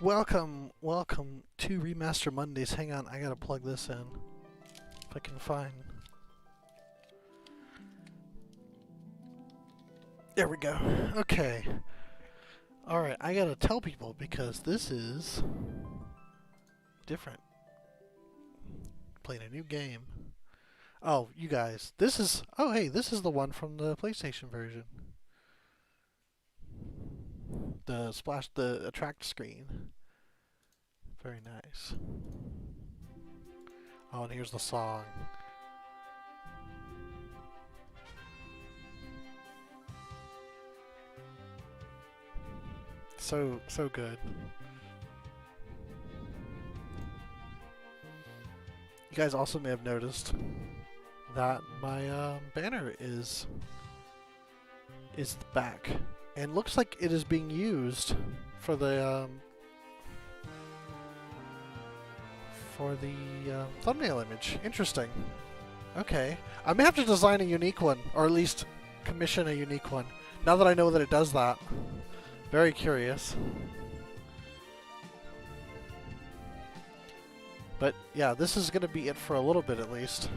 Welcome to Remaster Mondays. Hang on, I gotta plug this in. If I can find... There we go. Okay. Alright, I gotta tell people because this is... different. Playing a new game. Oh, you guys. This is... Oh, hey, this is the one from the PlayStation version. The attract screen. Very nice. Oh, and here's the song. So good. You guys also may have noticed that my banner is back, and looks like it is being used for the thumbnail image. Interesting. Okay, I may have to design a unique one, or at least commission a unique one. Now that I know that it does that, very curious. But yeah, this is going to be it for a little bit at least.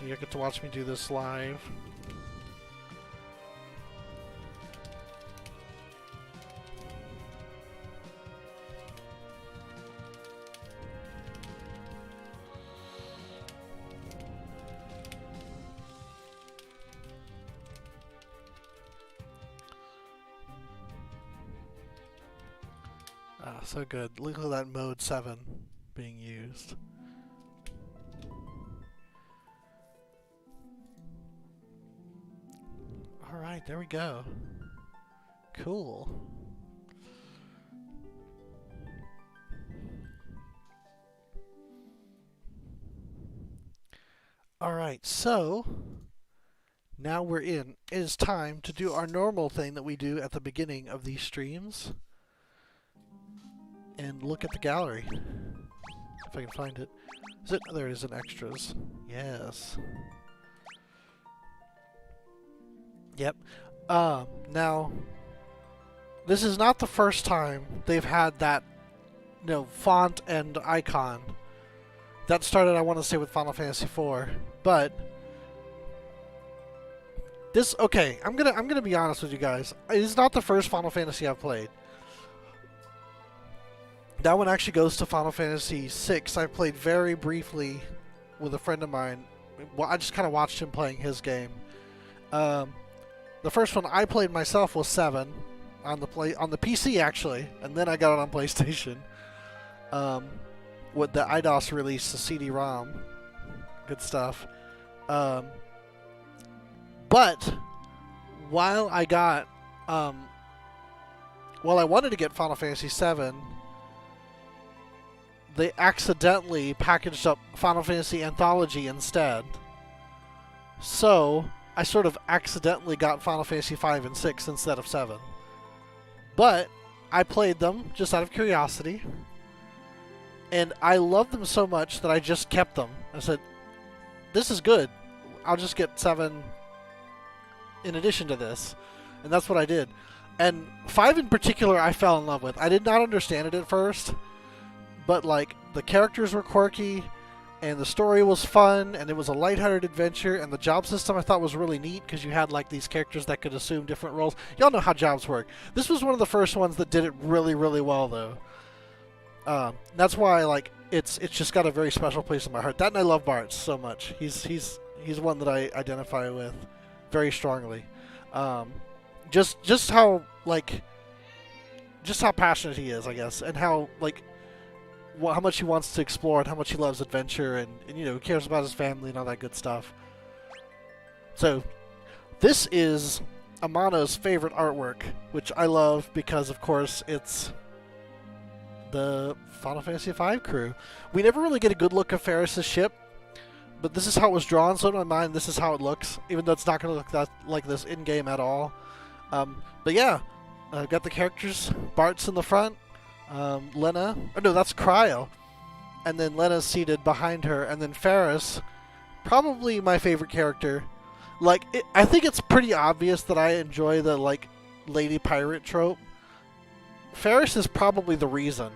You get to watch me do this live. Ah, so good. Look at that mode 7 being used. Alright, there we go. Cool. Alright, so now we're in. It is time to do our normal thing that we do at the beginning of these streams. And look at the gallery. If I can find it. Is it? There it is in extras. Yes. Yep. Now, this is not the first time they've had that, font and icon. That started, I want to say, with Final Fantasy IV. But this, okay, I'm gonna be honest with you guys. It is not the first Final Fantasy I've played. That one actually goes to Final Fantasy VI. I played very briefly with a friend of mine. Well, I just kind of watched him playing his game. The first one I played myself was 7 on the PC actually, and then I got it on PlayStation. With the IDOS release, the CD-ROM, good stuff. But while I wanted to get Final Fantasy 7, they accidentally packaged up Final Fantasy Anthology instead. So I sort of accidentally got Final Fantasy V and 6 instead of 7. But I played them just out of curiosity. And I loved them so much that I just kept them. I said, this is good. I'll just get 7 in addition to this. And that's what I did. And 5 in particular I fell in love with. I did not understand it at first. But like, the characters were quirky. And the story was fun, and it was a lighthearted adventure, and the job system I thought was really neat, because you had like these characters that could assume different roles. Y'all know how jobs work. This was one of the first ones that did it really, really well, though. That's why like it's just got a very special place in my heart. That, and I love Bart so much. He's one that I identify with very strongly. Just how passionate he is, I guess, and how how much he wants to explore and how much he loves adventure and he cares about his family and all that good stuff. So, this is Amano's favorite artwork, which I love because, of course, it's the Final Fantasy V crew. We never really get a good look at Ferris' ship, but this is how it was drawn, so in my mind, this is how it looks, even though it's not going to look like this in-game at all. But yeah, got the characters. Bart's in the front. Lena. Oh no, that's Kryl. and then Lena's seated behind her, and then Ferris, probably my favorite character. Like, I think it's pretty obvious that I enjoy the, like, lady pirate trope. Ferris is probably the reason.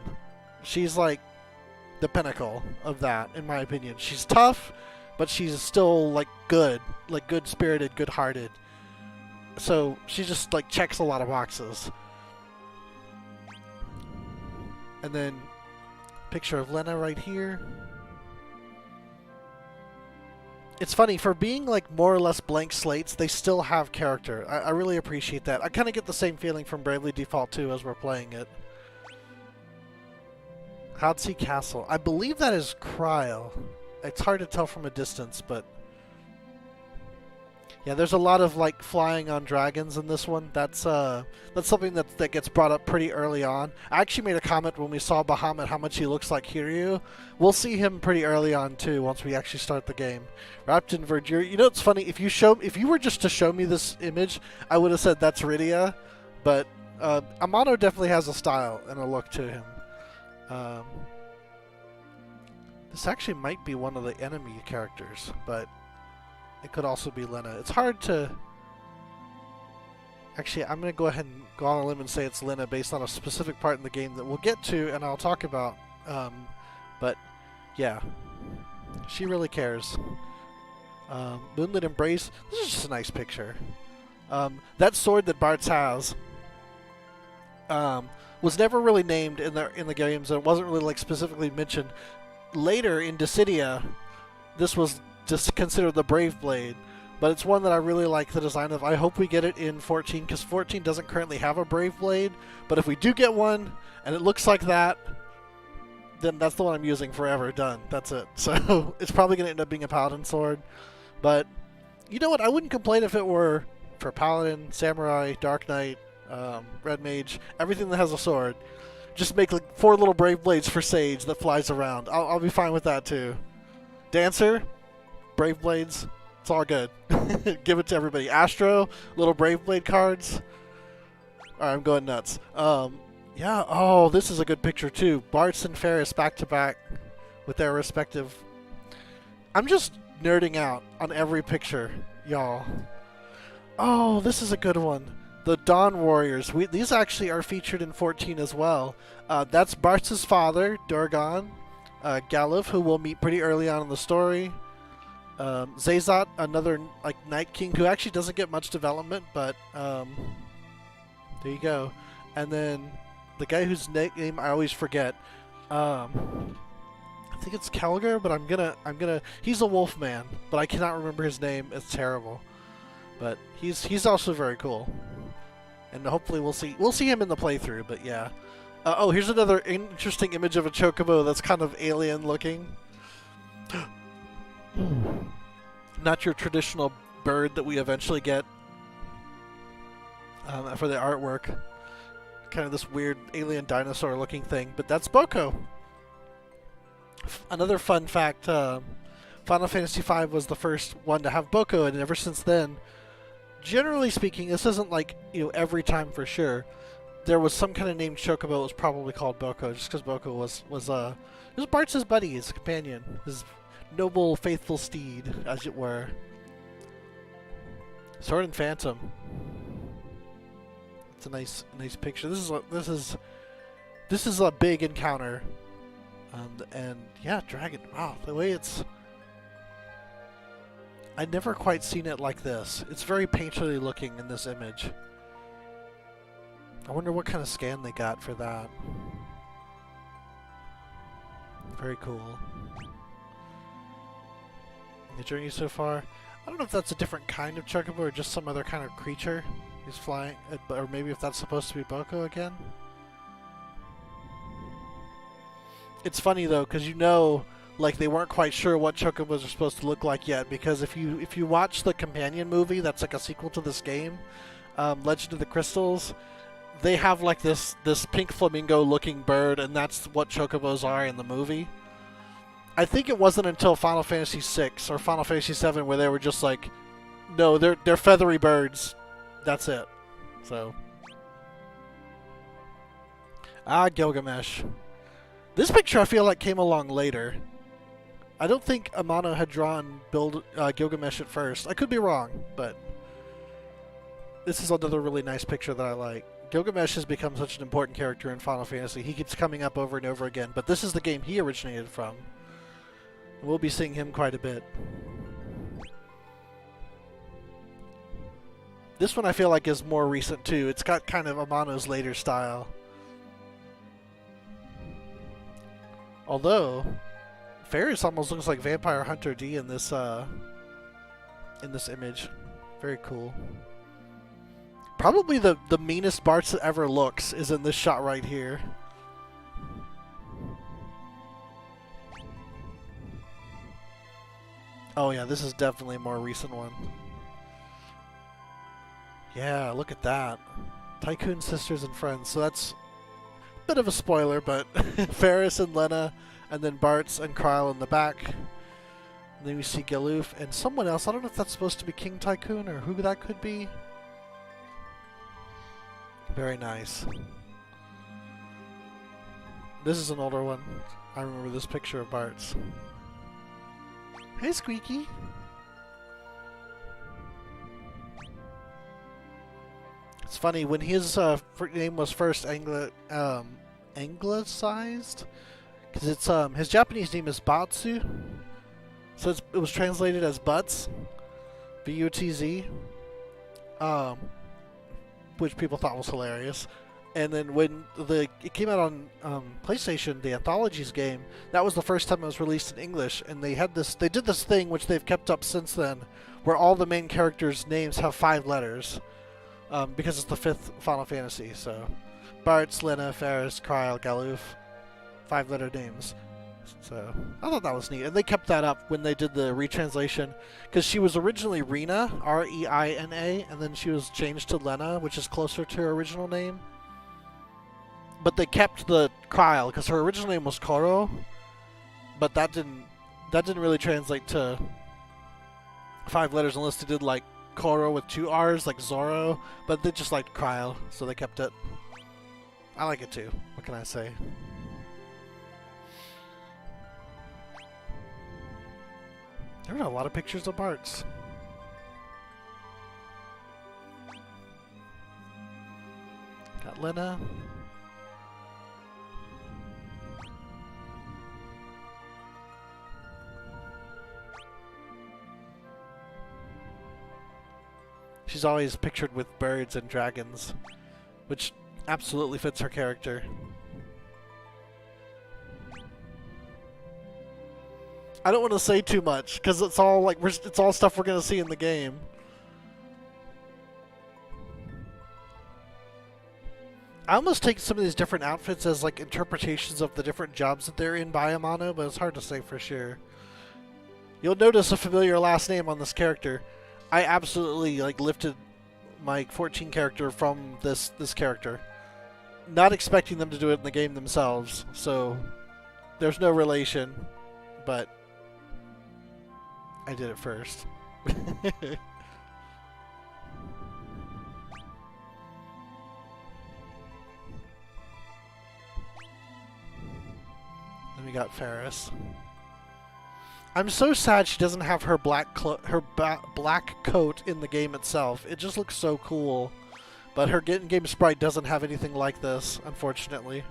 She's, like, the pinnacle of that, in my opinion. She's tough, but she's still, like, good-spirited, good-hearted. So, she just, like, checks a lot of boxes. And then, picture of Lena right here. It's funny, for being like more or less blank slates, they still have character. I really appreciate that. I kind of get the same feeling from Bravely Default 2 as we're playing it. Hodsea Castle. I believe that is Kryl. It's hard to tell from a distance, but... yeah, there's a lot of like flying on dragons in this one. That's something that gets brought up pretty early on. I actually made a comment when we saw Bahamut how much he looks like Hiryu. We'll see him pretty early on too once we actually start the game. Wrapped in verdure. You know, it's funny, if you were just to show me this image, I would have said that's Rydia, but Amano definitely has a style and a look to him. This actually might be one of the enemy characters, but it could also be Lena. It's hard to... actually, I'm going to go ahead and go on a limb and say it's Lena based on a specific part in the game that we'll get to and I'll talk about. But, yeah. She really cares. Moonlit Embrace. This is just a nice picture. That sword that Bartz has was never really named in the games, and it wasn't really like specifically mentioned. Later in Dissidia, this was just considered the Brave Blade, but it's one that I really like the design of. I hope we get it in 14, because 14 doesn't currently have a Brave Blade, but if we do get one, and it looks like that, then that's the one I'm using forever. Done. That's it. So it's probably going to end up being a Paladin sword, but you know what? I wouldn't complain if it were for Paladin, Samurai, Dark Knight, Red Mage, everything that has a sword. Just make like 4 little Brave Blades for Sage that flies around. I'll be fine with that too. Dancer, Brave Blades, it's all good. Give it to everybody. Astro, little Brave Blade cards. Alright, I'm going nuts. Yeah, oh, this is a good picture too. Bartz and Ferris back to back with their respective... I'm just nerding out on every picture, y'all. Oh, this is a good one. The Dawn Warriors. These actually are featured in 14 as well. That's Bartz's father, Durgan. Galuf, who we'll meet pretty early on in the story. Zazat, another like Night King, who actually doesn't get much development, but there you go. And then the guy whose name I always forget. I think it's Kelger, but I'm gonna. He's a wolf man, but I cannot remember his name. It's terrible. But he's also very cool. And hopefully we'll see him in the playthrough, but yeah. Oh, here's another interesting image of a chocobo that's kind of alien looking. Not your traditional bird that we eventually get for the artwork. Kind of this weird alien dinosaur looking thing, but that's Boko. Another fun fact, Final Fantasy V was the first one to have Boko, and ever since then, generally speaking, this isn't like, you know, every time for sure. There was some kind of named chocobo that was probably called Boko, just because Boko was Bartz's buddy, his companion, his noble, faithful steed, as it were. Sword and Phantom. It's a nice picture. This is a big encounter, and yeah, dragon. Wow, the way it's. I'd never quite seen it like this. It's very painterly looking in this image. I wonder what kind of scan they got for that. Very cool. The journey so far. I don't know if that's a different kind of chocobo or just some other kind of creature he's flying, or maybe if that's supposed to be Boko again. It's funny though, because you know, like they weren't quite sure what chocobos are supposed to look like yet. Because if you watch the companion movie, that's like a sequel to this game, Legend of the Crystals, they have like this pink flamingo looking bird, and that's what chocobos are in the movie. I think it wasn't until Final Fantasy VI or Final Fantasy VII where they were just like, no, they're feathery birds. That's it. So, Gilgamesh. This picture I feel like came along later. I don't think Amano had drawn Gilgamesh at first. I could be wrong, but this is another really nice picture that I like. Gilgamesh has become such an important character in Final Fantasy. He keeps coming up over and over again, but this is the game he originated from. We'll be seeing him quite a bit. This one I feel like is more recent too. It's got kind of Amano's later style. Although, Ferris almost looks like Vampire Hunter D in this image. Very cool. Probably the meanest Bartz that ever looks is in this shot right here. Oh yeah, this is definitely a more recent one. Yeah, look at that. Tycoon sisters and friends. So that's a bit of a spoiler, but Ferris and Lena, and then Bartz and Kryl in the back. And then we see Galuf and someone else. I don't know if that's supposed to be King Tycoon or who that could be. Very nice. This is an older one. I remember this picture of Bartz. Hey, Squeaky. It's funny, when his name was first anglicized, because it's his Japanese name is Batsu, so it was translated as Butz, B-U-T-Z, which people thought was hilarious. And then when it came out on PlayStation, the Anthologies game, that was the first time it was released in English, and they did this thing which they've kept up since then, where all the main characters' names have 5 letters. Because it's the 5th Final Fantasy, so Bartz, Lena, Ferris, Kryl, Galuf, 5-letter names. So I thought that was neat, and they kept that up when they did the retranslation, because she was originally Rena, R-E-I-N-A, and then she was changed to Lena, which is closer to her original name. But they kept the Kryl because her original name was Koro, but that didn't really translate to 5 letters unless they did like Koro with 2 R's, like Zoro, but they just liked Kryl, so they kept it. I like it too. What can I say? There were a lot of pictures of Bartz. Got Lena. She's always pictured with birds and dragons, which absolutely fits her character. I don't want to say too much because it's all like it's all stuff we're gonna see in the game. I almost take some of these different outfits as like interpretations of the different jobs that they're in by Amano, but it's hard to say for sure. You'll notice a familiar last name on this character. I absolutely like lifted my 14 character from this character, not expecting them to do it in the game themselves. So there's no relation, but I did it first. Then we got Ferris. I'm so sad she doesn't have her black coat in the game itself. It just looks so cool. But her in-game sprite doesn't have anything like this, unfortunately.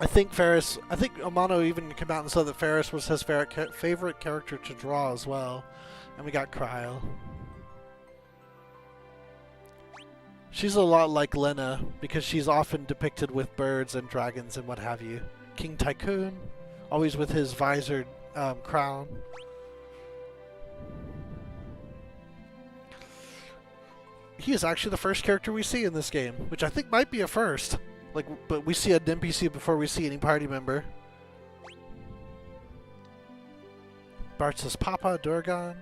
I think Amano even came out and said that Ferris was his favorite character to draw as well. And we got Kryl. She's a lot like Lena because she's often depicted with birds and dragons and what have you. King Tycoon, always with his visored crown. He is actually the first character we see in this game, which I think might be a first. But we see an NPC before we see any party member. Bartz's Papa, Durgan.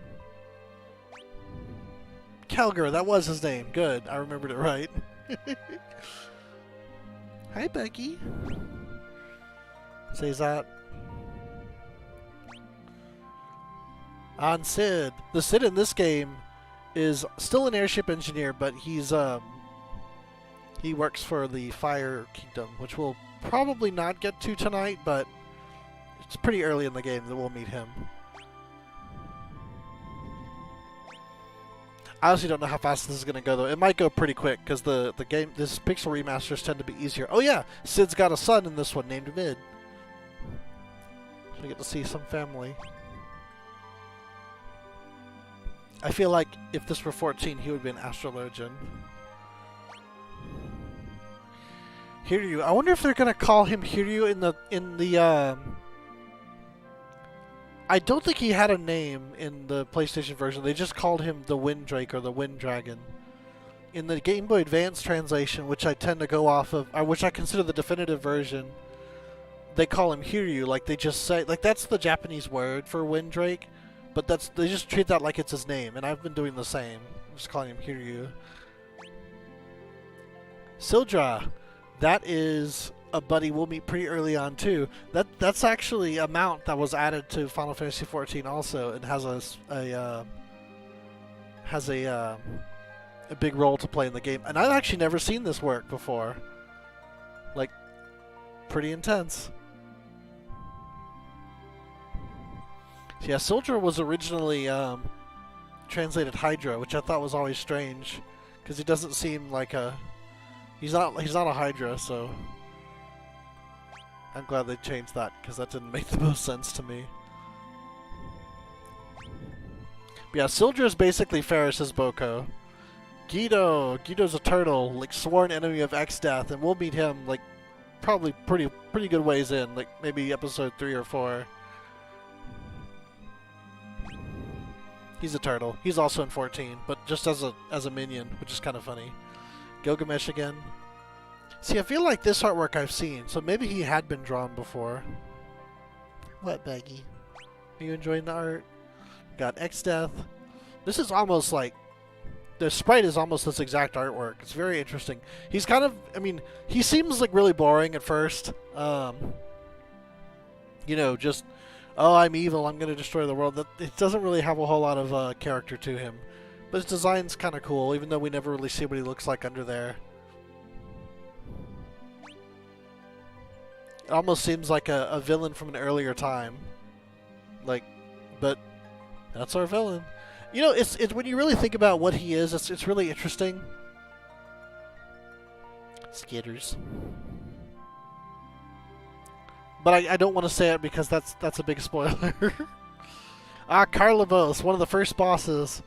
Kelger, that was his name. Good, I remembered it right. Hi, Becky. Says that. On Sid. The Sid in this game is still an airship engineer, but he works for the Fire Kingdom, which we'll probably not get to tonight, but it's pretty early in the game that we'll meet him. I honestly don't know how fast this is going to go, though. It might go pretty quick, because this pixel remasters tend to be easier. Oh yeah, Sid's got a son in this one named Mid. So we get to see some family. I feel like if this were 14, he would be an astrologian. Hiryu. I wonder if they're gonna call him Hiryu in the. I don't think he had a name in the PlayStation version. They just called him the Wind Drake or the Wind Dragon. In the Game Boy Advance translation, which I tend to go off of, or which I consider the definitive version, they call him Hiryu. Like they just say, like that's the Japanese word for Wind Drake. But they just treat that like it's his name, and I've been doing the same. I'm just calling him Hiryu. Sildra, that is a buddy we'll meet pretty early on too. That's actually a mount that was added to Final Fantasy XIV also, and has a big role to play in the game. And I've actually never seen this work before. Like, pretty intense. Yeah, Sildra was originally translated Hydra, which I thought was always strange, because he doesn't seem like he's not a Hydra, so I'm glad they changed that, because that didn't make the most sense to me. But yeah, Sildra is basically Ferris's Boko. Guido's a turtle, like sworn enemy of X-Death, and we'll meet him like probably pretty good ways in, like maybe episode 3 or 4. He's a turtle. He's also in 14, but just as a minion, which is kind of funny. Gilgamesh again. See, I feel like this artwork I've seen, so maybe he had been drawn before. What, Baggy? Are you enjoying the art? Got X-Death. This is almost like... The sprite is almost this exact artwork. It's very interesting. He's kind of... I mean, he seems like really boring at first. You know, just... Oh, I'm evil, I'm going to destroy the world. It doesn't really have a whole lot of character to him. But his design's kind of cool, even though we never really see what he looks like under there. It almost seems like a villain from an earlier time. Like, but that's our villain. You know, it's when you really think about what he is, it's really interesting. Skitters. But I don't want to say it because that's a big spoiler. Karlavos, one of the first bosses.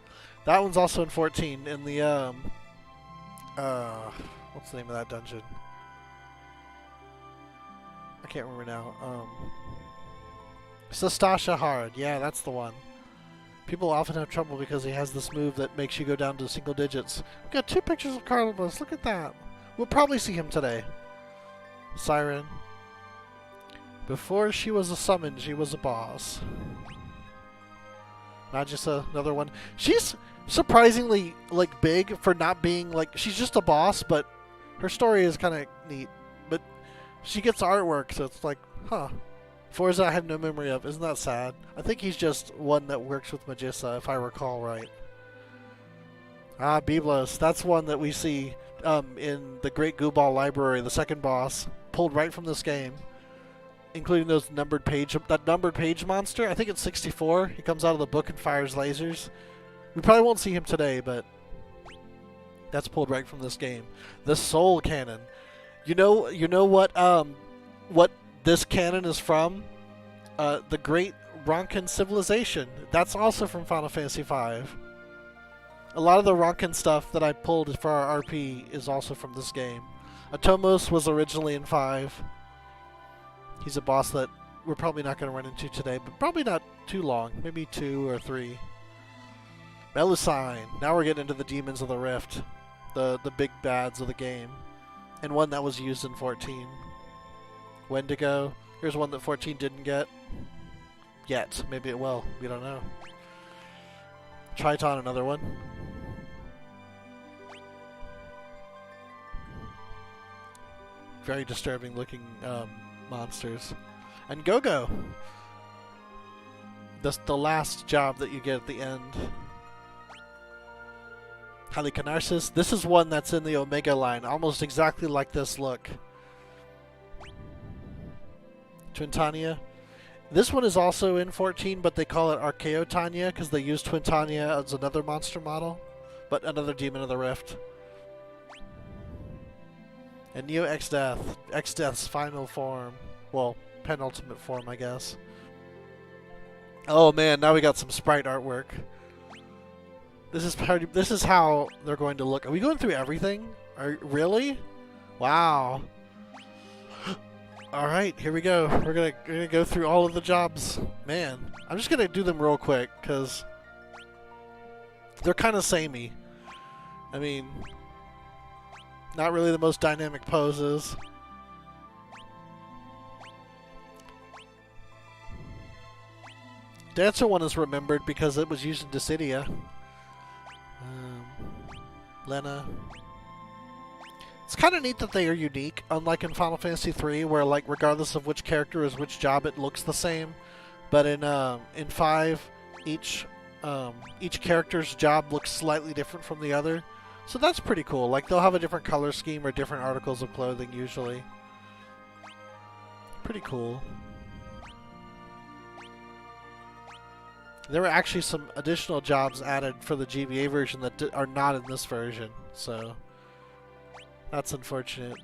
That one's also in 14 in the what's the name of that dungeon? I can't remember now. Sastasha Hard. Yeah, that's the one. People often have trouble because he has this move that makes you go down to single digits. We've got 2 pictures of Karlavos. Look at that. We'll probably see him today. Siren. Before she was a summon, she was a boss. Magissa, another one. She's surprisingly, like, big for not being, like... She's just a boss, but her story is kind of neat. But she gets artwork, so it's like, huh. Forza I have no memory of. Isn't that sad? I think he's just one that works with Magissa, if I recall right. Biblos. That's one that we see in the Great Gooball Library, the second boss, pulled right from this game. Including that numbered page monster. I think it's 64. He comes out of the book and fires lasers. We probably won't see him today, but that's pulled right from this game. The Soul Cannon. You know what this cannon is from? The Great Ronkin Civilization. That's also from Final Fantasy V. A lot of the Ronkin stuff that I pulled for our RP is also from this game. Atomos was originally in 5. He's a boss that we're probably not going to run into today, but probably not too long. Maybe 2 or 3. Melusine. Now we're getting into the Demons of the Rift. The big bads of the game. And one that was used in 14. Wendigo. Here's one that 14 didn't get. Yet. Maybe it will. We don't know. Triton, another one. Very disturbing looking monsters. And Go-Go. the last job that you get at the end. Halicarnassus. This is one that's in the Omega line, almost exactly like this look. Twintania. This one is also in 14, but they call it Archaeotania because they use Twintania as another monster model, but another Demon of the Rift. And Neo X-Death. X-Death's final form. Well, penultimate form, I guess. Oh man, now we got some sprite artwork. This is how they're going to look. Are we going through everything? Really? Wow. Alright, here we go. We're gonna go through all of the jobs. Man, I'm just gonna do them real quick, because they're kind of samey. I mean, not really the most dynamic poses. Dancer one is remembered because it was used in Dissidia. Lena. It's kind of neat that they are unique, unlike in Final Fantasy III, where like regardless of which character is which job, it looks the same. But in 5, each character's job looks slightly different from the other, so that's pretty cool. Like they'll have a different color scheme or different articles of clothing usually. Pretty cool. There were actually some additional jobs added for the GBA version that are not in this version, so that's unfortunate.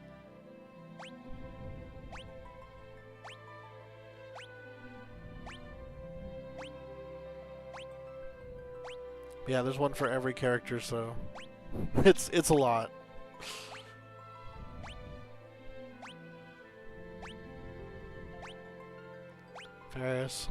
Yeah, there's one for every character, so it's a lot. Ferris.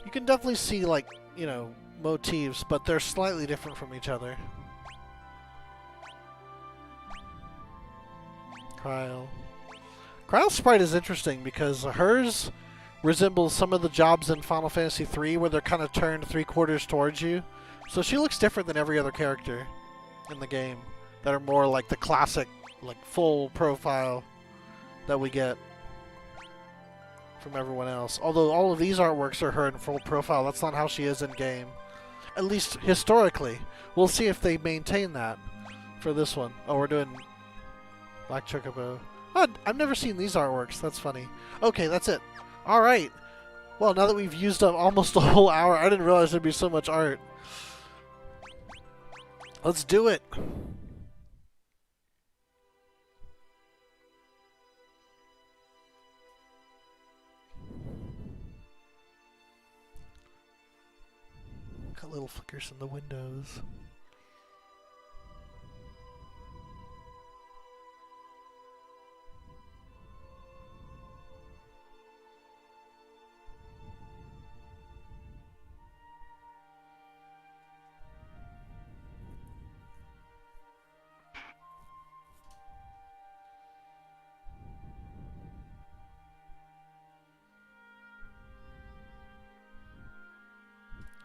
You can definitely see, like, you know, motifs, but they're slightly different from each other. Kryl. Kryl's sprite is interesting because hers resembles some of the jobs in Final Fantasy III where they're kind of turned 3/4 towards you. So she looks different than every other character in the game that are more like the classic, like, full profile that we get from everyone else. Although all of these artworks are her in full profile, that's not how she is in game. At least historically. We'll see if they maintain that for this one. Oh, we're doing Black Chocobo. Oh, I've never seen these artworks. That's funny. Okay, that's it. Alright. Well, now that we've used up almost a whole hour, I didn't realize there'd be so much art. Let's do it. Got little flickers in the windows.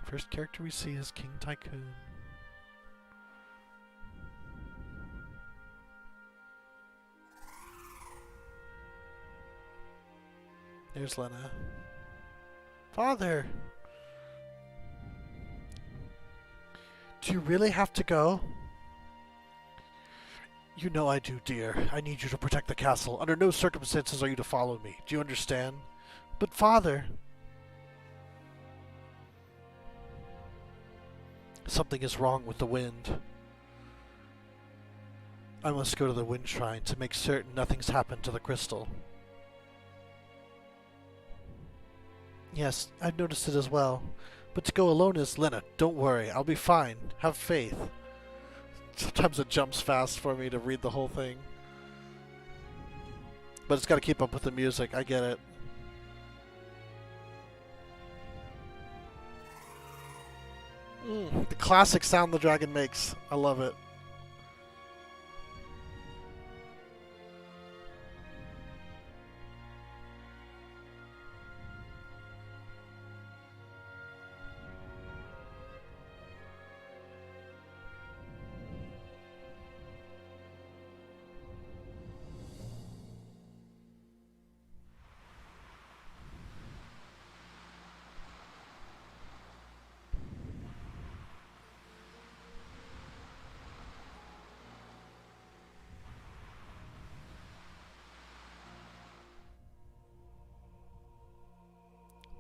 First character we see is King Tycoon. There's Lena. Father! Do you really have to go? You know I do, dear. I need you to protect the castle. Under no circumstances are you to follow me. Do you understand? But Father... Something is wrong with the wind. I must go to the wind shrine to make certain nothing's happened to the crystal. Yes, I've noticed it as well. But to go alone is... Lena, don't worry. I'll be fine. Have faith. Sometimes it jumps fast for me to read the whole thing. But it's got to keep up with the music. I get it. The classic sound the dragon makes. I love it.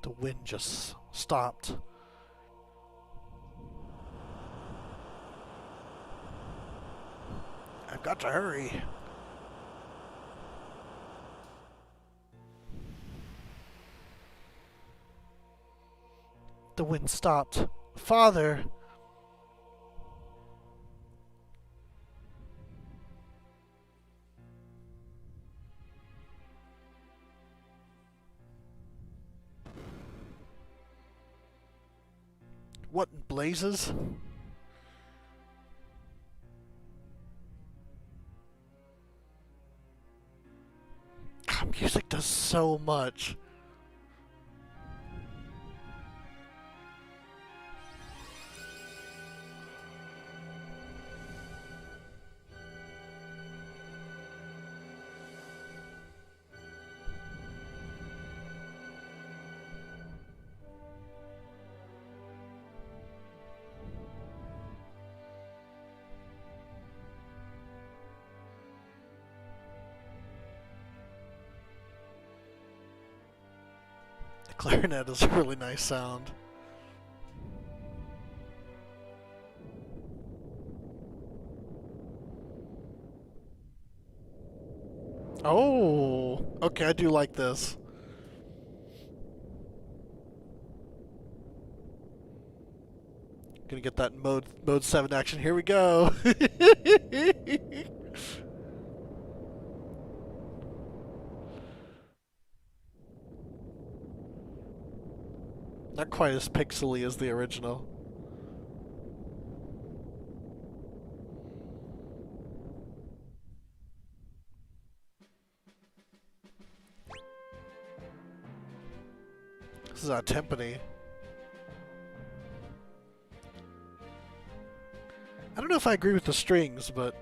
The wind just stopped. I've got to hurry. The wind stopped. Father! What in blazes? God, music does so much. Clarinet is a really nice sound. Oh, okay, I do like this. Gonna get that mode 7 action. Here we go. Not quite as pixely as the original. This is out of timpani. I don't know if I agree with the strings, but...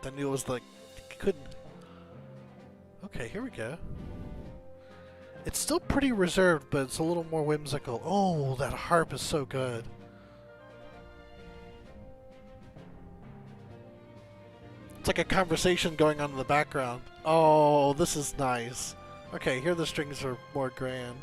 I knew it was like, couldn't... Okay, here we go. It's still pretty reserved, but it's a little more whimsical. Oh, that harp is so good. It's like a conversation going on in the background. Oh, this is nice. Okay, here the strings are more grand.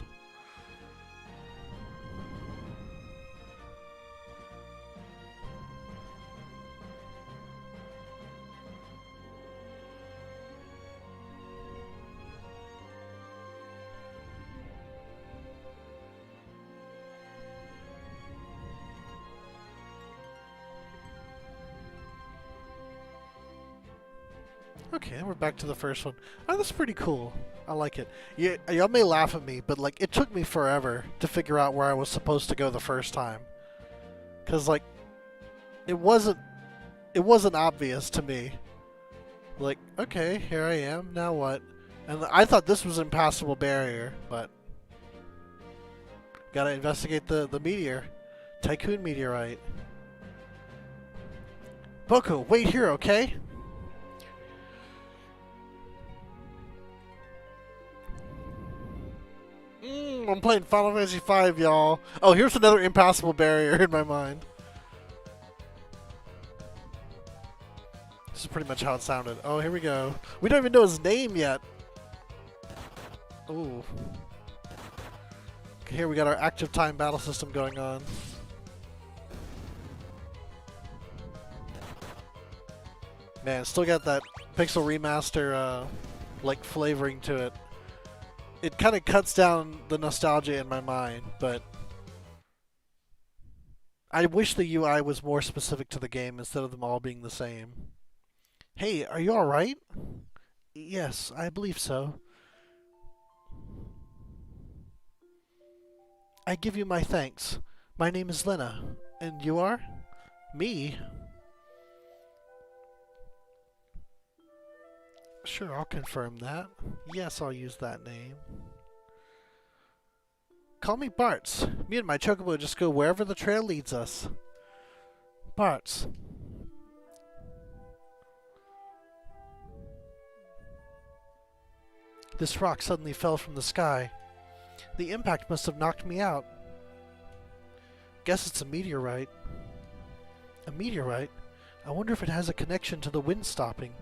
Okay, we're back to the first one. Oh, that's pretty cool. I like it. Y'all may laugh at me, but like, it took me forever to figure out where I was supposed to go the first time. 'Cause like, it wasn't obvious to me. Like, okay, here I am, now what? And I thought this was an impassable barrier, but... Gotta investigate the meteor. Tycoon meteorite. Boko, wait here, okay? I'm playing Final Fantasy V, y'all. Oh, here's another impassable barrier in my mind. This is pretty much how it sounded. Oh, here we go. We don't even know his name yet. Ooh. Okay, here we got our active time battle system going on. Man, still got that pixel remaster, like, flavoring to it. It kind of cuts down the nostalgia in my mind, but I wish the UI was more specific to the game instead of them all being the same. Hey, are you alright? Yes, I believe so. I give you my thanks. My name is Lena. And you are? Me? Sure, I'll confirm that. Yes, I'll use that name. Call me Bartz. Me and my chocobo just go wherever the trail leads us. Bartz. This rock suddenly fell from the sky. The impact must have knocked me out. Guess it's a meteorite. A meteorite? I wonder if it has a connection to the wind stopping.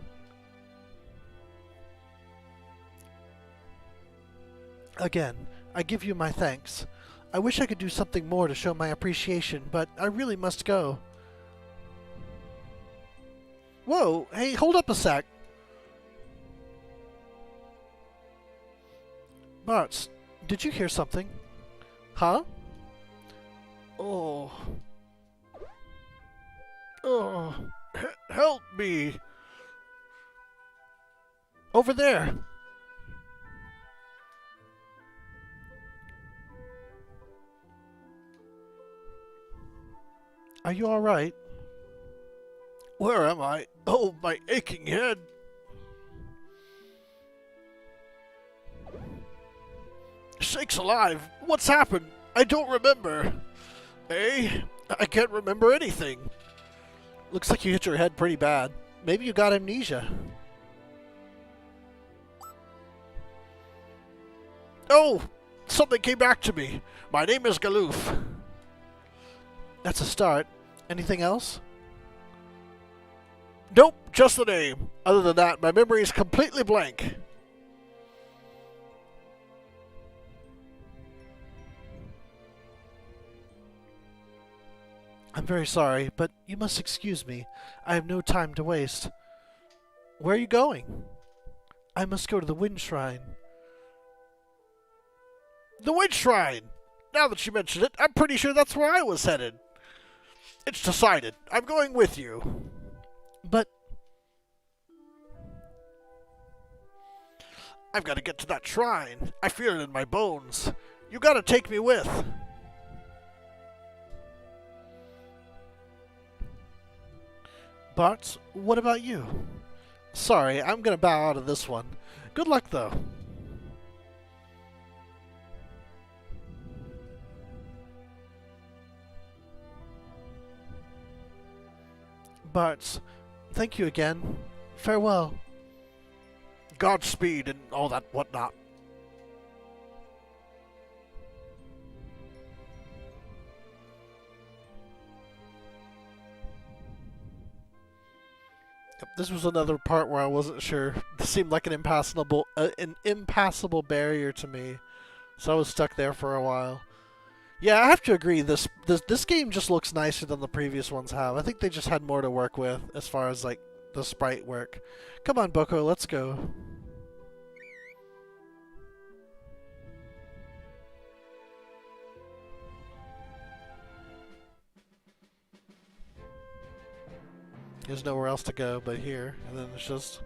Again, I give you my thanks. I wish I could do something more to show my appreciation, but I really must go. Whoa, hey, hold up a sec. Bartz, did you hear something? Huh? Oh. Oh. Help me. Over there. Are you all right? Where am I? Oh, my aching head. Sakes alive! What's happened? I don't remember. Eh? I can't remember anything. Looks like you hit your head pretty bad. Maybe you got amnesia. Oh! Something came back to me. My name is Galoof. That's a start. Anything else? Nope, just the name. Other than that, my memory is completely blank. I'm very sorry, but you must excuse me. I have no time to waste. Where are you going? I must go to the Wind Shrine. The Wind Shrine! Now that you mention it, I'm pretty sure that's where I was headed. It's decided. I'm going with you. But I've got to get to that shrine. I feel it in my bones. You gotta take me with. Bartz, what about you? Sorry, I'm gonna bow out of this one. Good luck, though. Bartz, thank you again. Farewell. Godspeed and all that whatnot. This was another part where I wasn't sure. This seemed like an impassable barrier to me, so I was stuck there for a while. Yeah, I have to agree. This game just looks nicer than the previous ones have. I think they just had more to work with as far as like the sprite work. Come on, Boko, let's go. There's nowhere else to go but here, and then it's just...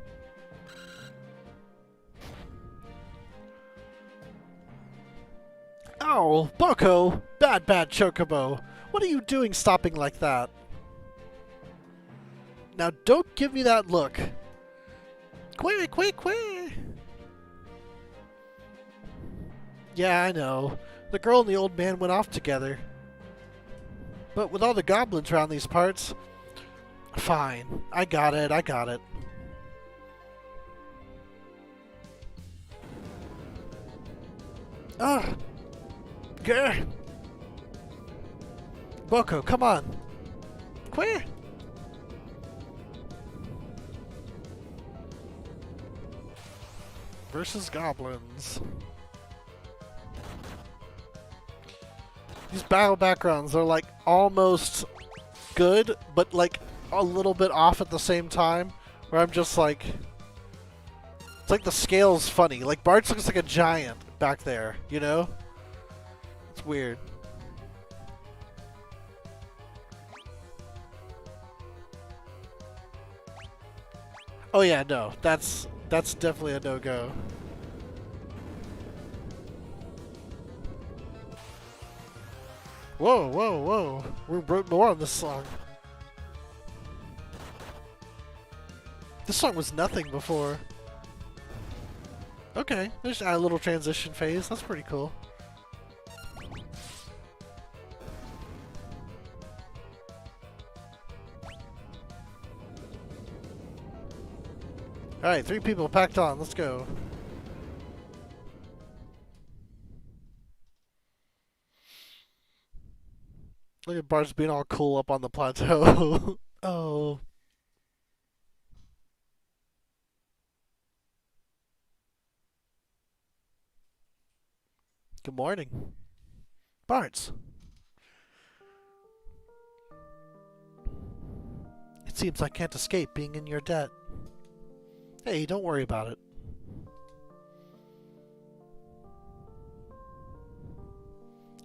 Ow! Boko! Bad chocobo! What are you doing stopping like that? Now don't give me that look! Quay! Yeah, I know. The girl and the old man went off together. But with all the goblins around these parts... Fine. I got it. Ah! Grr! Boko, come on! Queer! Versus goblins. These battle backgrounds are like almost good, but like a little bit off at the same time, where I'm just like... It's like the scale's funny. Like, Bartz looks like a giant back there, you know? It's weird. Oh yeah, no. That's definitely a no-go. Whoa. We wrote more on this song. This song was nothing before. Okay, there's a little transition phase. That's pretty cool. Alright, 3 people packed on. Let's go. Look at Bart's being all cool up on the plateau. Oh. Good morning. Bart's. It seems I can't escape being in your debt. Hey, don't worry about it.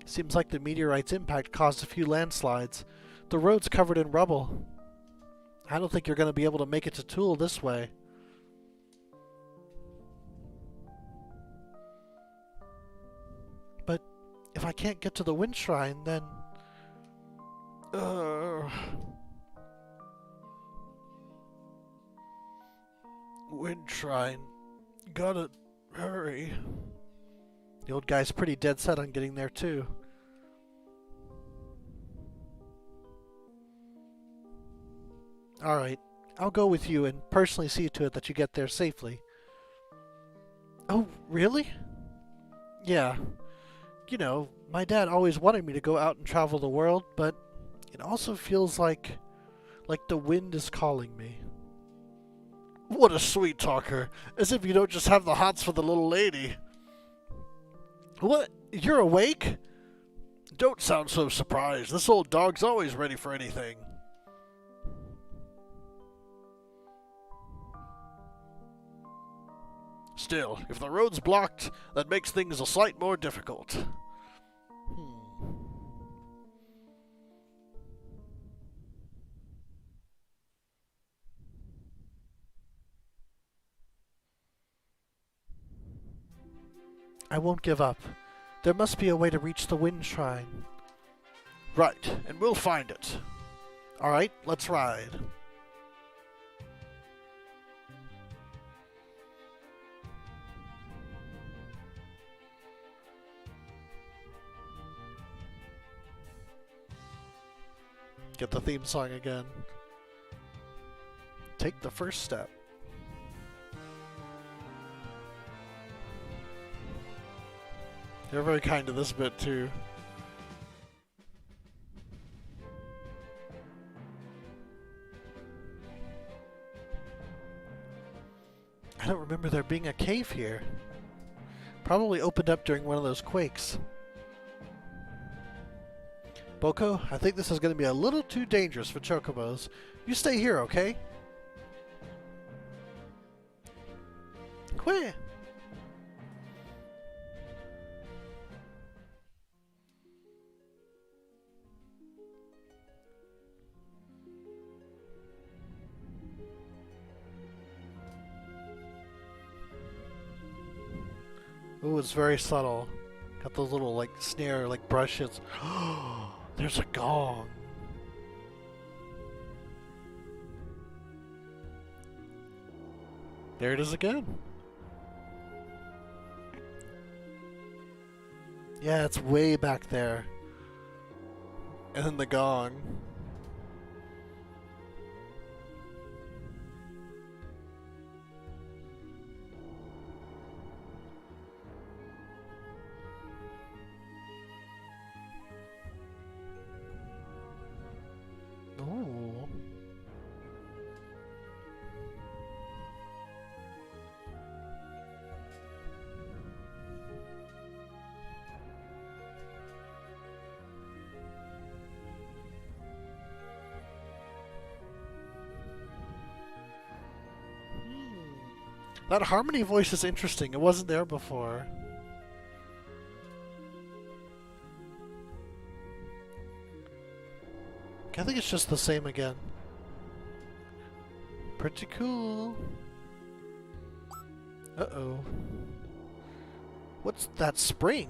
Seems like the meteorite's impact caused a few landslides. The road's covered in rubble. I don't think you're going to be able to make it to Tool this way. But if I can't get to the Wind Shrine, then... Wind Shrine. Gotta hurry. The old guy's pretty dead set on getting there, too. Alright, I'll go with you and personally see to it that you get there safely. Oh, really? Yeah. You know, my dad always wanted me to go out and travel the world, but it also feels like the wind is calling me. What a sweet talker. As if you don't just have the hots for the little lady. What? You're awake? Don't sound so surprised. This old dog's always ready for anything. Still, if the road's blocked, that makes things a sight more difficult. I won't give up. There must be a way to reach the Wind Shrine. Right, and we'll find it. Alright, let's ride. Get the theme song again. Take the first step. They're very kind to this bit, too. I don't remember there being a cave here. Probably opened up during one of those quakes. Boko, I think this is going to be a little too dangerous for chocobos. You stay here, okay? Quit. Ooh, it's very subtle. Got those little, like, snare, like, brushes. There's a gong. There it is again. Yeah, it's way back there. And then the gong. Ooh. That harmony voice is interesting. It wasn't there before. I think it's just the same again. Pretty cool. Uh-oh. What's that spring?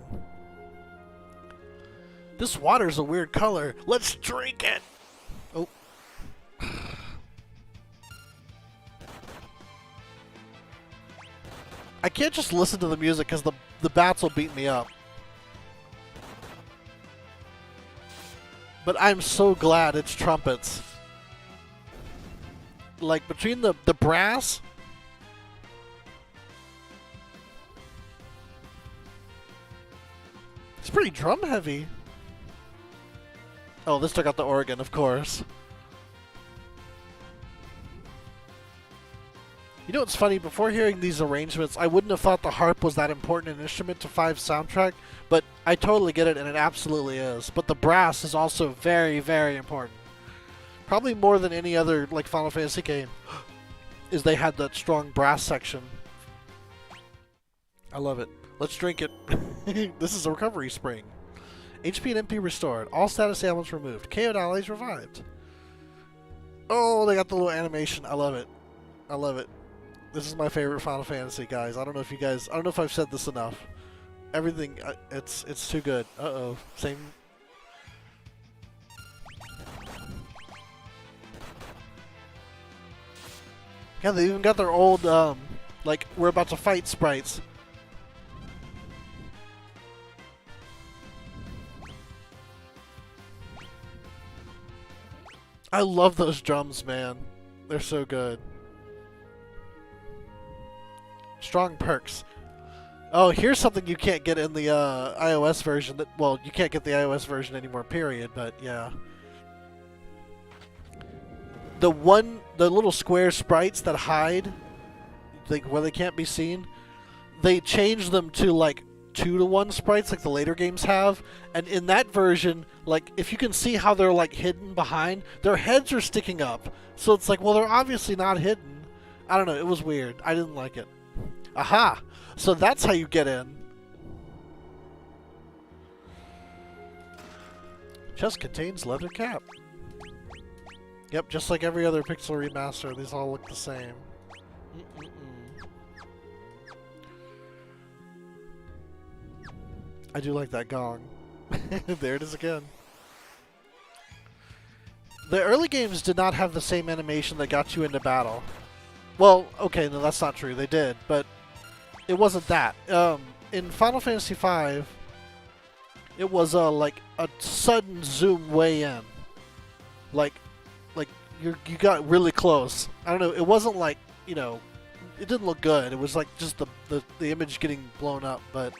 This water's a weird color. Let's drink it! Oh. I can't just listen to the music because the bats will beat me up. But I'm so glad it's trumpets. Like, between the brass... It's pretty drum heavy. Oh, this took out the organ, of course. You know what's funny? Before hearing these arrangements, I wouldn't have thought the harp was that important an instrument to 5's soundtrack, but I totally get it, and it absolutely is. But the brass is also very, very important. Probably more than any other like Final Fantasy game, is they had that strong brass section. I love it. Let's drink it. This is a recovery spring. HP and MP restored. All status ailments removed. KO'd allies revived. Oh, they got the little animation. I love it. I love it. This is my favorite Final Fantasy, guys. I don't know if you guys... I don't know if I've said this enough. Everything... It's too good. Uh-oh. Same... Yeah, they even got their old, like, we're about to fight sprites. I love those drums, man. They're so good. Strong perks. Oh, here's something you can't get in the iOS version. Well, you can't get the iOS version anymore, period, but yeah. The little square sprites that hide, like where they can't be seen, they changed them to like 2-to-1 sprites like the later games have, and in that version, like if you can see how they're like hidden behind, their heads are sticking up. So it's like, well, they're obviously not hidden. I don't know, it was weird. I didn't like it. Aha! So that's how you get in. Chest contains leather cap. Yep, just like every other Pixel remaster, these all look the same. I do like that gong. There it is again. The early games did not have the same animation that got you into battle. Well, okay, no, that's not true. They did, but it wasn't that. In Final Fantasy V, it was like a sudden zoom way in. Like you got really close. I don't know. It wasn't like, you know, it didn't look good. It was like just the image getting blown up, but.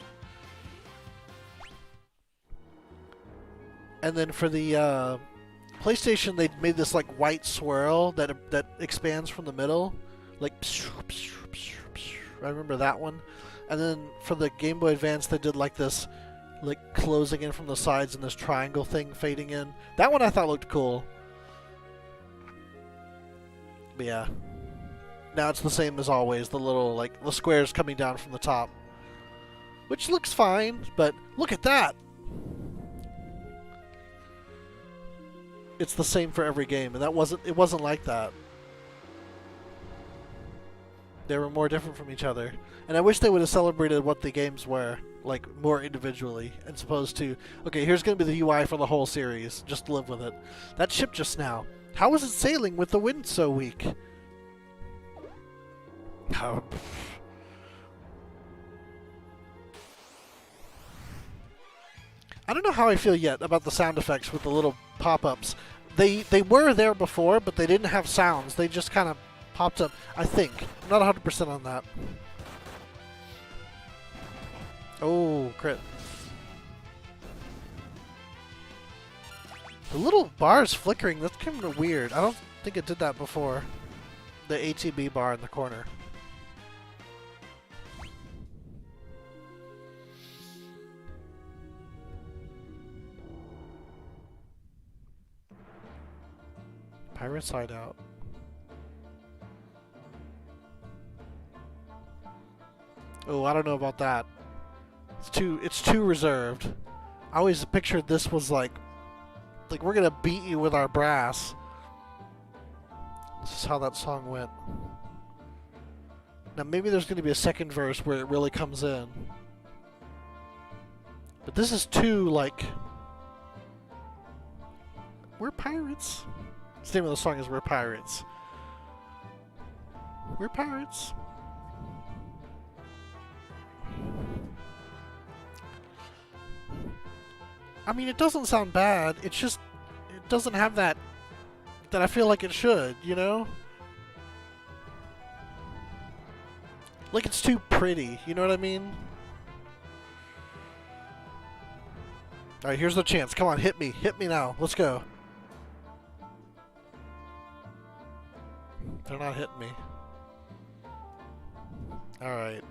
And then for the PlayStation, they made this like white swirl that expands from the middle, like. I remember that one. And then for the Game Boy Advance, they did like this, like closing in from the sides and this triangle thing fading in. That one I thought looked cool. But yeah. Now it's the same as always, the little, like, the squares coming down from the top. Which looks fine, but look at that! It's the same for every game, and it wasn't like that. They were more different from each other. And I wish they would have celebrated what the games were, like, more individually, as opposed to, okay, here's going to be the UI for the whole series, just live with it. That ship just now. How is it sailing with the wind so weak? Oh. I don't know how I feel yet about the sound effects with the little pop-ups. They were there before, but they didn't have sounds. They just kind of popped up, I think. I'm not 100% on that. Oh, crit. The little bar's flickering. That's kind of weird. I don't think it did that before. The ATB bar in the corner. Pirate's Hideout. Oh, I don't know about that. It's too reserved. I always pictured this was like we're gonna beat you with our brass. This is how that song went. Now maybe there's gonna be a second verse where it really comes in. But this is too like, we're pirates. The name of the song is We're Pirates. We're pirates. I mean, it doesn't sound bad. It's just it doesn't have that I feel like it should, you know? Like it's too pretty, you know what I mean? Alright, here's the chance. Come on, hit me. Hit me now. Let's go. They're not hitting me. Alright.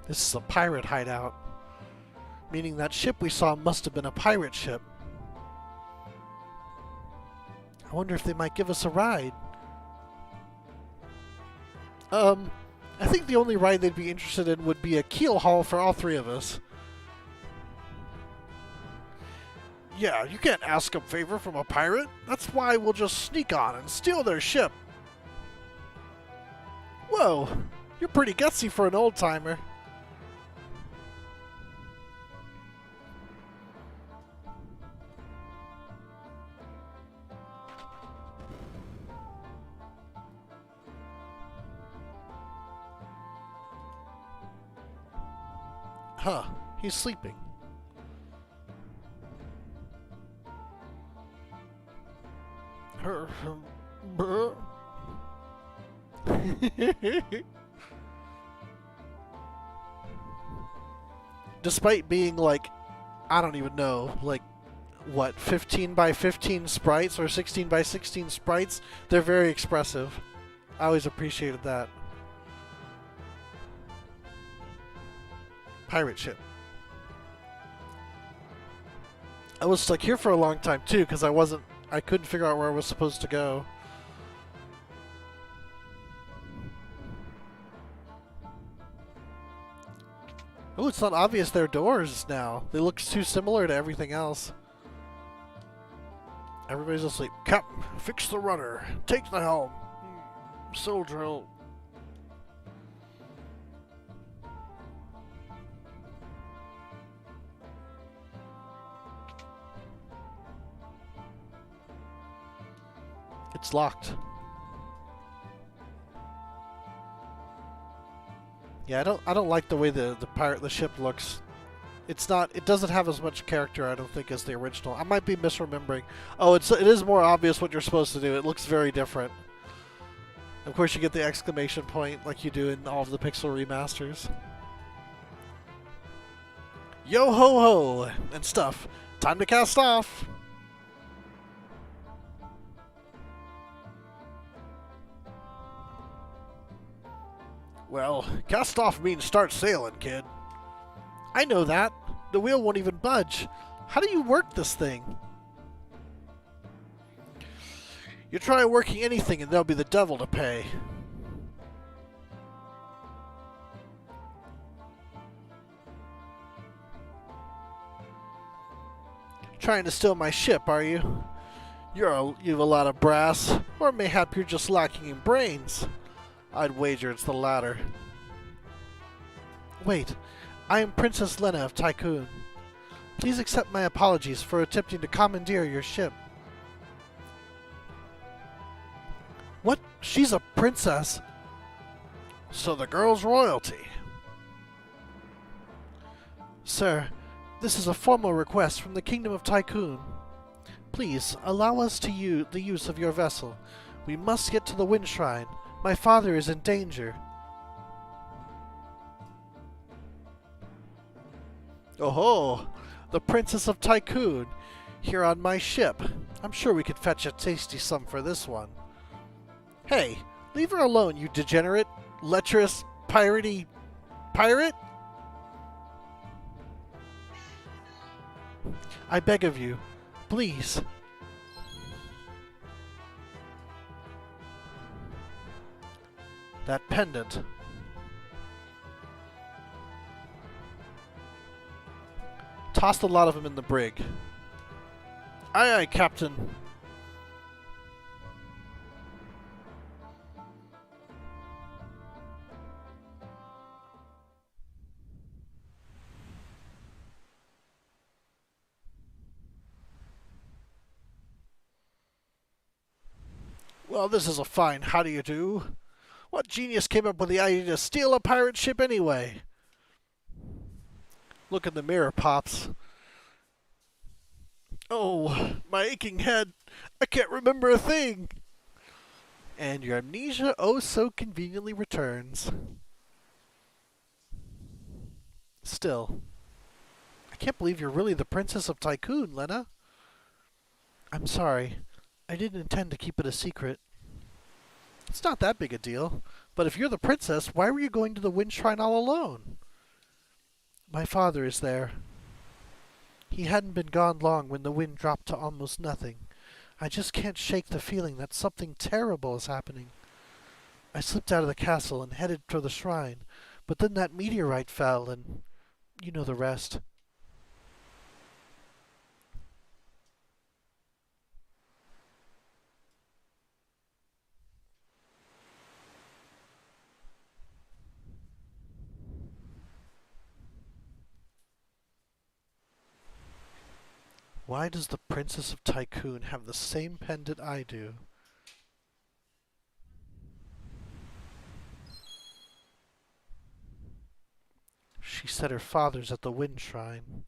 This is a pirate hideout. Meaning that ship we saw must have been a pirate ship. I wonder if they might give us a ride. I think the only ride they'd be interested in would be a keel haul for all three of us. Yeah, you can't ask a favor from a pirate. That's why we'll just sneak on and steal their ship. Whoa, you're pretty gutsy for an old-timer. Huh, he's sleeping. Despite being like, I don't even know, like, what, 15 by 15 sprites or 16 by 16 sprites, they're very expressive. I always appreciated that. Pirate ship. I was stuck here for a long time too because I couldn't figure out where I was supposed to go. Oh, it's not obvious they're doors now. They look too similar to everything else. Everybody's asleep. Captain, fix the rudder. Take the helm. So drill. It's locked. Yeah, I don't like the way the ship looks. It doesn't have as much character, I don't think, as the original. I might be misremembering. Oh, it is more obvious what you're supposed to do. It looks very different. Of course, you get the exclamation point like you do in all of the Pixel remasters. Yo ho ho and stuff. Time to cast off. Well, cast off means start sailing, kid. I know that. The wheel won't even budge. How do you work this thing? You try working anything and there'll be the devil to pay. Trying to steal my ship, are you? You've a lot of brass, or mayhap you're just lacking in brains. I'd wager it's the latter. Wait, I am Princess Lena of Tycoon. Please accept my apologies for attempting to commandeer your ship. What? She's a princess? So the girl's royalty. Sir, this is a formal request from the Kingdom of Tycoon. Please, allow us to use the use of your vessel. We must get to the Wind Shrine. My father is in danger. Oh-ho! The Princess of Tycoon, here on my ship. I'm sure we could fetch a tasty sum for this one. Hey, leave her alone, you degenerate, lecherous, piratey pirate! I beg of you, please. That pendant. Tossed a lot of them in the brig. Aye, aye, Captain. Well, this is a fine how do you do. What genius came up with the idea to steal a pirate ship anyway? Look in the mirror, Pops. Oh, my aching head. I can't remember a thing. And your amnesia oh so conveniently returns. Still, I can't believe you're really the Princess of Tycoon, Lena. I'm sorry. I didn't intend to keep it a secret. It's not that big a deal. But if you're the princess, why were you going to the wind shrine all alone? My father is there. He hadn't been gone long when the wind dropped to almost nothing. I just can't shake the feeling that something terrible is happening. I slipped out of the castle and headed for the shrine, but then that meteorite fell and you know the rest. Why does the Princess of Tycoon have the same pendant I do? She said her father's at the wind shrine.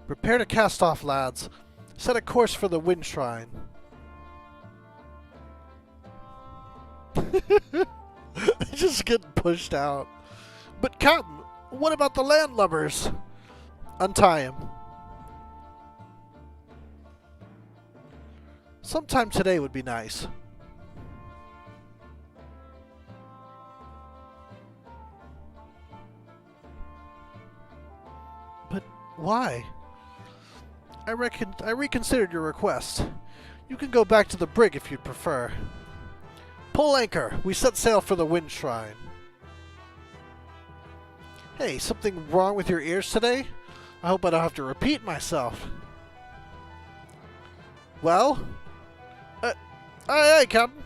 Prepare to cast off, lads. Set a course for the wind shrine. Just getting pushed out. But Captain, what about the landlubbers? Untie him. Sometime today would be nice. But why? I reconsidered your request. You can go back to the brig if you'd prefer. Pull anchor. We set sail for the wind shrine. Hey, something wrong with your ears today? I hope I don't have to repeat myself. Well? Aye, aye, Captain.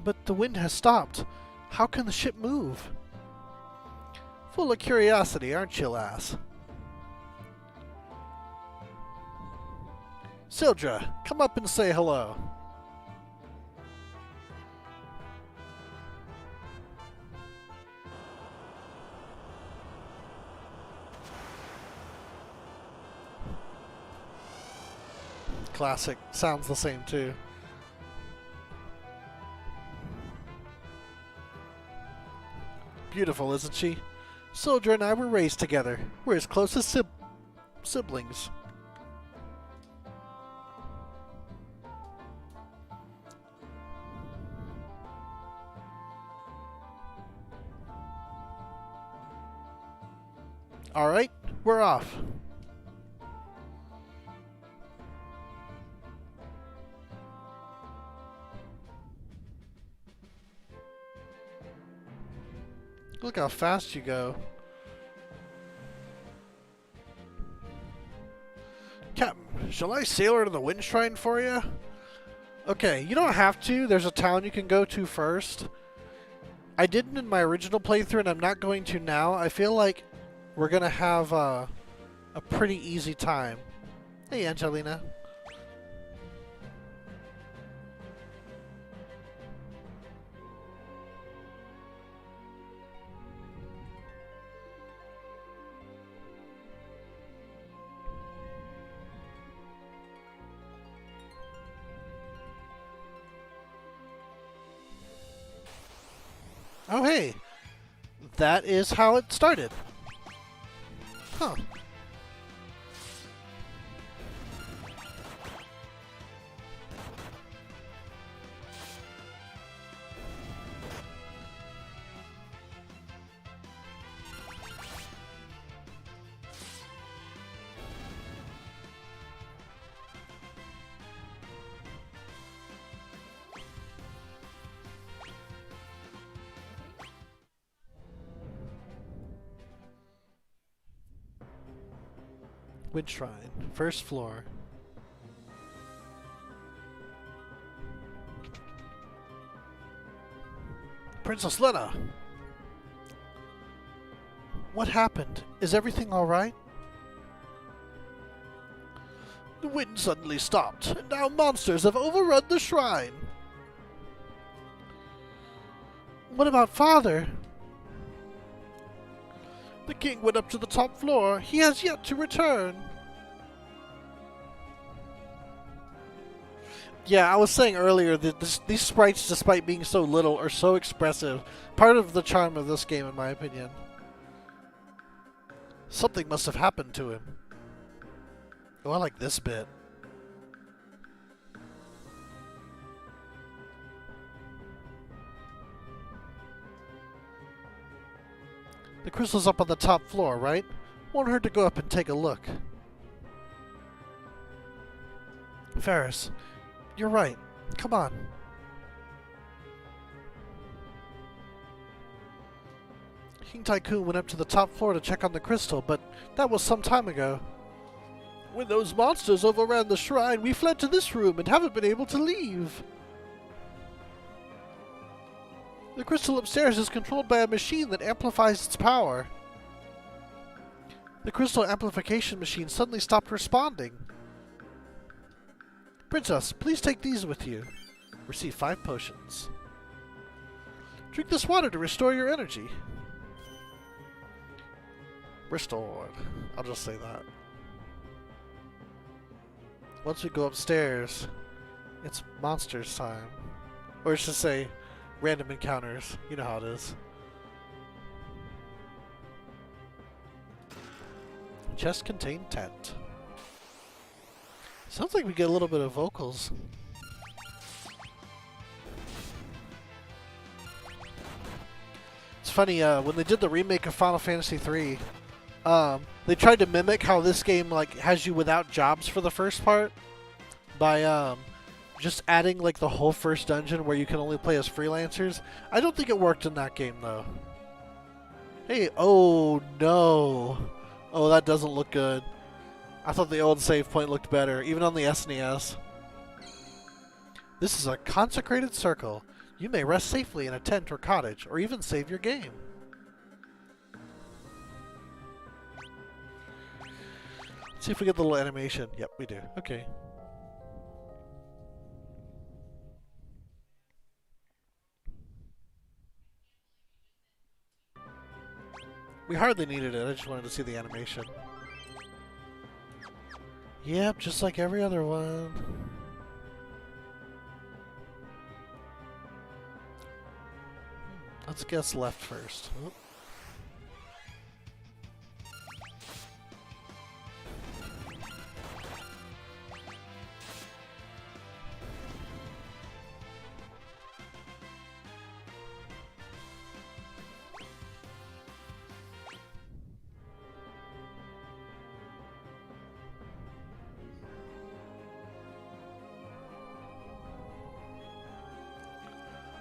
But the wind has stopped. How can the ship move? Full of curiosity, aren't you, lass? Sildra, come up and say hello. Classic. Sounds the same, too. Beautiful, isn't she? Sildra and I were raised together. We're as close as siblings. Alright, we're off. Look how fast you go. Captain, shall I sail her to the wind shrine for you? Okay, you don't have to. There's a town you can go to first. I didn't in my original playthrough, and I'm not going to now. I feel like we're going to have a pretty easy time. Hey, Angelina. Oh, hey. That is how it started. Huh. Wind Shrine. First floor. Princess Lena! What happened? Is everything alright? The wind suddenly stopped, and now monsters have overrun the shrine. What about Father? The king went up to the top floor. He has yet to return. Yeah, I was saying earlier that these sprites, despite being so little, are so expressive. Part of the charm of this game, in my opinion. Something must have happened to him. Oh, I like this bit. The crystal's up on the top floor, right? Want her to go up and take a look. Ferris, you're right. Come on. King Tycoon went up to the top floor to check on the crystal, but that was some time ago. When those monsters overran the shrine, we fled to this room and haven't been able to leave. The crystal upstairs is controlled by a machine that amplifies its power. The crystal amplification machine suddenly stopped responding. Princess, please take these with you. Receive 5 potions. Drink this water to restore your energy. Restored. I'll just say that. Once we go upstairs, it's monsters time. Or I should say, random encounters. You know how it is. Chest contained tent. Sounds like we get a little bit of vocals. It's funny, when they did the remake of Final Fantasy III, they tried to mimic how this game like has you without jobs for the first part by just adding like the whole first dungeon where you can only play as freelancers. I don't think it worked in that game though. Hey, oh no. Oh, that doesn't look good. I thought the old save point looked better, even on the SNES. This is a consecrated circle. You may rest safely in a tent or cottage, or even save your game. Let's see if we get the little animation. Yep, we do. Okay. We hardly needed it, I just wanted to see the animation. Yep, just like every other one. Let's guess left first. Oh.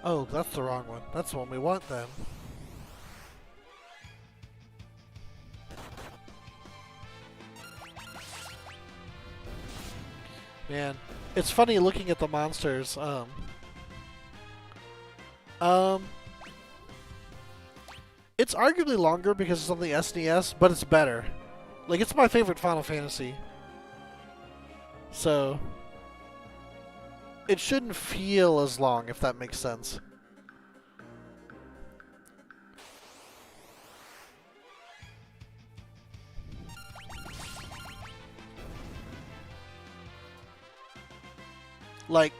Oh, that's the wrong one. That's the one we want then. Man, it's funny looking at the monsters. It's arguably longer because it's on the SNES, but it's better. Like, it's my favorite Final Fantasy. So it shouldn't feel as long, if that makes sense. Like,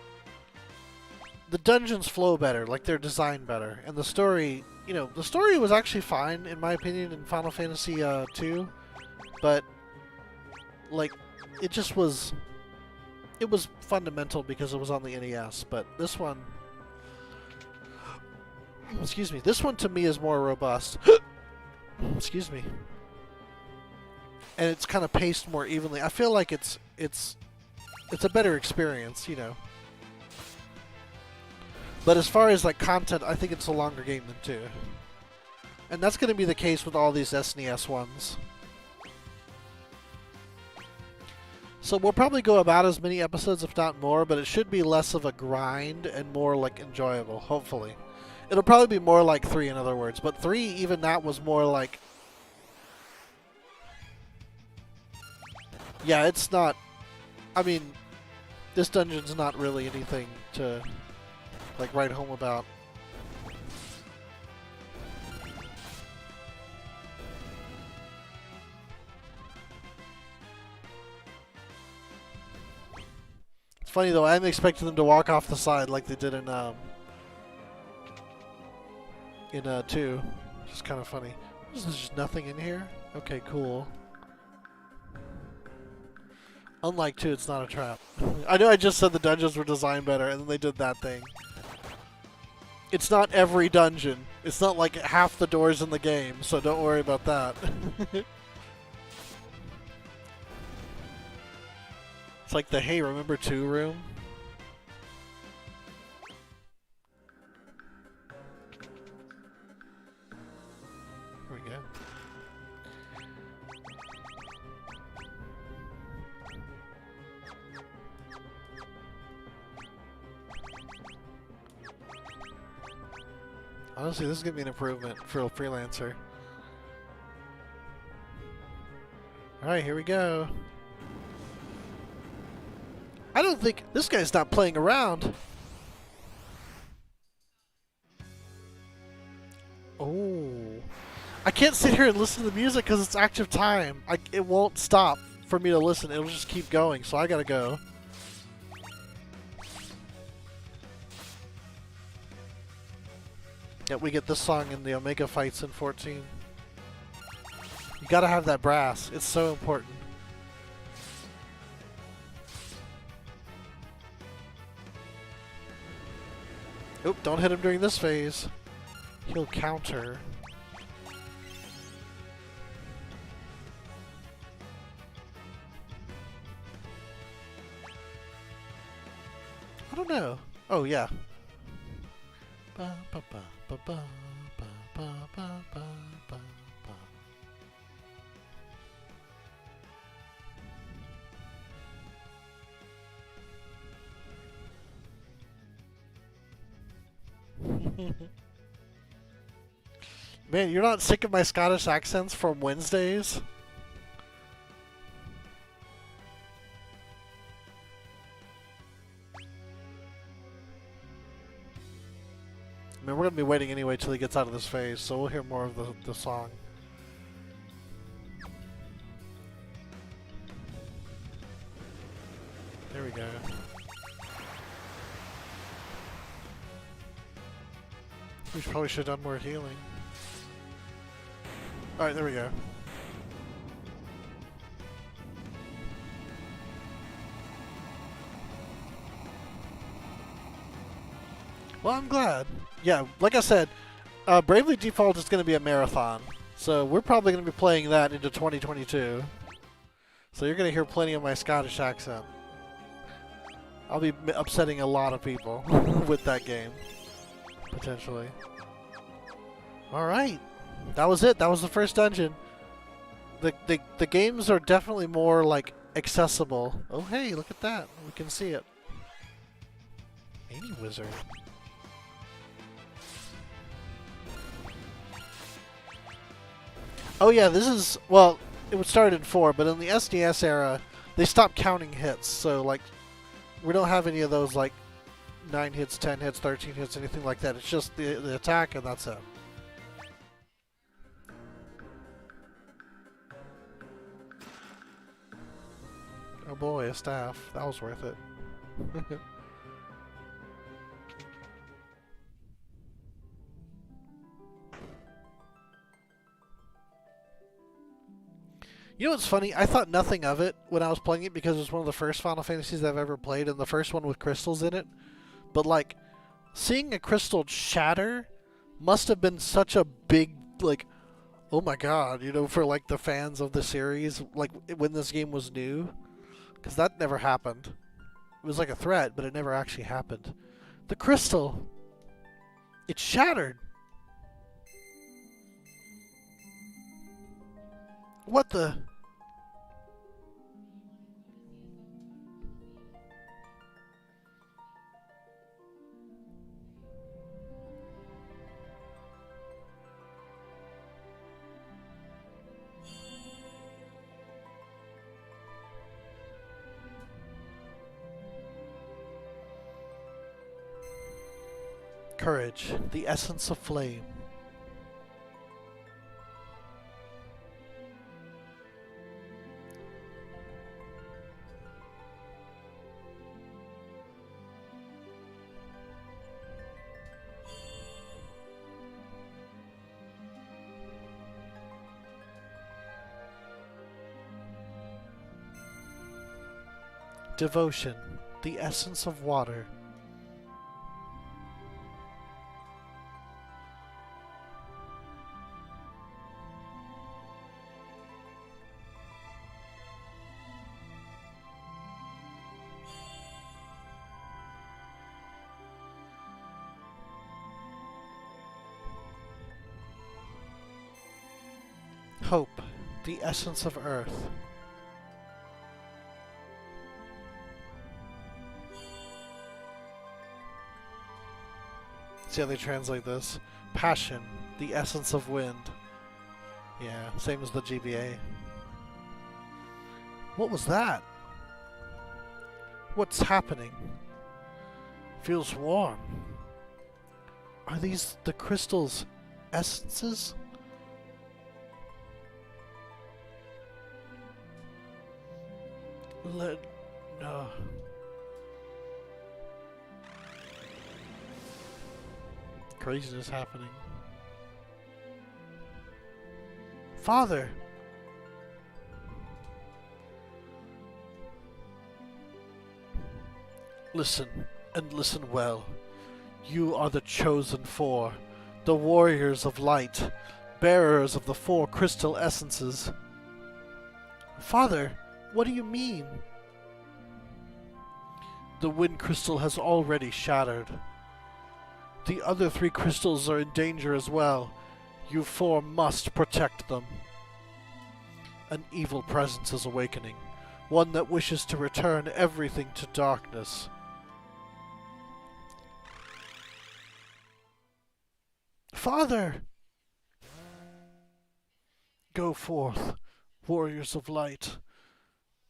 the dungeons flow better, like they're designed better, and the story, you know, the story was actually fine, in my opinion, in Final Fantasy 2, but, like, it just was... It was fundamental because it was on the NES, but this one... Excuse me. This one, to me, is more robust. Excuse me. And it's kind of paced more evenly. I feel like it's a better experience, you know. But as far as, like, content, I think it's a longer game than 2. And that's going to be the case with all these SNES ones. So we'll probably go about as many episodes, if not more, but it should be less of a grind and more like enjoyable, hopefully. It'll probably be more like 3, in other words. But 3, even that was more like... Yeah, it's not... I mean, this dungeon's not really anything to, like, write home about. It's funny, though. I'm expecting them to walk off the side like they did in 2. Which is kind of funny. There's just nothing in here? Okay, cool. Unlike 2, it's not a trap. I know I just said the dungeons were designed better, and then they did that thing. It's not every dungeon. It's not like half the doors in the game, so don't worry about that. It's like the hey, remember 2 room? Here we go. Honestly, this is going to be an improvement for a freelancer. Alright, here we go. I don't think... This guy's not playing around. Oh. I can't sit here and listen to the music because it's active time. It won't stop for me to listen. It'll just keep going, so I gotta go. Yeah, we get this song in the Omega fights in 14. You gotta have that brass. It's so important. Oop, don't hit him during this phase. He'll counter. I don't know. Oh, yeah. Ba, ba, ba, ba, ba, ba, ba, ba, ba, ba. Man, you're not sick of my Scottish accents from Wednesdays? I mean, we're going to be waiting anyway till he gets out of this phase, so we'll hear more of the song. There we go. We probably should have done more healing. Alright, there we go. Well, I'm glad. Yeah, like I said, Bravely Default is going to be a marathon. So we're probably going to be playing that into 2022. So you're going to hear plenty of my Scottish accent. I'll be upsetting a lot of people with that game. Potentially. Alright. That was it. That was the first dungeon. The games are definitely more, like, accessible. Oh, hey, look at that. We can see it. Any wizard. Oh, yeah, this is... Well, it would start in 4, but in the SNES era, they stopped counting hits. So, like, we don't have any of those, like, 9 hits, 10 hits, 13 hits, anything like that. It's just the attack, and that's it. Oh boy, a staff. That was worth it. You know what's funny? I thought nothing of it when I was playing it because it was one of the first Final Fantasies I've ever played, and the first one with crystals in it. But, like, seeing a crystal shatter must have been such a big, like, oh my god, you know, for, like, the fans of the series, like, when this game was new. Because that never happened. It was like a threat, but it never actually happened. The crystal! It shattered! What the... Courage, the essence of flame. Devotion, the essence of water. Hope, the essence of earth. See how they translate this? Passion, the essence of wind. Yeah, same as the GBA. What was that? What's happening? Feels warm. Are these the crystal's essences? No. Craziness happening. Father! Listen, and listen well. You are the chosen four, the warriors of light, bearers of the four crystal essences. Father, what do you mean? The wind crystal has already shattered. The other three crystals are in danger as well. You four must protect them. An evil presence is awakening, one that wishes to return everything to darkness. Father! Go forth, warriors of light,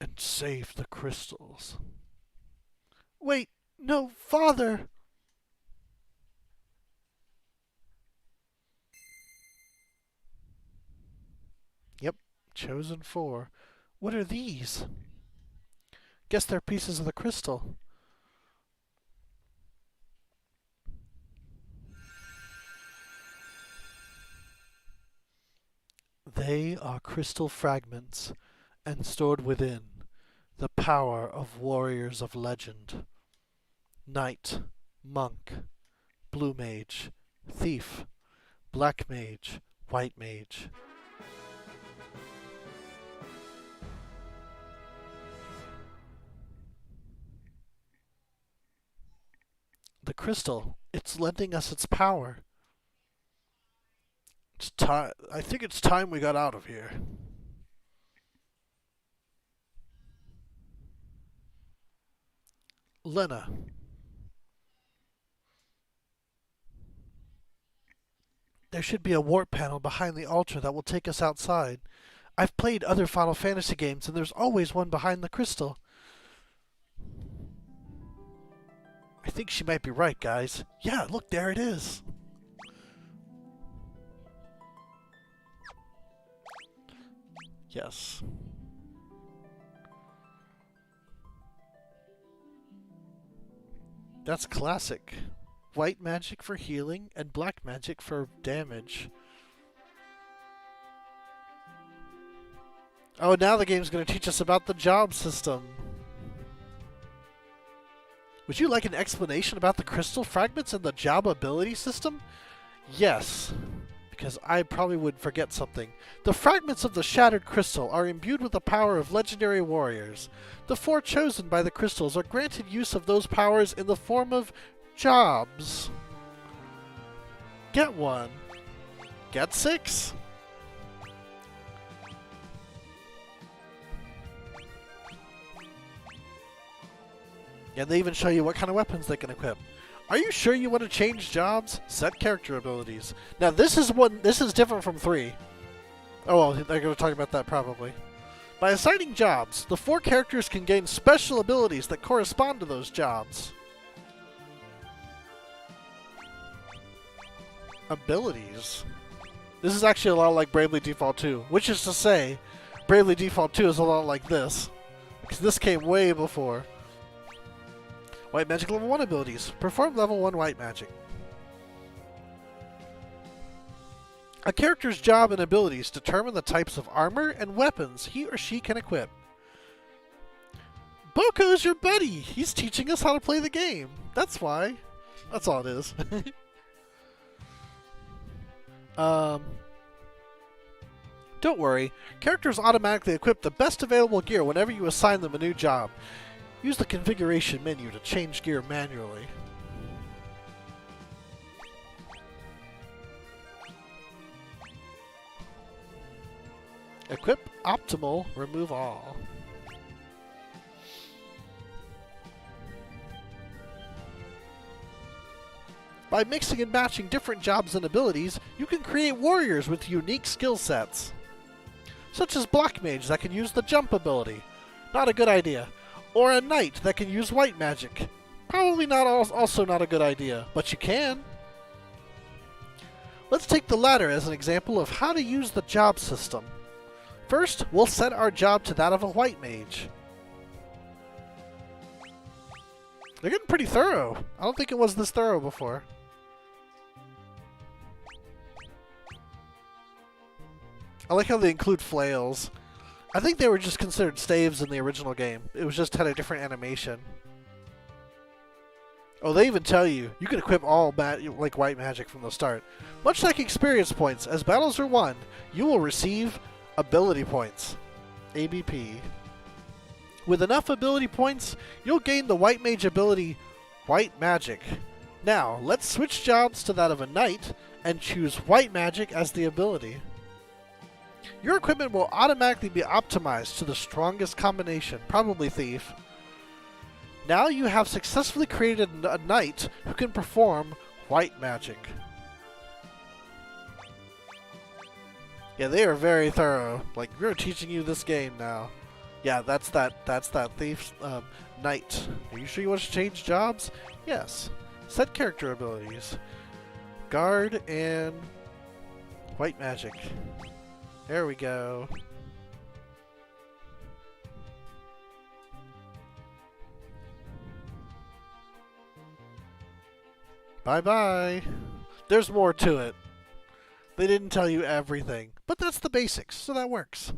and save the crystals. Wait, no, Father! Yep, chosen four. What are these? Guess they're pieces of the crystal. They are crystal fragments, and stored within the power of warriors of legend. Knight, monk, blue mage, thief, black mage, white mage. The crystal, it's lending us its power. It's time. I think it's time we got out of here. Lena. There should be a warp panel behind the altar that will take us outside. I've played other Final Fantasy games, and there's always one behind the crystal. I think she might be right, guys. Yeah, look, there it is. Yes. That's classic. White magic for healing and black magic for damage. Oh, now the game's going to teach us about the job system. Would you like an explanation about the crystal fragments and the job ability system? Yes, because I probably would forget something. The fragments of the shattered crystal are imbued with the power of legendary warriors. The four chosen by the crystals are granted use of those powers in the form of jobs. Get one. Get 6. And they even show you what kind of weapons they can equip. Are you sure you want to change jobs? Set character abilities. Now this is different from 3. Oh well, they're going to talk about that probably. By assigning jobs, the 4 characters can gain special abilities that correspond to those jobs. Abilities. This is actually a lot like Bravely Default 2, which is to say, Bravely Default 2 is a lot like this, because this came way before. White Magic level 1 abilities. Perform level 1 White Magic. A character's job and abilities determine the types of armor and weapons he or she can equip. Boko's your buddy! He's teaching us how to play the game. That's why. That's all it is. Don't worry. Characters automatically equip the best available gear whenever you assign them a new job. Use the configuration menu to change gear manually. Equip optimal, remove all. By mixing and matching different jobs and abilities, you can create warriors with unique skill sets. Such as Black Mage that can use the jump ability. Not a good idea. Or a Knight that can use white magic. Probably also not a good idea, but you can. Let's take the latter as an example of how to use the job system. First, we'll set our job to that of a white mage. They're getting pretty thorough. I don't think it was this thorough before. I like how they include flails. I think they were just considered staves in the original game. It was just had a different animation. Oh, they even tell you can equip all like white magic from the start. Much like experience points, as battles are won, you will receive ability points. ABP. With enough ability points, you'll gain the white mage ability White Magic. Now, let's switch jobs to that of a knight and choose white magic as the ability. Your equipment will automatically be optimized to the strongest combination, probably Thief. Now you have successfully created a knight who can perform white magic. Yeah, they are very thorough. Like, we're teaching you this game now. Yeah, that's that Thief's knight. Are you sure you want to change jobs? Yes. Set character abilities. Guard and white magic. There we go. Bye-bye. There's more to it. They didn't tell you everything, but that's the basics, so that works.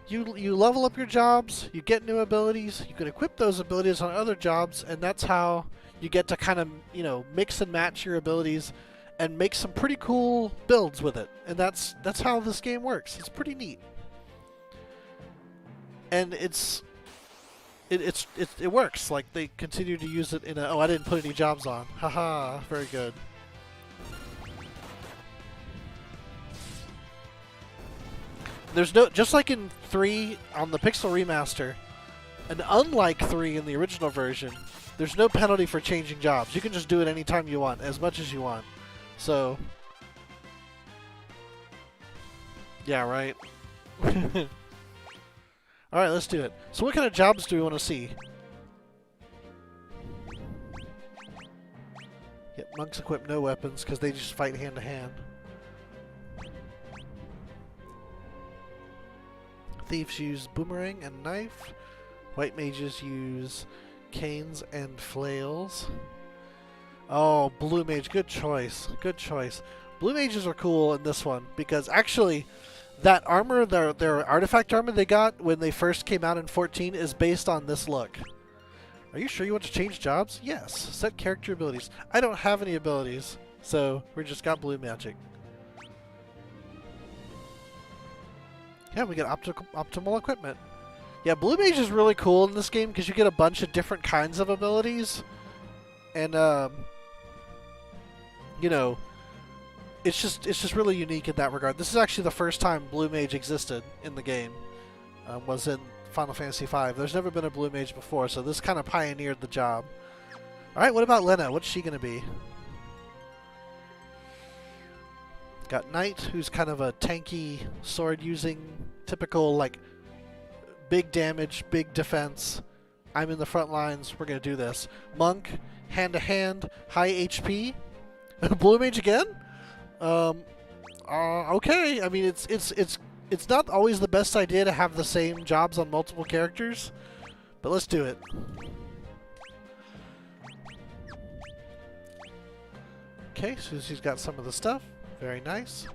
You level up your jobs, you get new abilities, you can equip those abilities on other jobs, and that's how you get to kind of, mix and match your abilities and make some pretty cool builds with it. And that's how this game works. It's pretty neat. And it works. Like, they continue to use it in a... Oh, I didn't put any jobs on. Haha, very good. There's no... Just like in 3 on the Pixel Remaster, and unlike 3 in the original version, there's no penalty for changing jobs. You can just do it anytime you want, as much as you want. So... Yeah, right? Alright, let's do it. So what kind of jobs do we want to see? Yep, monks equip no weapons because they just fight hand to hand. Thieves use boomerang and knife. White mages use canes and flails. Oh, blue mage, good choice. Good choice. Blue mages are cool in this one because actually that armor, their artifact armor they got when they first came out in 14 is based on this look. Are you sure you want to change jobs? Yes. Set character abilities. I don't have any abilities, so we just got blue magic. Yeah, we get optimal equipment. Yeah, blue mage is really cool in this game because you get a bunch of different kinds of abilities. And, it's just really unique in that regard. This is actually the first time blue mage existed in the game. Was in Final Fantasy V. There's never been a blue mage before, so this kind of pioneered the job. Alright, what about Lena? What's she going to be? Got Knight, who's kind of a tanky, sword-using, typical, like, big damage, big defense. I'm in the front lines, we're going to do this. Monk, hand-to-hand, high HP. Blue Mage again? Okay. I mean, it's not always the best idea to have the same jobs on multiple characters, but let's do it. Okay, Susie's got some of the stuff. Very nice.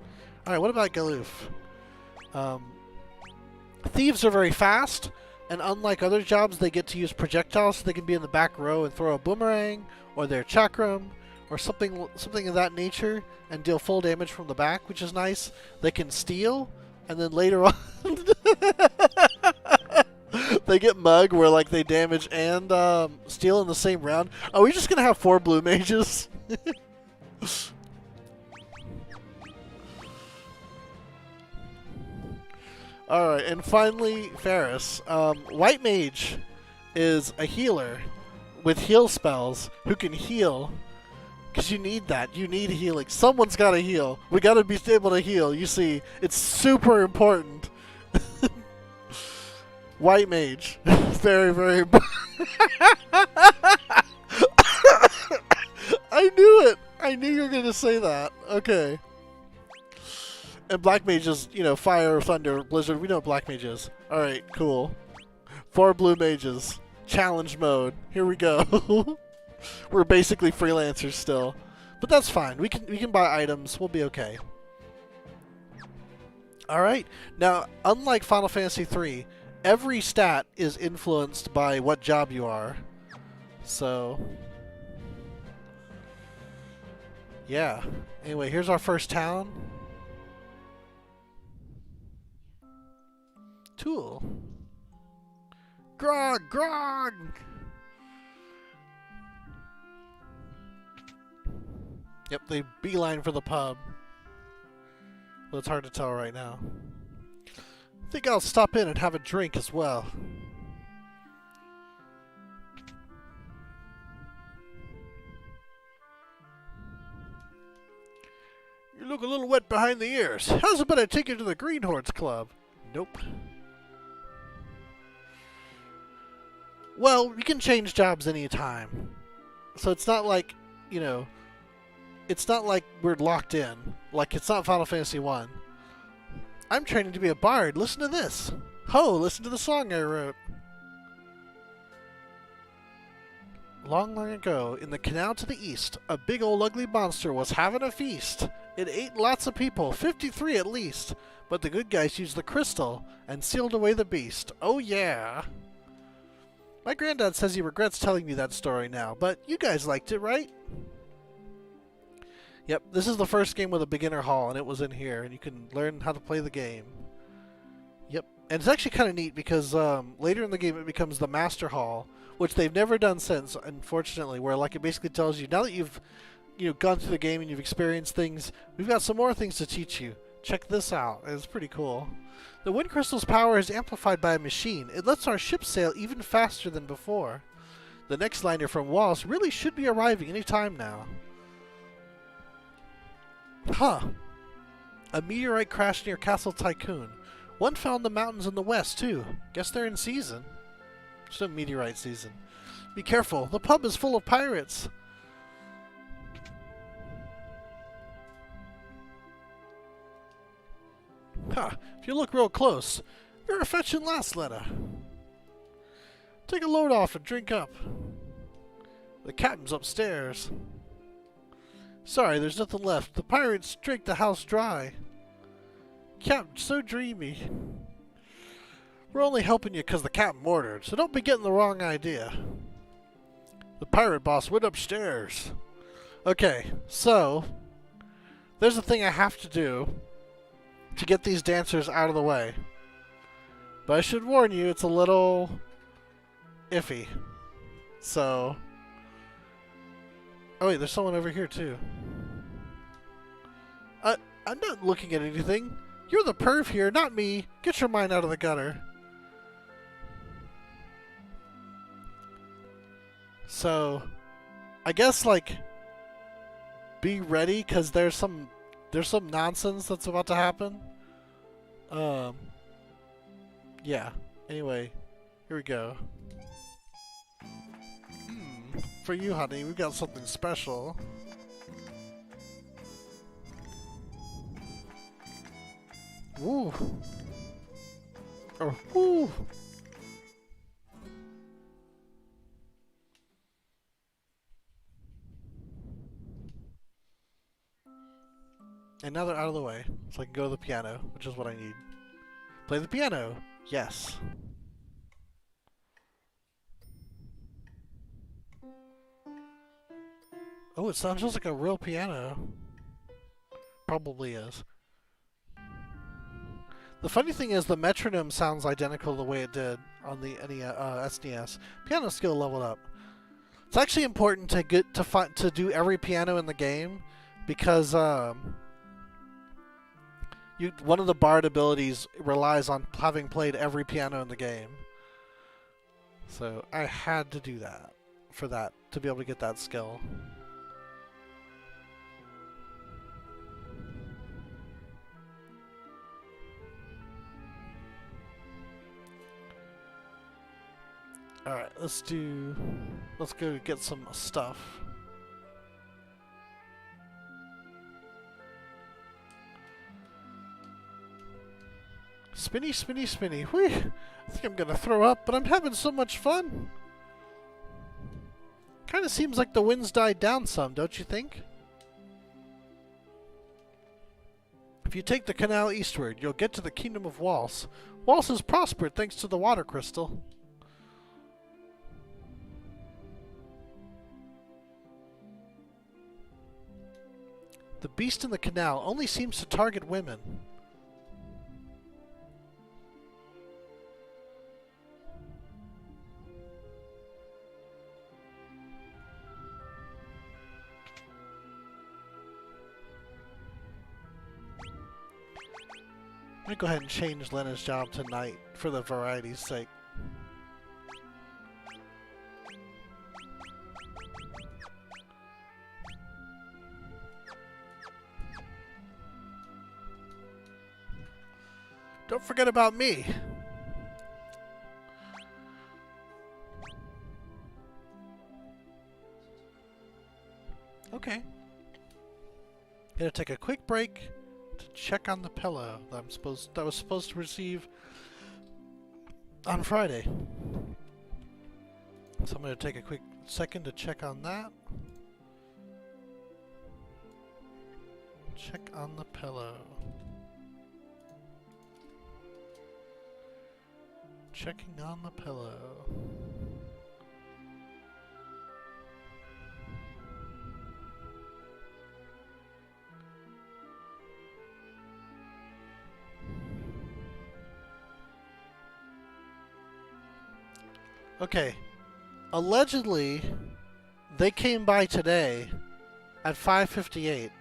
Alright, what about Galoof? Thieves are very fast, and unlike other jobs, they get to use projectiles so they can be in the back row and throw a boomerang, or their chakram, or something of that nature, and deal full damage from the back, which is nice. They can steal, and then later on they get mug where like they damage and steal in the same round. Are we just gonna have 4 blue mages? Alright, and finally, Ferris. White Mage is a healer with heal spells who can heal. Because you need that. You need healing. Someone's got to heal. We got to be able to heal. You see, it's super important. White Mage. Very, very important. I knew it. I knew you were going to say that. Okay. And Black Mage is, you know, fire, thunder, blizzard. We know what Black Mage is. Alright, cool. 4 blue mages. Challenge mode. Here we go. We're basically freelancers still. But that's fine. We can buy items. We'll be okay. Alright. Now, unlike Final Fantasy III, every stat is influenced by what job you are. So... yeah. Anyway, here's our first town. Tool. Grog! Grog! Yep, they beeline for the pub. Well, it's hard to tell right now. I think I'll stop in and have a drink as well. You look a little wet behind the ears. How's about I take you to the Greenhorns Club? Nope. Well, you can change jobs anytime. So it's not like, you know, it's not like we're locked in. Like, it's not Final Fantasy 1. I'm training to be a bard. Listen to this. Ho, listen to the song I wrote. Long, long ago, in the canal to the east, a big old ugly monster was having a feast. It ate lots of people, 53 at least. But the good guys used the crystal and sealed away the beast. Oh yeah. My granddad says he regrets telling me that story now, but you guys liked it, right? Yep, this is the first game with a beginner hall, and it was in here, and you can learn how to play the game. Yep, and it's actually kind of neat because later in the game it becomes the Master Hall, which they've never done since, unfortunately, where like it basically tells you, now that you've gone through the game and you've experienced things, we've got some more things to teach you. Check this out. It's pretty cool. The wind crystal's power is amplified by a machine. It lets our ship sail even faster than before. The next liner from Wallace really should be arriving any time now. Huh. A meteorite crashed near Castle Tycoon. One fell in the mountains in the west, too. Guess they're in season. It's no meteorite season. Be careful. The pub is full of pirates. Ha! If you look real close, you're a fetching lass, Letta. Take a load off and drink up. The captain's upstairs. Sorry, there's nothing left. The pirates drank the house dry. Captain, so dreamy. We're only helping you 'cause the captain ordered, so don't be getting the wrong idea. The pirate boss went upstairs. Okay, so there's a thing I have to do to get these dancers out of the way. But I should warn you, it's a little iffy. So... oh wait, there's someone over here too. I'm not looking at anything. You're the perv here, not me. Get your mind out of the gutter. So, I guess like, be ready, 'cause there's some nonsense that's about to happen. Yeah. Anyway, here we go. For you, honey, we've got something special. Woo. Oh, woo. And now they're out of the way, so I can go to the piano, which is what I need. Play the piano! Yes. Oh, it sounds just like a real piano. Probably is. The funny thing is the metronome sounds identical the way it did on the SNES. Piano skill leveled up. It's actually important to get to do every piano in the game because one of the Bard abilities relies on having played every piano in the game. So I had to do that to be able to get that skill. Alright, let's go get some stuff. Spinny, spinny, spinny. Whee! I think I'm gonna throw up, but I'm having so much fun. Kinda seems like the wind's died down some, don't you think? If you take the canal eastward, you'll get to the kingdom of Waltz. Waltz has prospered thanks to the water crystal. The beast in the canal only seems to target women. I'm gonna go ahead and change Lena's job to night for the variety's sake. Don't forget about me. Okay. Gonna take a quick break to check on the pillow that I was supposed to receive on Friday. So I'm gonna take a quick second to check on that. Check on the pillow. Checking on the pillow. Okay. Allegedly, they came by today at 5:58.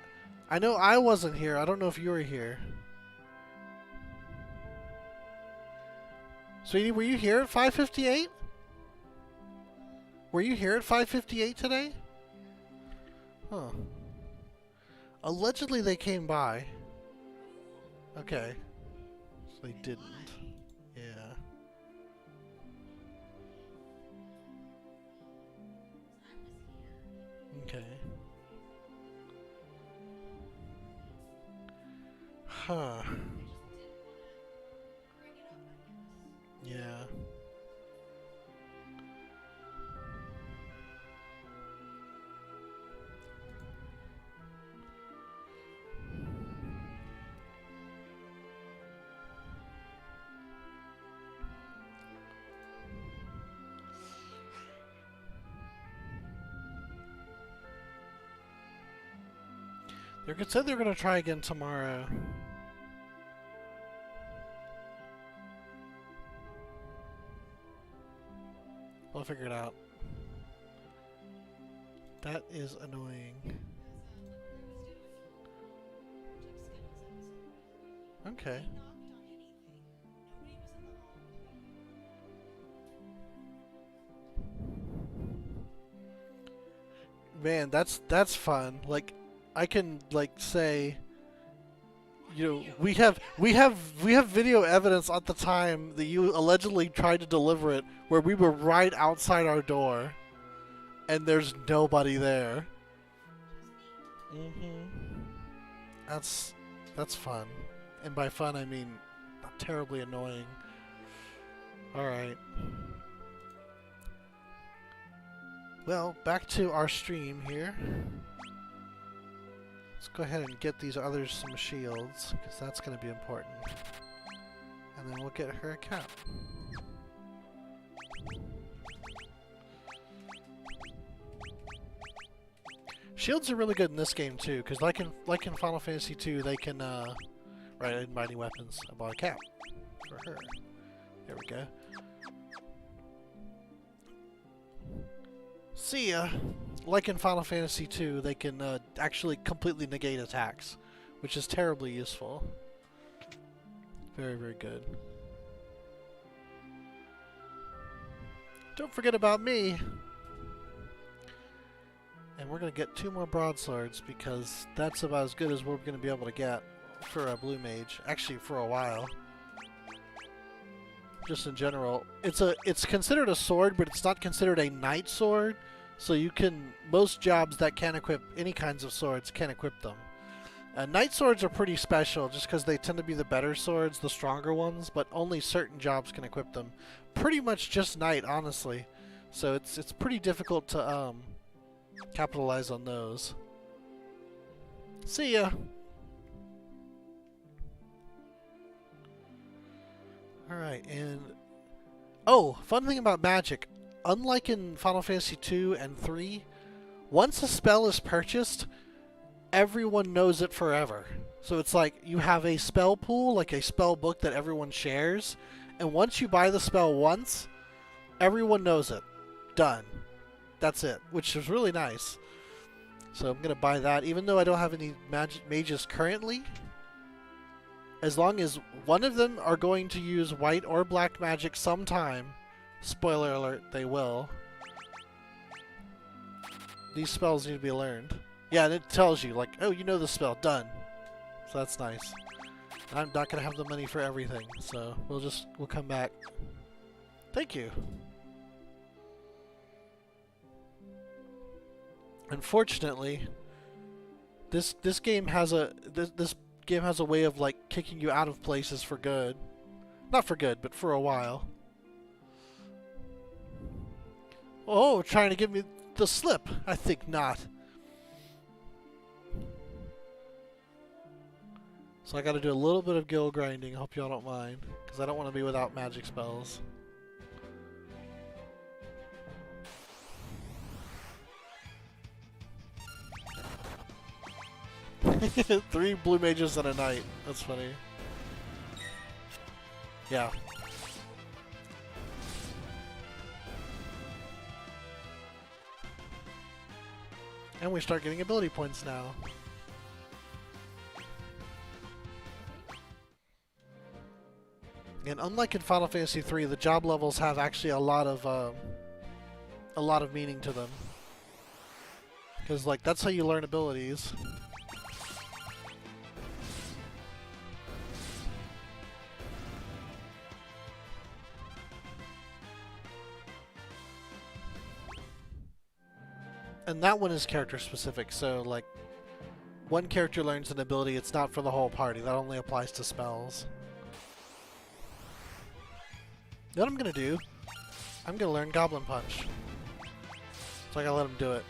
I know I wasn't here. I don't know if you were here. Sweetie, were you here at 5:58? Were you here at 5:58 today? Huh. Allegedly they came by. Okay. So they didn't. Yeah. Okay. Huh. Yeah. They said they're going to try again tomorrow. I'll figure it out. That is annoying. Okay. Man, that's fun. Like, I can like say, you know, we have video evidence at the time that you allegedly tried to deliver it, where we were right outside our door, and there's nobody there. That's fun. And by fun, I mean not terribly annoying. Alright. Well, back to our stream here. Let's go ahead and get these others some shields, because that's going to be important. And then we'll get her account. Shields are really good in this game too, because like in Final Fantasy II, they can, right, I didn't buy any weapons. I bought a cap for her. There we go. See ya! Like in Final Fantasy II, they can actually completely negate attacks, which is terribly useful. Very, very good. Don't forget about me! And we're going to get 2 more broadswords, because that's about as good as we're going to be able to get for a blue mage. Actually, for a while. Just in general. It's considered a sword, but it's not considered a knight sword. So you can, most jobs that can equip any kinds of swords can equip them. Knight swords are pretty special, just because they tend to be the better swords, the stronger ones, but only certain jobs can equip them. Pretty much just knight, honestly. So it's pretty difficult to capitalize on those. See ya! Alright, and... oh, fun thing about magic. Unlike in Final Fantasy II and III, once a spell is purchased, everyone knows it forever. So it's like you have a spell pool, like a spell book that everyone shares, and once you buy the spell once, everyone knows it. Done. That's it, which is really nice. So I'm going to buy that, even though I don't have any mages currently. As long as one of them are going to use white or black magic sometime, spoiler alert, they will. These spells need to be learned. Yeah, and it tells you, like, oh, you know the spell, done. So that's nice. I'm not going to have the money for everything, so we'll come back. Thank you. Unfortunately, this game has a way of like kicking you out of places for good. Not for good, but for a while. Oh, trying to give me the slip. I think not. So I got to do a little bit of guild grinding. I hope y'all don't mind, because I don't want to be without magic spells. Three blue mages and a knight. That's funny. Yeah. And we start getting ability points now. And unlike in Final Fantasy III, the job levels have actually a lot of meaning to them. Because like that's how you learn abilities. And that one is character specific, so like one character learns an ability, it's not for the whole party. That only applies to spells. You know what I'm gonna do? I'm gonna learn Goblin Punch. So I gotta let him do it.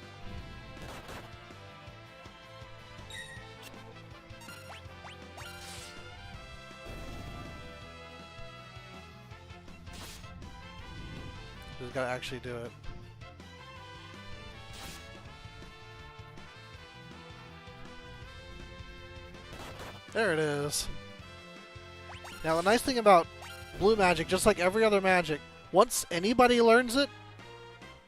Just gotta actually do it. There it is. Now the nice thing about blue magic, just like every other magic, once anybody learns it,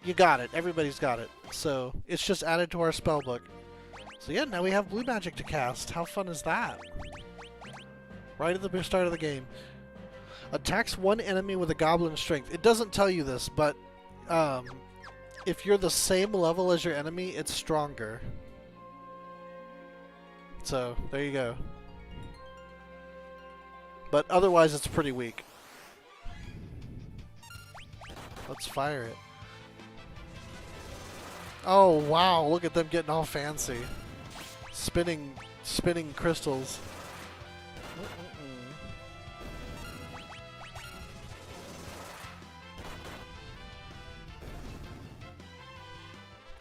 you got it. Everybody's got it. So it's just added to our spell book. So yeah, now we have blue magic to cast. How fun is that? Right at the start of the game. Attacks one enemy with a goblin strength. It doesn't tell you this, but if you're the same level as your enemy, it's stronger. So there you go. But otherwise, it's pretty weak. Let's fire it. Oh wow! Look at them getting all fancy, spinning crystals.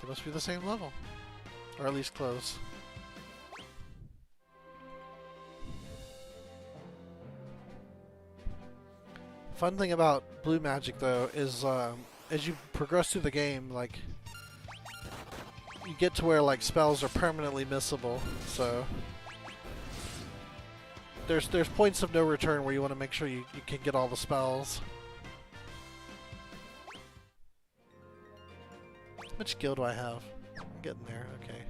They must be the same level. Or at least close. Fun thing about blue magic, though, is as you progress through the game, like, you get to where, like, spells are permanently missable, so there's points of no return where you want to make sure you can get all the spells. Which skill do I have? I'm getting there, okay.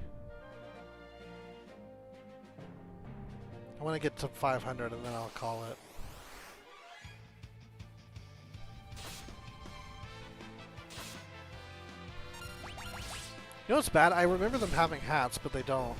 I want to get to 500 and then I'll call it. You know what's bad? I remember them having hats, but they don't.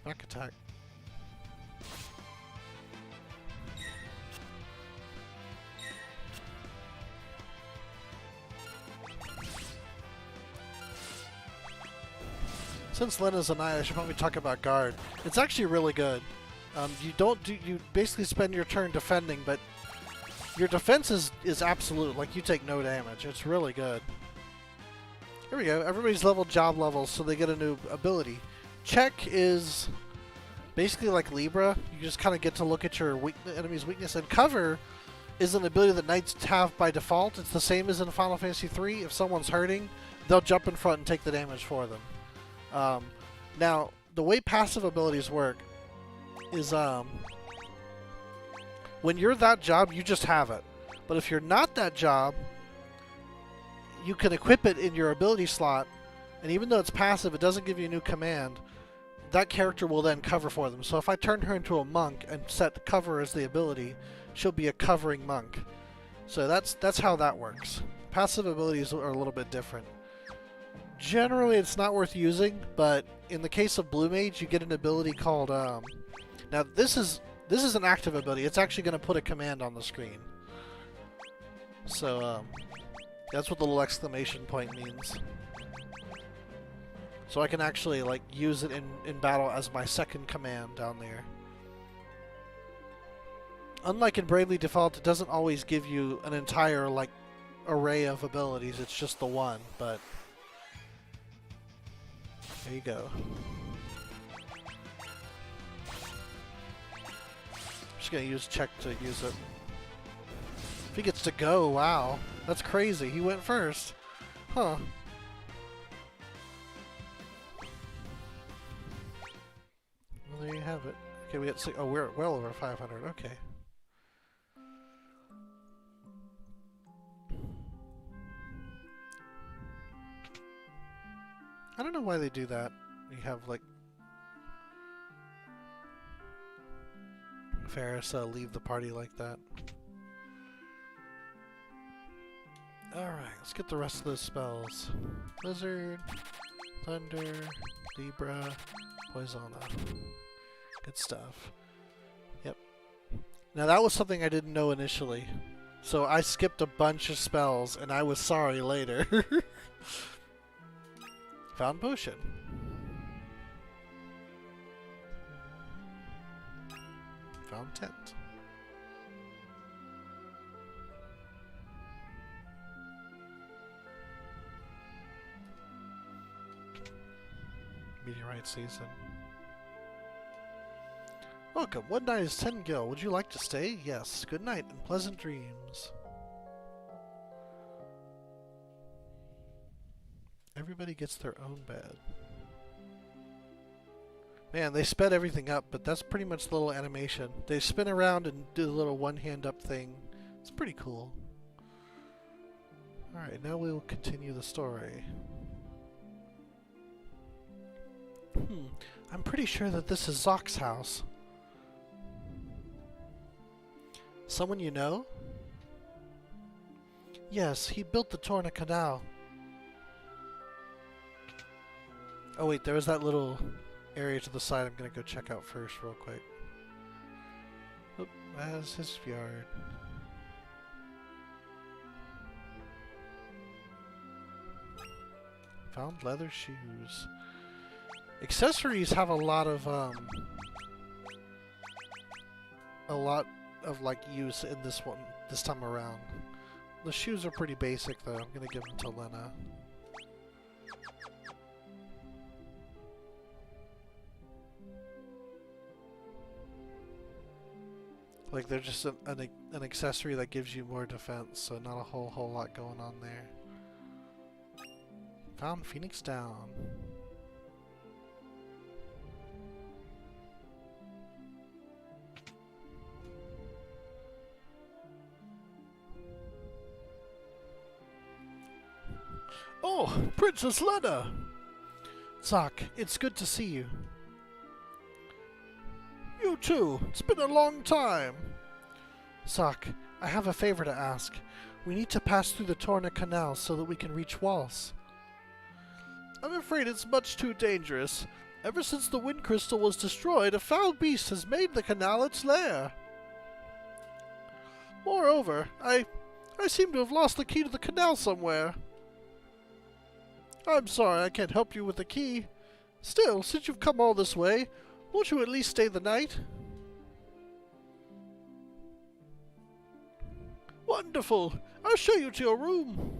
Back attack. Since Lena's a knight, I should probably talk about guard. It's actually really good. You basically spend your turn defending, but your defense is absolute. Like, you take no damage. It's really good. Here we go. Everybody's leveled job levels, so they get a new ability. Check is basically like Libra. You just kind of get to look at your enemy's weakness. And cover is an ability that knights have by default. It's the same as in Final Fantasy III. If someone's hurting, they'll jump in front and take the damage for them. Now, the way passive abilities work is when you're that job, you just have it. But if you're not that job, you can equip it in your ability slot, and even though it's passive, it doesn't give you a new command. That character will then cover for them. So if I turn her into a monk and set cover as the ability, she'll be a covering monk. So that's how that works. Passive abilities are a little bit different. Generally, it's not worth using, but in the case of Blue Mage, you get an ability called now this is an active ability. It's actually going to put a command on the screen. So that's what the little exclamation point means. So I can actually, like, use it in battle as my second command down there. Unlike in Bravely Default, it doesn't always give you an entire, like, array of abilities. It's just the one, but there you go. I'm just gonna use check to use it. If he gets to go, wow. That's crazy. He went first. Huh. Well, there you have it. Okay, we got six. Oh, we're well over 500. Okay. I don't know why they do that. You have, like, Ferris leave the party like that. Alright, let's get the rest of those spells. Blizzard, Thunder, Libra, Poisona. Good stuff. Yep. Now that was something I didn't know initially. So I skipped a bunch of spells and I was sorry later. Found potion. Found tent. Meteorite season. Welcome. One night is 10 gil. Would you like to stay? Yes. Good night and pleasant dreams. Everybody gets their own bed. Man, they sped everything up, but that's pretty much the little animation. They spin around and do the little one hand up thing. It's pretty cool. Alright, now we will continue the story. I'm pretty sure that this is Zock's house. Someone you know? Yes, he built the Torna Canal. Oh wait, there was that little area to the side I'm gonna go check out first real quick. Oop, that's his yard. Found leather shoes. Accessories have a lot of like use in this one this time around. The shoes are pretty basic though. I'm gonna give them to Lena. Like they're just an accessory that gives you more defense, so not a whole lot going on there. Found Phoenix Down. Oh, Princess Lena! Zock, it's good to see you. You too. It's been a long time. Zock, I have a favor to ask. We need to pass through the Torna Canal so that we can reach Walls. I'm afraid it's much too dangerous. Ever since the Wind Crystal was destroyed, a foul beast has made the canal its lair. Moreover, I seem to have lost the key to the canal somewhere. I'm sorry I can't help you with the key. Still, since you've come all this way, won't you at least stay the night? Wonderful! I'll show you to your room.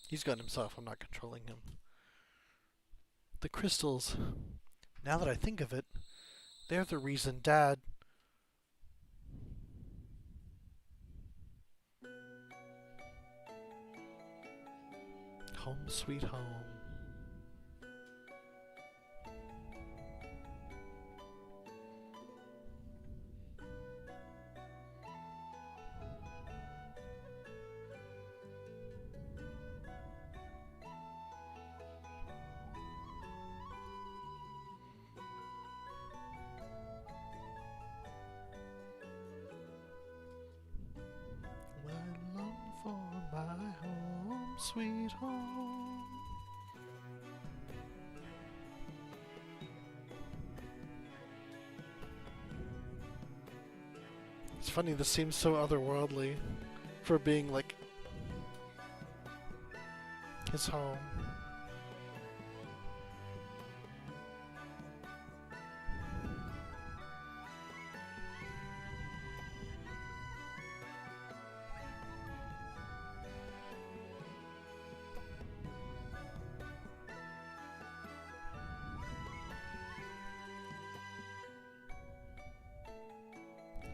He's got himself, I'm not controlling him. The crystals. Now that I think of it, they're the reason Dad... Home sweet home. I long for my home sweet home. It's funny, this seems so otherworldly for being like his home.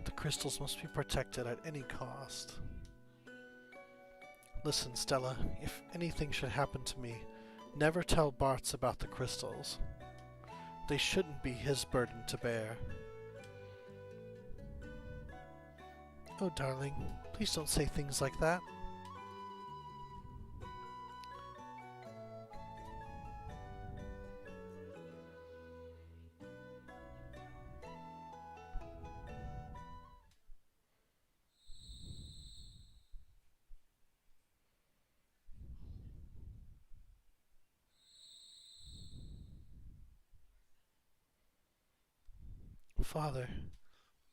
The crystals must be protected at any cost. Listen, Stella, if anything should happen to me, never tell Bartz about the crystals. They shouldn't be his burden to bear. Oh, darling, please don't say things like that. Father,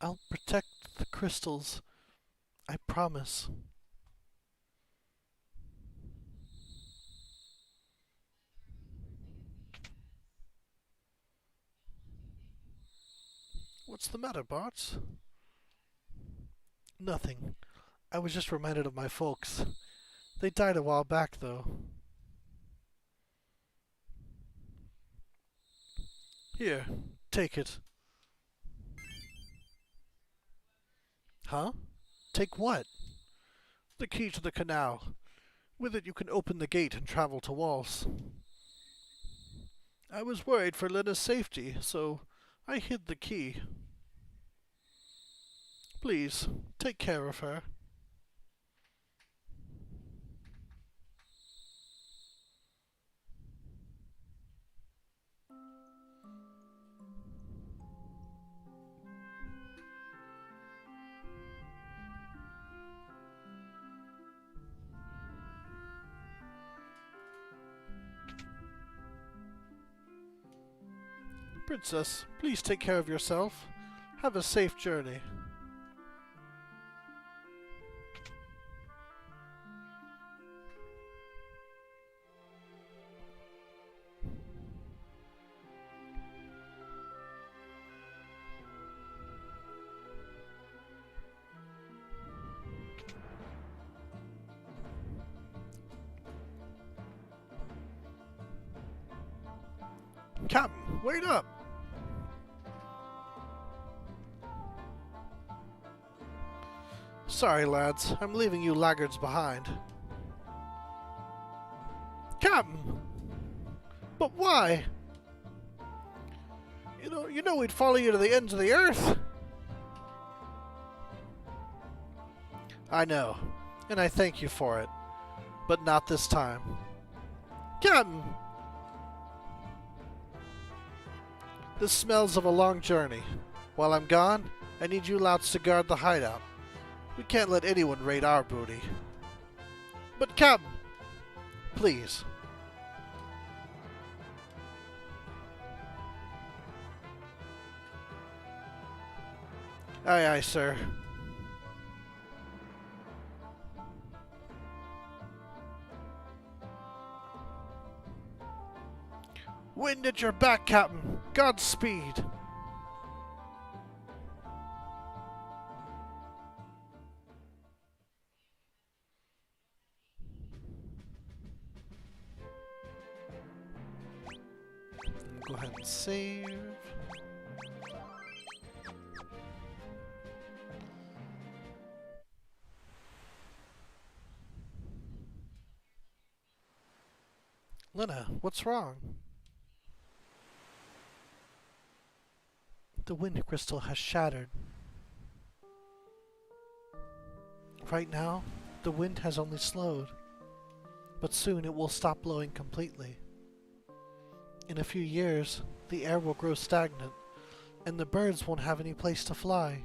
I'll protect the crystals. I promise. What's the matter, Bartz? Nothing. I was just reminded of my folks. They died a while back, though. Here, take it. Huh? Take what? The key to the canal. With it you can open the gate and travel to Walls. I was worried for Lena's safety, so I hid the key. Please, take care of her. Princess, please take care of yourself. Have a safe journey. Captain, wait up! Sorry, lads. I'm leaving you laggards behind. Captain! But why? You know we'd follow you to the ends of the earth. I know, and I thank you for it. But not this time. Captain! This smells of a long journey. While I'm gone, I need you louts to guard the hideout. We can't let anyone raid our booty. But Captain, please. Aye, aye, sir. Wind at your back, Captain. Godspeed. Go ahead and save. Lena, what's wrong? The wind crystal has shattered. Right now, the wind has only slowed, but soon it will stop blowing completely. In a few years, the air will grow stagnant, and the birds won't have any place to fly.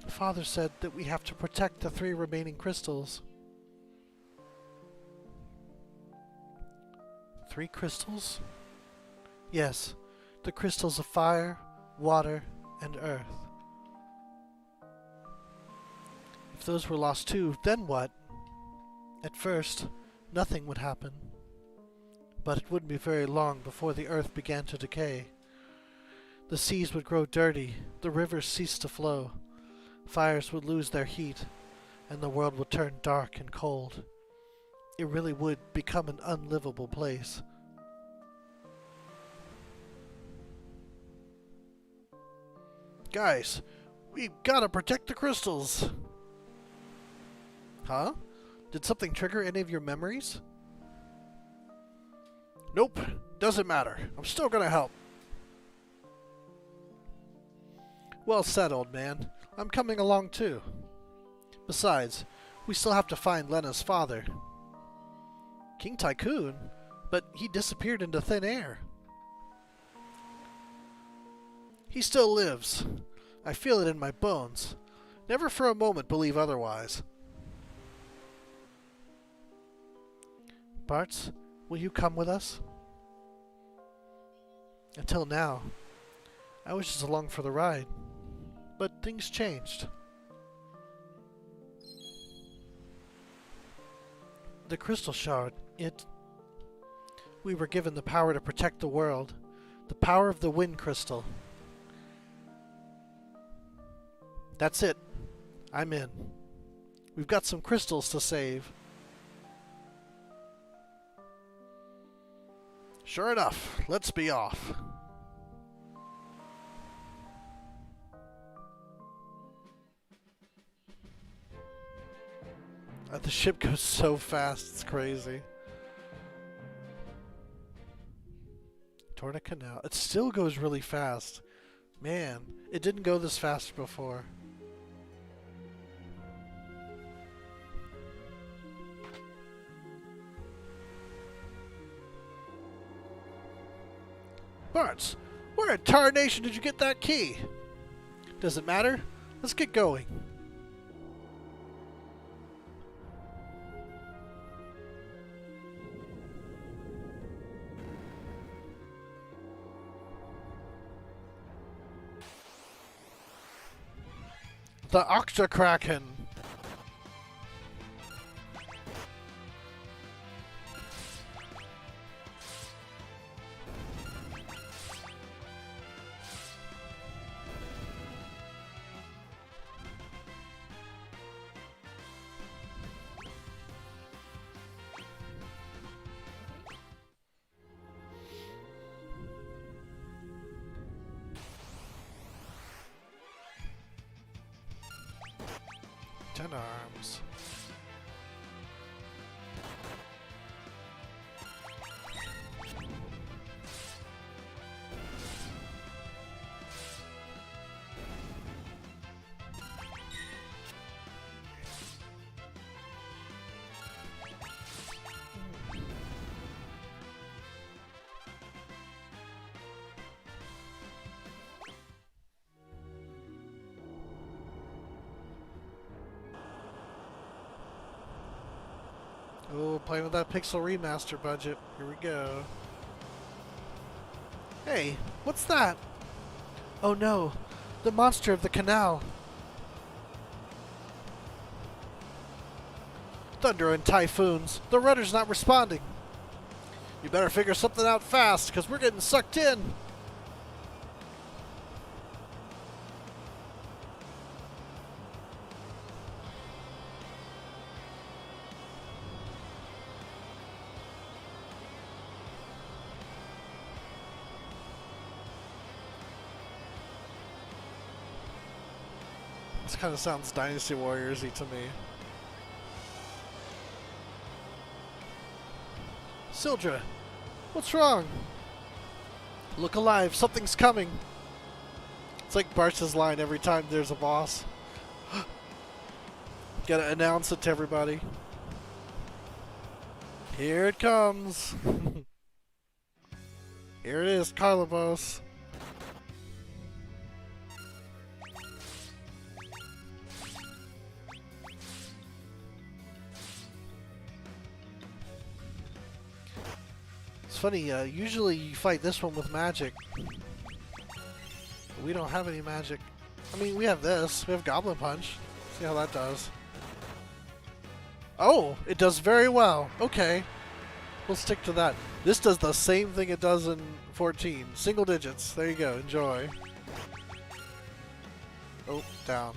Father said that we have to protect the 3 remaining crystals. 3 crystals? Yes, the crystals of fire, water, and earth. If those were lost too, then what? At first, nothing would happen. But it wouldn't be very long before the earth began to decay. The seas would grow dirty, the rivers cease to flow, fires would lose their heat, and the world would turn dark and cold. It really would become an unlivable place. Guys, we've gotta protect the crystals! Huh? Did something trigger any of your memories? Nope, doesn't matter. I'm still gonna help. Well said, old man. I'm coming along too. Besides, we still have to find Lena's father. King Tycoon? But he disappeared into thin air. He still lives. I feel it in my bones. Never for a moment believe otherwise. Bartz, will you come with us? Until now, I was just along for the ride. But things changed. The crystal shard, we were given the power to protect the world. The power of the wind crystal. That's it. I'm in. We've got some crystals to save. Sure enough, let's be off. The ship goes so fast, it's crazy. Toward a canal. It still goes really fast. Man, it didn't go this fast before. Barts, where in tarnation did you get that key? Does it matter? Let's get going. The Octokraken. Arms. Oh, playing with that pixel remaster budget. Here we go. Hey, what's that? Oh no, the monster of the canal. Thunder and typhoons. The rudder's not responding. You better figure something out fast, because we're getting sucked in. This kind of sounds Dynasty Warriors-y to me. Sildra, what's wrong? Look alive, something's coming. It's like Bart's line every time there's a boss. Gotta announce it to everybody. Here it comes. Here it is, Carlibos. Funny, usually you fight this one with magic. But we don't have any magic. I mean, we have this. We have Goblin Punch. See how that does. Oh, it does very well. Okay. We'll stick to that. This does the same thing it does in 14. Single digits. There you go. Enjoy. Oh, down.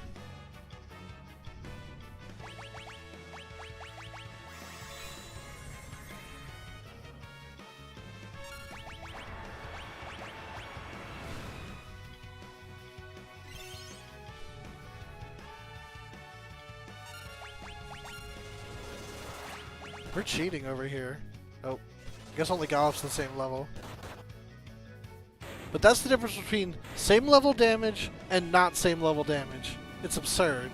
We're cheating over here. Oh, I guess only Gollop's the same level. But that's the difference between same level damage and not same level damage. It's absurd.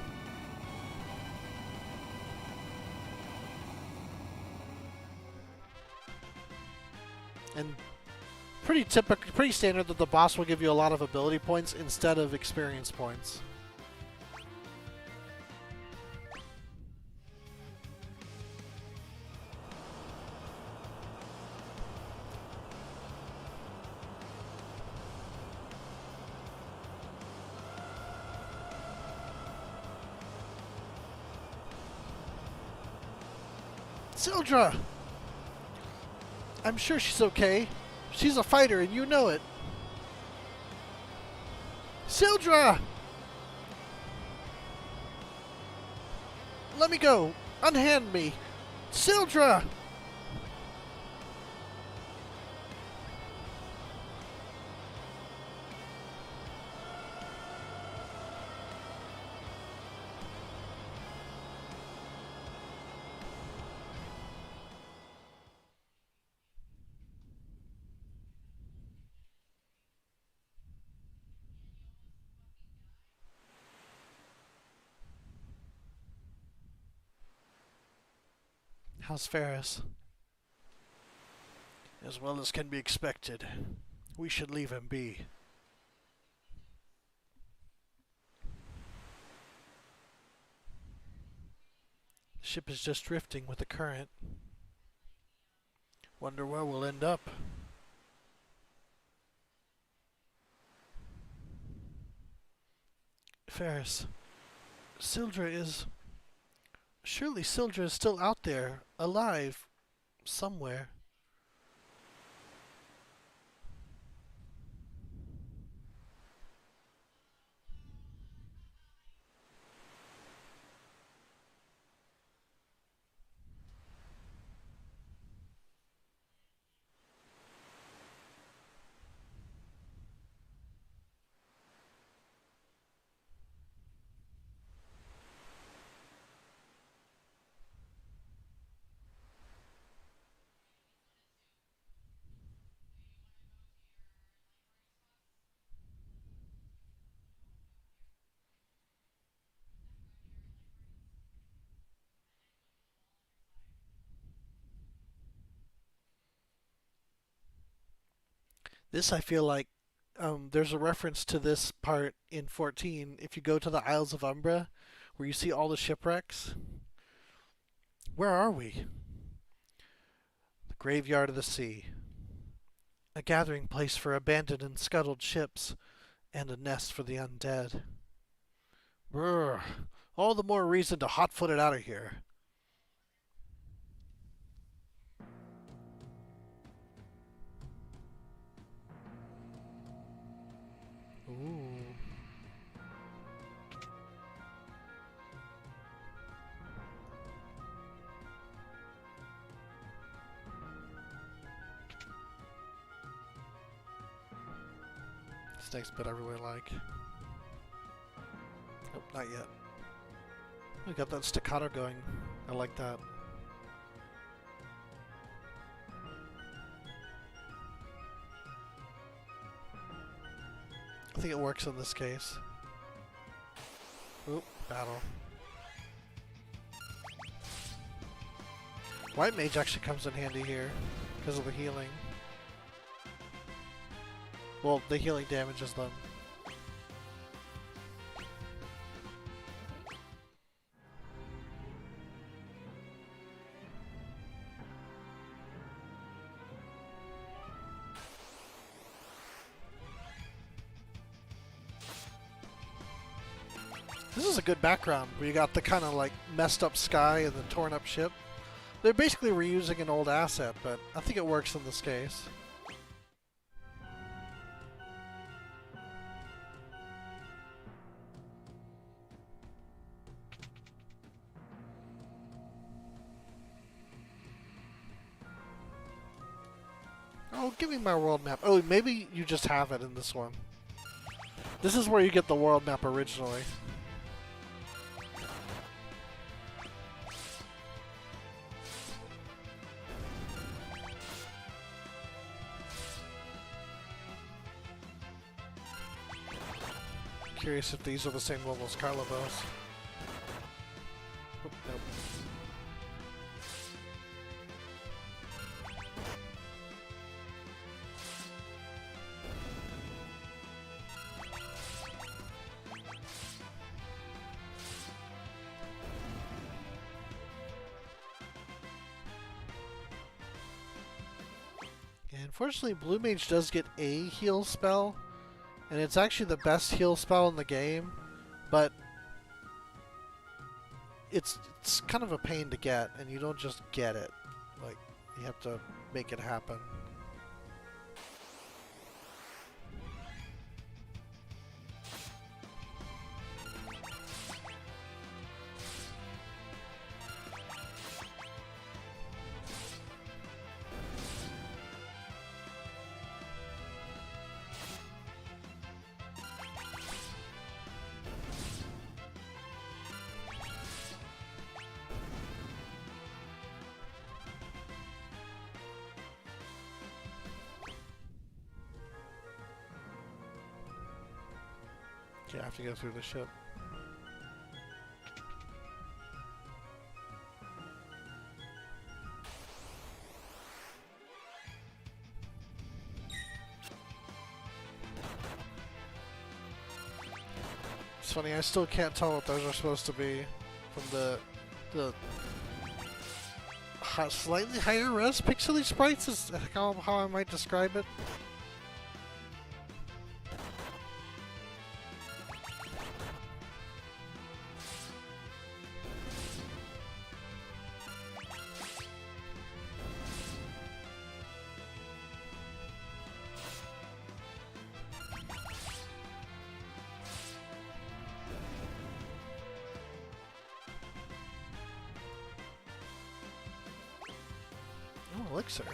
And pretty typical, pretty standard that the boss will give you a lot of ability points instead of experience points. Sildra! I'm sure she's okay. She's a fighter and you know it. Sildra! Let me go. Unhand me. Sildra! How's Ferris? As well as can be expected. We should leave him be. The ship is just drifting with the current. Wonder where we'll end up. Ferris, Sildra is... Surely Sildra is still out there, alive, somewhere. This, I feel like, there's a reference to this part in 14. If you go to the Isles of Umbra, where you see all the shipwrecks. Where are we? The graveyard of the sea. A gathering place for abandoned and scuttled ships, and a nest for the undead. Brr. All the more reason to hot-foot it out of here. Ooh. This next bit I really like. Nope, not yet. We got that staccato going. I like that. I think it works in this case. Oop, battle. White Mage actually comes in handy here because of the healing. Well, the healing damages them. This is a good background where you got the kind of like messed up sky and the torn up ship. They're basically reusing an old asset, but I think it works in this case. Oh, give me my world map. Oh, maybe you just have it in this one. This is where you get the world map originally. Curious if these are the same level as Carla boss. Oh, nope. Unfortunately, Blue Mage does get a heal spell, and it's actually the best heal spell in the game, but it's kind of a pain to get, and you don't just get it. Like, you have to make it happen. Okay, I have to go through the ship. It's funny, I still can't tell what those are supposed to be from the slightly higher res pixely sprites is how I might describe it. Oh, elixir.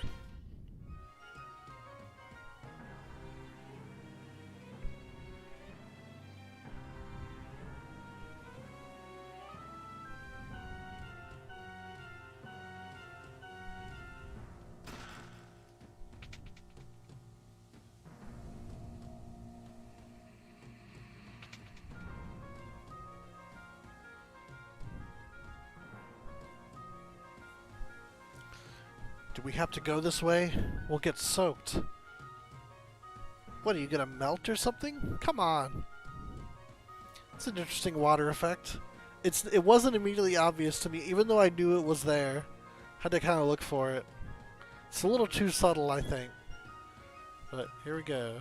Do we have to go this way? We'll get soaked. What, are you gonna melt or something? Come on. It's an interesting water effect. It wasn't immediately obvious to me, even though I knew it was there. Had to kind of look for it. It's a little too subtle, I think. But here we go.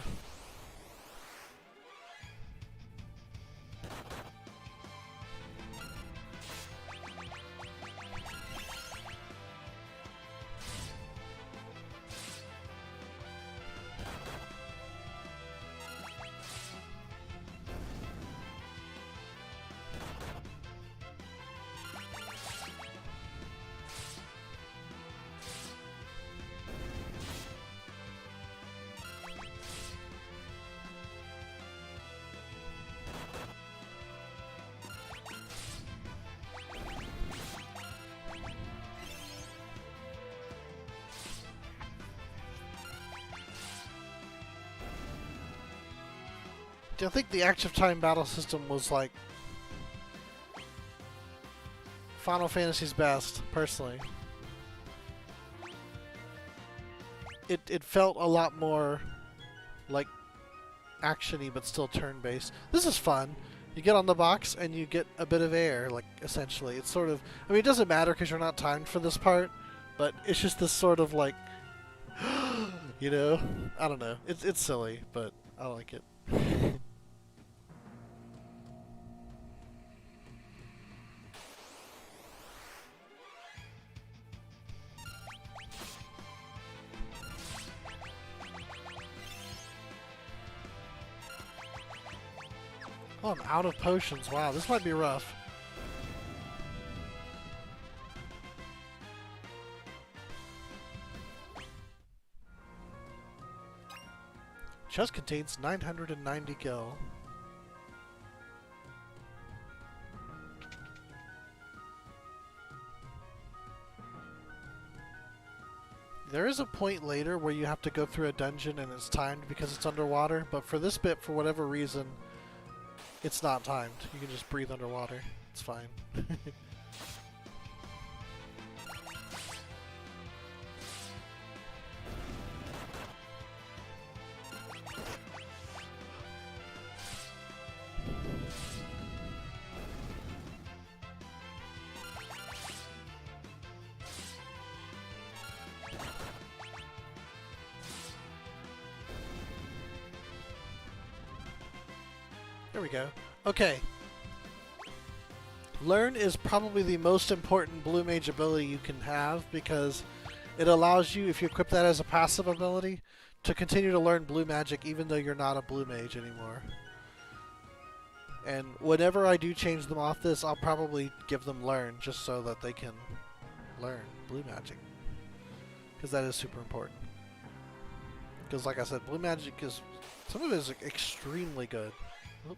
I think the active time battle system was like Final Fantasy's best, personally. It felt a lot more like action-y but still turn-based. This is fun. You get on the box and you get a bit of air, like, essentially. It's sort of, I mean, it doesn't matter because you're not timed for this part, but it's just this sort of like, you know? I don't know. It's silly, but I like it. Oh, I'm out of potions. Wow, this might be rough. Chest contains 990 gil. There is a point later where you have to go through a dungeon and it's timed because it's underwater, but for this bit, for whatever reason, it's not timed. You can just breathe underwater. It's fine. There we go. Okay. Learn is probably the most important Blue Mage ability you can have because it allows you, if you equip that as a passive ability, to continue to learn Blue Magic even though you're not a Blue Mage anymore. And whenever I do change them off this, I'll probably give them Learn just so that they can learn Blue Magic. Because that is super important. Because like I said, Blue Magic is, some of it is extremely good. Oop.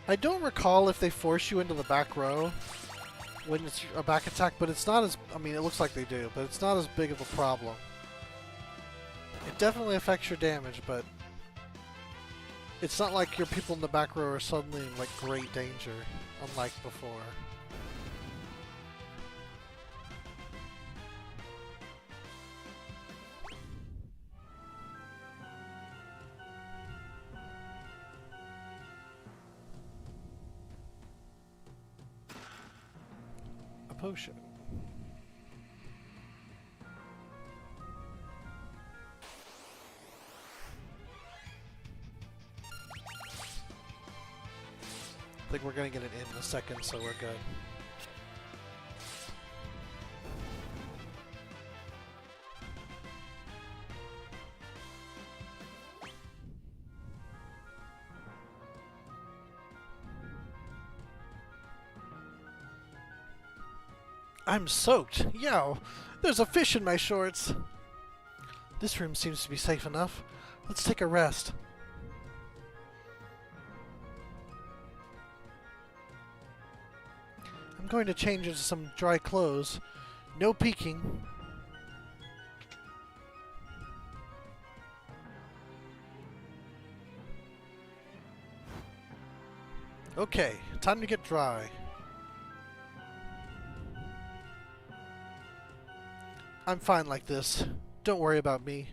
I don't recall if they force you into the back row when it's a back attack, but it's not as, I mean, it looks like they do, but it's not as big of a problem. It definitely affects your damage, but it's not like your people in the back row are suddenly in, like, great danger, unlike before. potion. I think we're going to get it in a second, so we're good. I'm soaked. Yo, there's a fish in my shorts. This room seems to be safe enough. Let's take a rest. I'm going to change into some dry clothes. No peeking. Okay, time to get dry. I'm fine like this. Don't worry about me.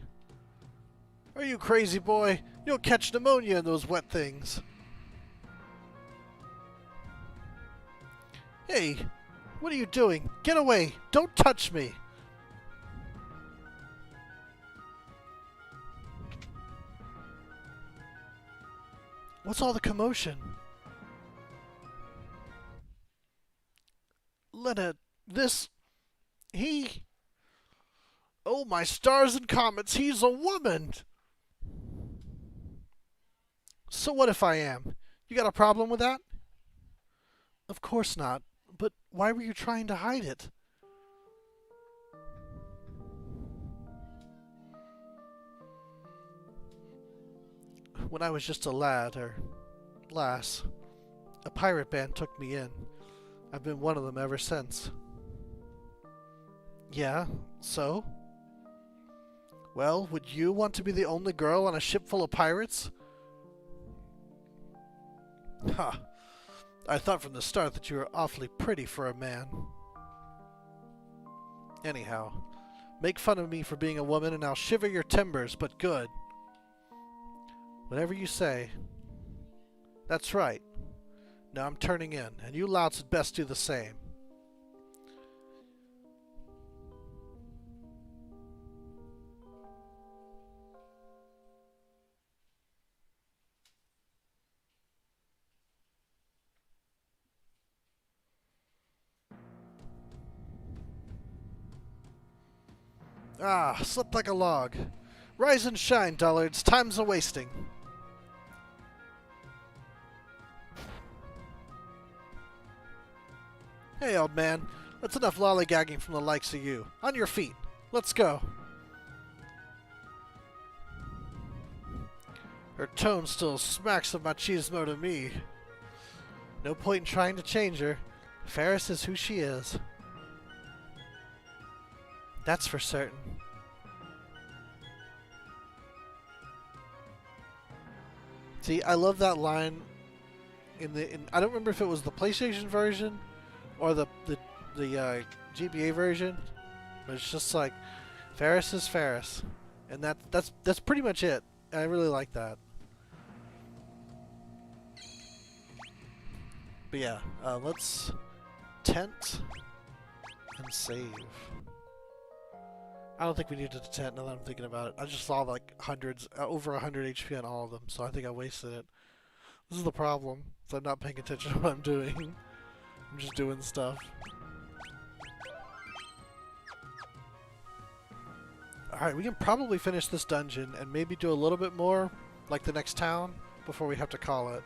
Are you crazy, boy? You'll catch pneumonia in those wet things. Hey, what are you doing? Get away! Don't touch me! What's all the commotion? Lena, he... Oh, my stars and comets, he's a woman! So what if I am? You got a problem with that? Of course not. But why were you trying to hide it? When I was just a lad, or lass, a pirate band took me in. I've been one of them ever since. Yeah, so? Well, would you want to be the only girl on a ship full of pirates? Ha! I thought from the start that you were awfully pretty for a man. Anyhow, make fun of me for being a woman and I'll shiver your timbers, but good. Whatever you say. That's right. Now I'm turning in, and you louts had best do the same. Ah, slipped like a log. Rise and shine, dullards. Time's a-wasting. Hey, old man. That's enough lollygagging from the likes of you. On your feet. Let's go. Her tone still smacks of machismo to me. No point in trying to change her. Ferris is who she is. That's for certain. See, I love that line in I don't remember if it was the PlayStation version or the GBA version, but it's just like Ferris is Ferris, and that's pretty much it. I really like that. But yeah, let's tent and save. I don't think we needed a tent now that I'm thinking about it. I just saw like hundreds, over 100 HP on all of them, so I think I wasted it. This is the problem, so I'm not paying attention to what I'm doing. I'm just doing stuff. Alright, we can probably finish this dungeon and maybe do a little bit more, like the next town, before we have to call it.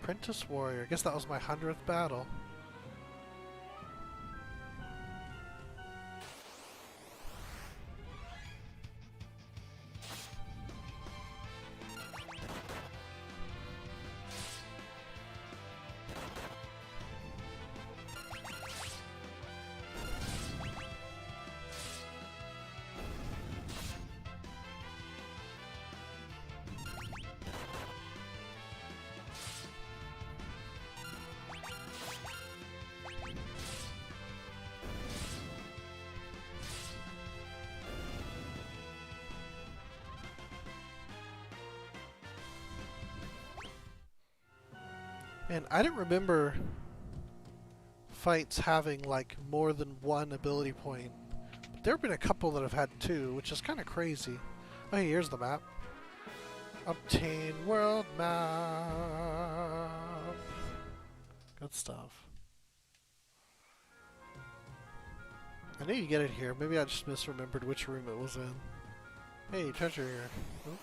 Apprentice Warrior. I guess that was my 100th battle. And I didn't remember fights having like more than one ability point. But there have been a couple that have had two, which is kind of crazy. Oh, hey, here's the map. Obtain world map. Good stuff. I knew you get it here. Maybe I just misremembered which room it was in. Hey, treasure here. Oh.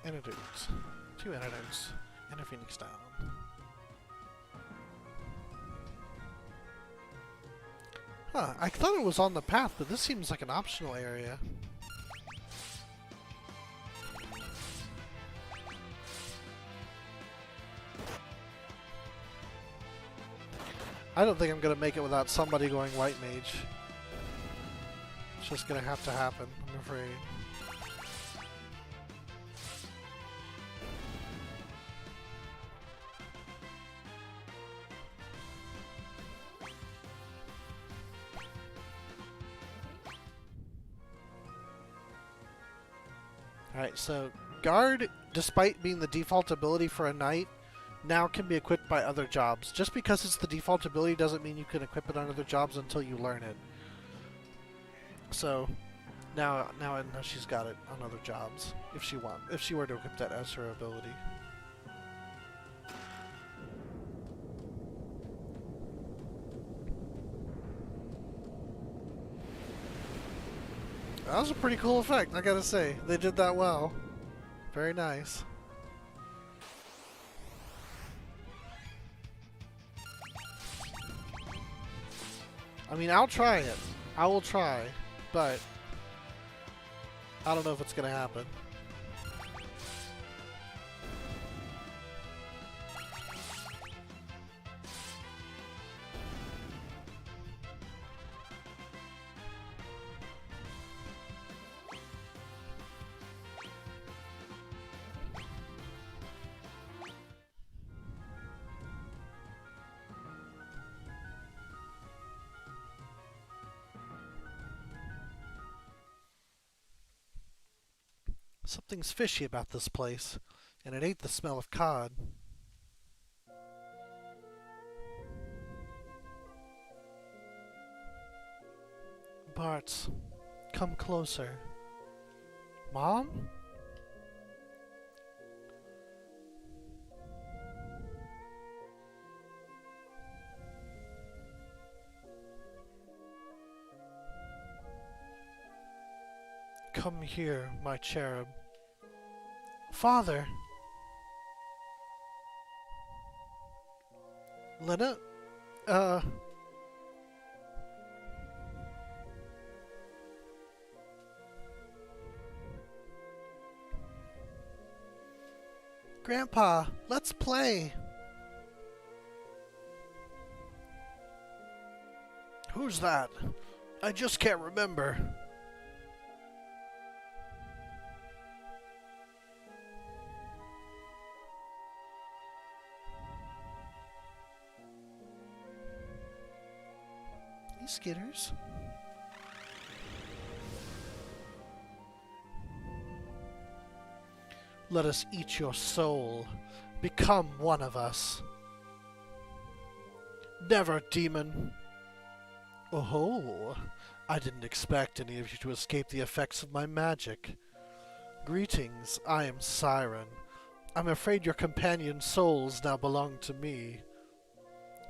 Antidotes. 2 antidotes. And a phoenix down. Huh, I thought it was on the path, but this seems like an optional area. I don't think I'm gonna make it without somebody going white mage. It's just gonna have to happen, I'm afraid. Alright, so Guard, despite being the default ability for a knight, now can be equipped by other jobs. Just because it's the default ability doesn't mean you can equip it on other jobs until you learn it. So now I know she's got it on other jobs if she were to equip that as her ability. That was a pretty cool effect, I gotta say. They did that well. Very nice. I mean, I'll try it. I will try, but I don't know if it's gonna happen. Something's fishy about this place, and it ain't the smell of cod. Bart, come closer. Mom? Come here, my cherub. Father! Lena? Grandpa, let's play! Who's that? I just can't remember. Skitters. Let us eat your soul. Become one of us. Never, demon. Oh, I didn't expect any of you to escape the effects of my magic. Greetings, I am Siren. I'm afraid your companion's souls now belong to me.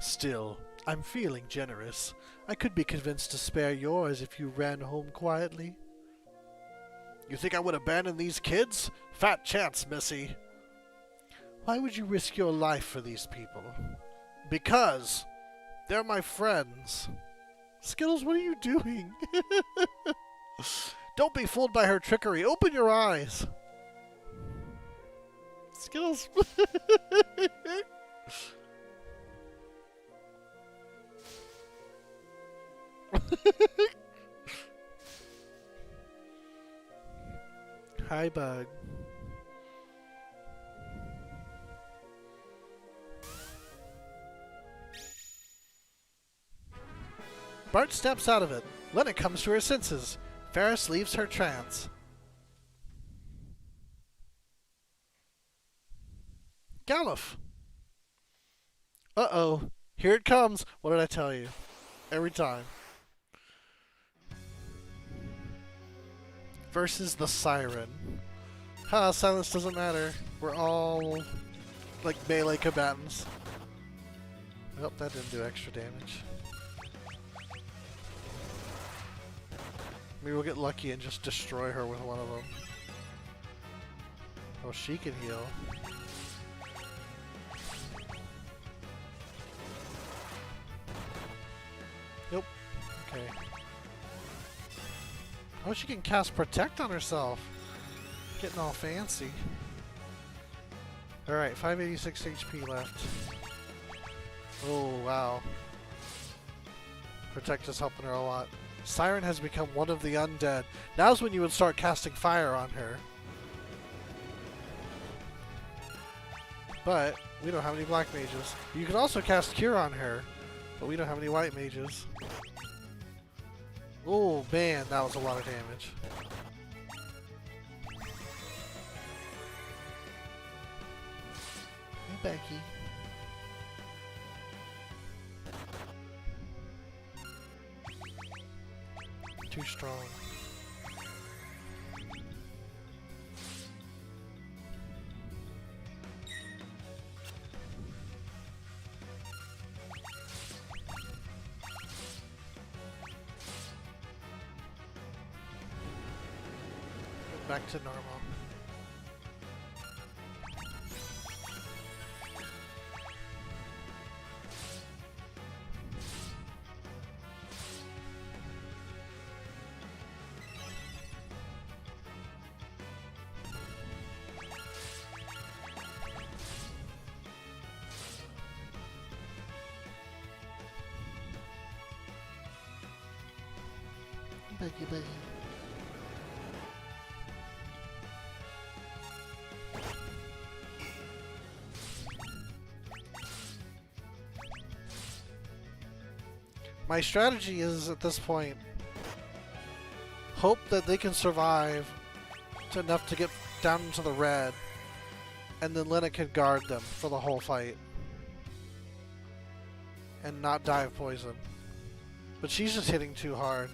Still, I'm feeling generous. I could be convinced to spare yours if you ran home quietly. You think I would abandon these kids? Fat chance, Missy. Why would you risk your life for these people? Because they're my friends. Skittles, what are you doing? Don't be fooled by her trickery. Open your eyes. Skittles. Hi, bug. Bart steps out of it. Lena comes to her senses. Ferris leaves her trance. Galuf. Uh-oh. Here it comes. What did I tell you? Every time. Versus the Siren. Ha, silence doesn't matter. We're all like melee combatants. Oh, that didn't do extra damage. Maybe we'll get lucky and just destroy her with one of them. Oh, she can heal. Nope. Okay. Oh, she can cast Protect on herself. Getting all fancy. Alright, 586 HP left. Oh, wow. Protect is helping her a lot. Siren has become one of the undead. Now's when you would start casting fire on her. But we don't have any black mages. You can also cast Cure on her, but we don't have any white mages. Oh man, that was a lot of damage. Hey Becky. Too strong. Back to normal. Becky, Becky. My strategy is, at this point, hope that they can survive to enough to get down into the red, and then Lena can guard them for the whole fight. And not die of poison. But she's just hitting too hard,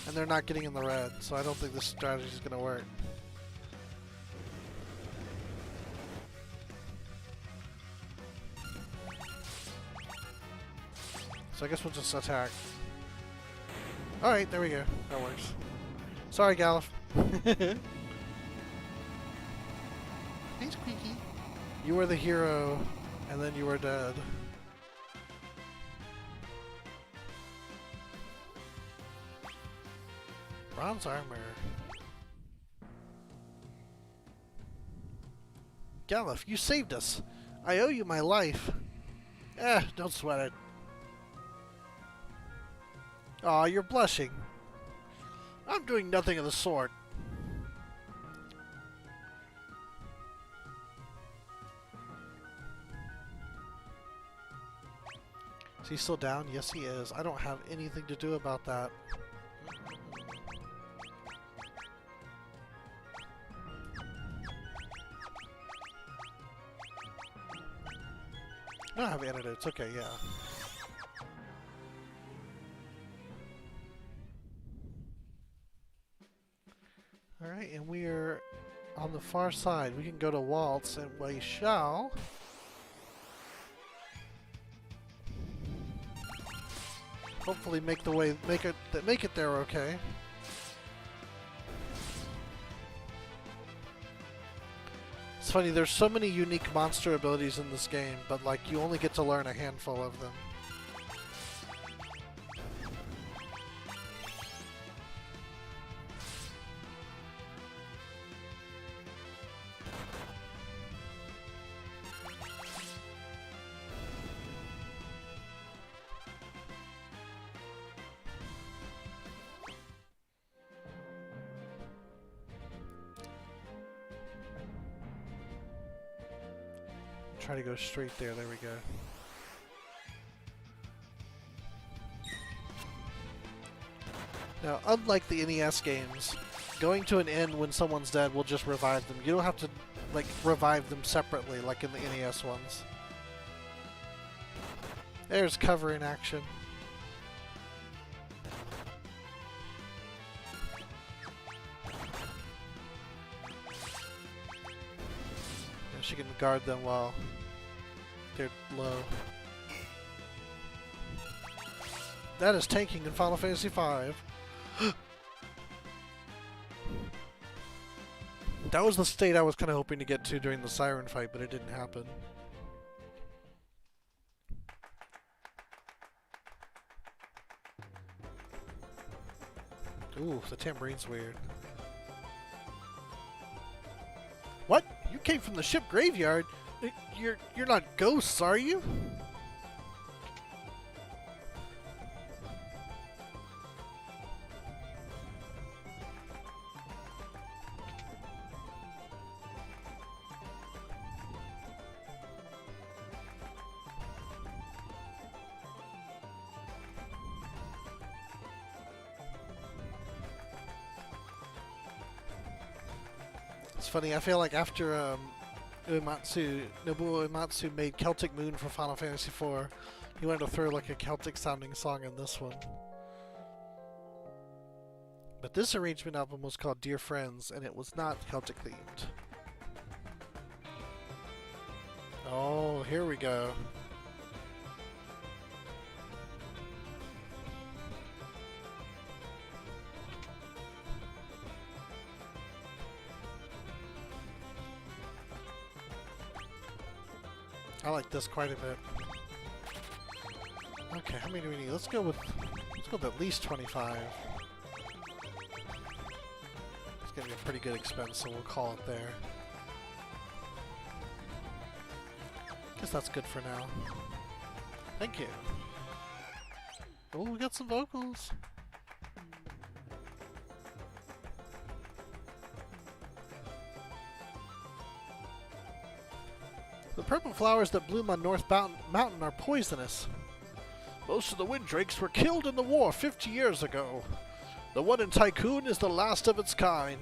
and they're not getting in the red, so I don't think this strategy is going to work. So I guess we'll just attack. Alright, there we go. That works. Sorry, Galuf. Hey, Squeaky. You were the hero, and then you were dead. Bronze armor. Galuf, you saved us. I owe you my life. Don't sweat it. Aw, you're blushing. I'm doing nothing of the sort. Is he still down? Yes, he is. I don't have anything to do about that. I don't have antidotes. Okay, yeah. Alright, and we are on the far side. We can go to Waltz, and we shall... hopefully make it there okay. It's funny, there's so many unique monster abilities in this game, but like you only get to learn a handful of them. try to go straight there. There we go. Now, unlike the NES games, going to an inn when someone's dead will just revive them. You don't have to, like, revive them separately like in the NES ones. There's cover in action. And she can guard them while they're low. That is tanking in Final Fantasy V. That was the state I was kind of hoping to get to during the Siren fight, but it didn't happen. Ooh, the tambourine's weird. What? You came from the ship graveyard? You're not ghosts, are you? It's funny, I feel like after Nobuo Uematsu made Celtic Moon for Final Fantasy IV, he wanted to throw like a Celtic sounding song in this one. But this arrangement album was called Dear Friends, and it was not Celtic themed. Oh, here we go. I like this quite a bit. Okay, how many do we need? Let's go with at least 25. It's gonna be a pretty good expense, so we'll call it there. Guess that's good for now. Thank you. Oh, we got some vocals. The purple flowers that bloom on North Mountain are poisonous. Most of the wind drakes were killed in the war 50 years ago. The one in Tycoon is the last of its kind.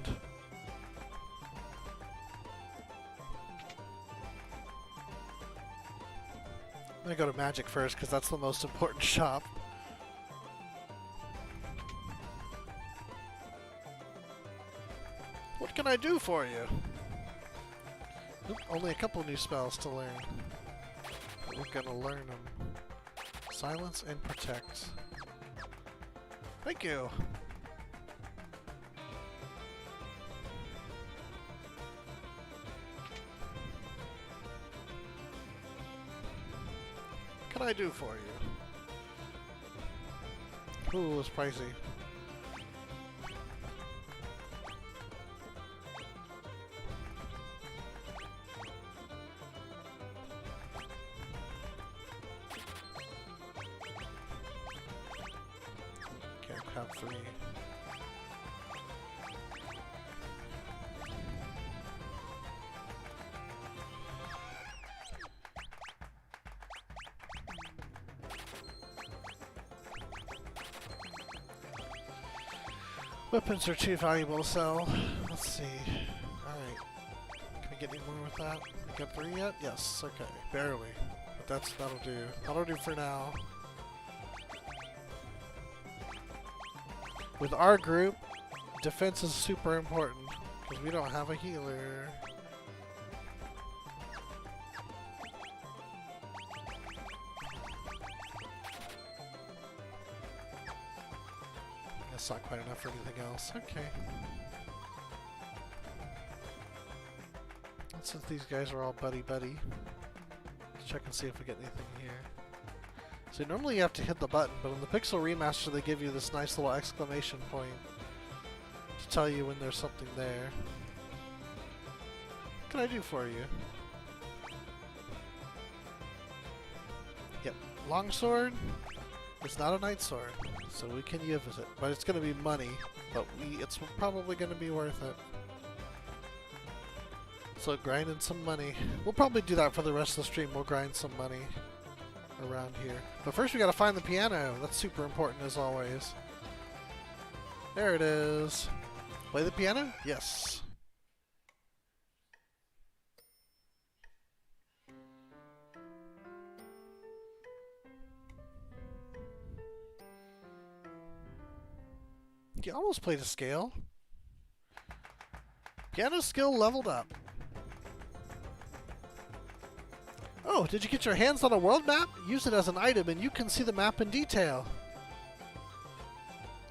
I'm gonna go to Magic first because that's the most important shop. What can I do for you? Oop, only a couple new spells to learn. But we're gonna learn them. Silence and Protect. Thank you! What can I do for you? Ooh, it's pricey. Free. Weapons are too valuable to sell. Let's see. Alright. Can we get any more with that? We got 3 yet? Yes, okay. Barely. But that'll do. That'll do for now. With our group, defense is super important, because we don't have a healer. That's not quite enough for anything else. Okay. And since these guys are all buddy-buddy, let's check and see if we get anything here. So normally you have to hit the button, but in the Pixel Remaster they give you this nice little exclamation point to tell you when there's something there. What can I do for you? Yep, longsword. It's not a night sword, so we can use it, but it's going to be money. But it's probably going to be worth it. So grinding some money. We'll probably do that for the rest of the stream. We'll grind some money around here. But first we gotta find the piano. That's super important as always. There it is. Play the piano? Yes. You almost played a scale. Piano skill leveled up. Oh, did you get your hands on a world map? Use it as an item and you can see the map in detail.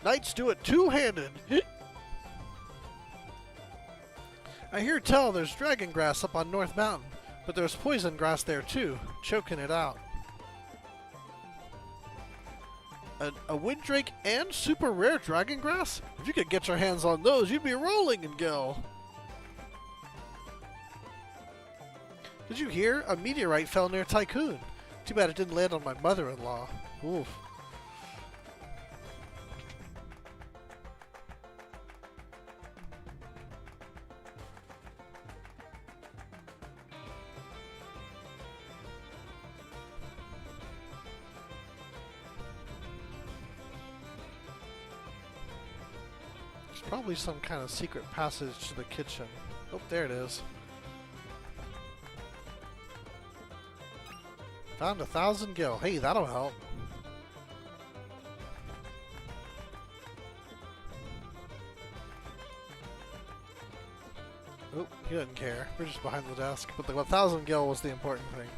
Knights do it two-handed. I hear tell there's dragon grass up on North Mountain, but there's poison grass there too, choking it out. A winddrake and super rare dragon grass? If you could get your hands on those, you'd be rolling in Gil. Did you hear? A meteorite fell near Tycoon. Too bad it didn't land on my mother-in-law. Oof. There's probably some kind of secret passage to the kitchen. Oh, there it is. Found 1,000 gil. Hey, that'll help. Oh, he doesn't care. We're just behind the desk. But the 1,000 gil was the important thing.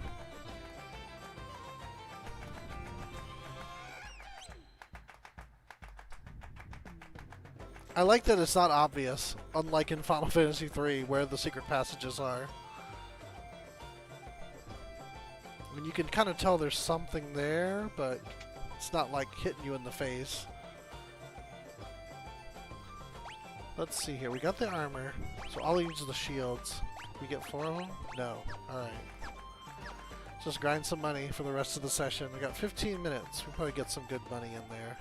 I like that it's not obvious, unlike in Final Fantasy III, where the secret passages are. I mean, you can kind of tell there's something there, but it's not like hitting you in the face. Let's see here. We got the armor, so I'll use the shields. We get 4 of them? No. Alright. Just grind some money for the rest of the session. We got 15 minutes. We'll probably get some good money in there.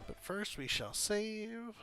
But first we shall save.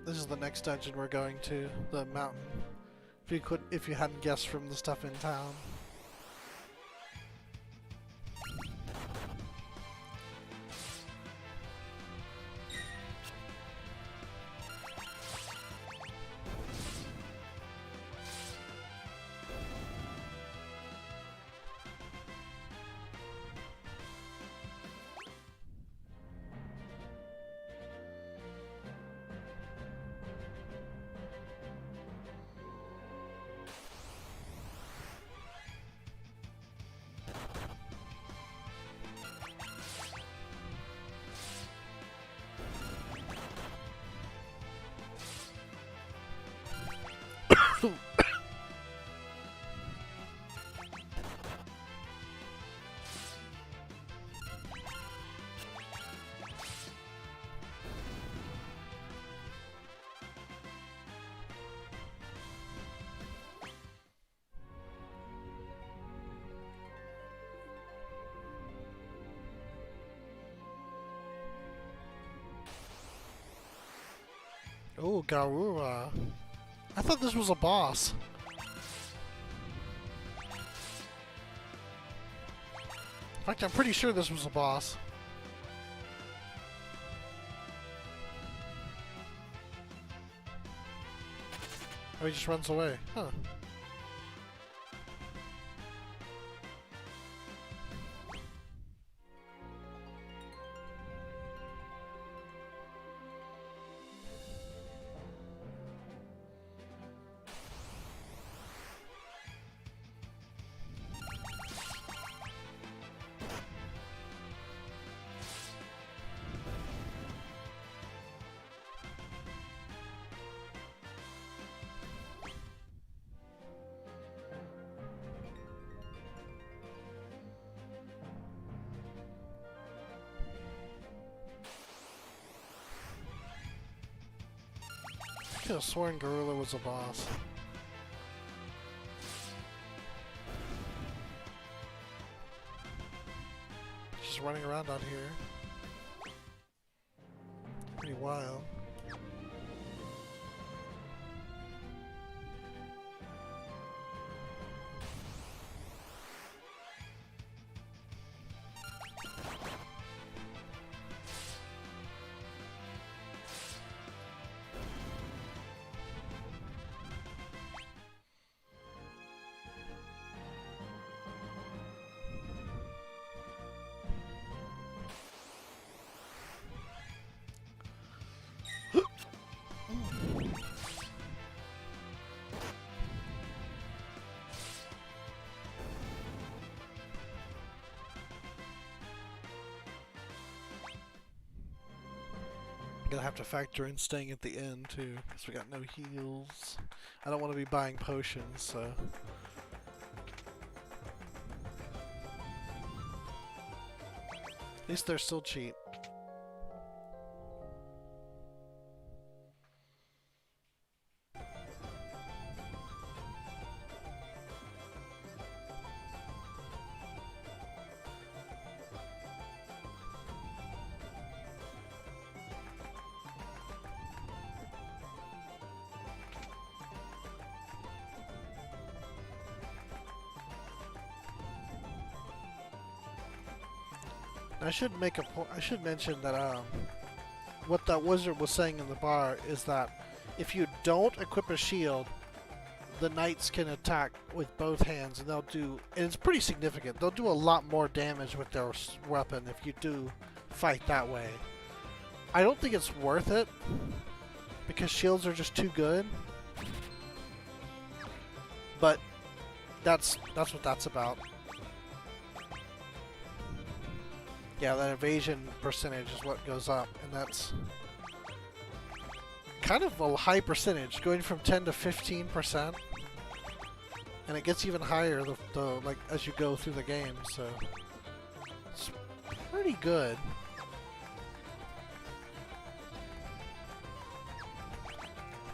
This is the next dungeon we're going to, the mountain. If you hadn't guessed from the stuff in town. Oh, Garura. I thought this was a boss. In fact, I'm pretty sure this was a boss. Oh, he just runs away. Huh. I could have sworn Gorilla was a boss. Just running around out here. Pretty wild. I'm gonna have to factor in staying at the end too, because we got no heals. I don't want to be buying potions, so. At least they're still cheap. I should mention that what that wizard was saying in the bar is that if you don't equip a shield, the knights can attack with both hands, and and it's pretty significant. They'll do a lot more damage with their weapon if you do fight that way. I don't think it's worth it because shields are just too good. But that's what that's about. Yeah, that evasion percentage is what goes up, and that's kind of a high percentage, going from 10 to 15%, and it gets even higher like as you go through the game. So it's pretty good.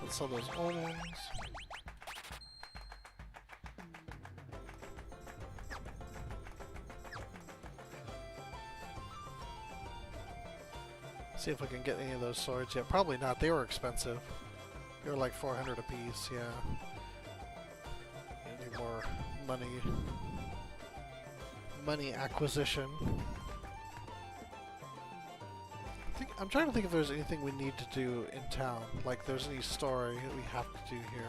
Let's sell those onions. See if we can get any of those swords yet. Probably not. They were expensive. They were like 400 a piece. Yeah. I need more money acquisition. I'm trying to think if there's anything we need to do in town. Like there's any story that we have to do here.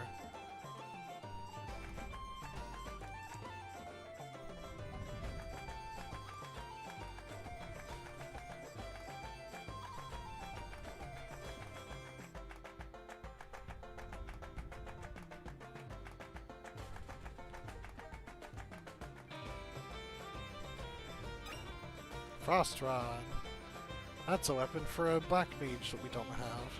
Frost Rod. That's a weapon for a black mage that we don't have.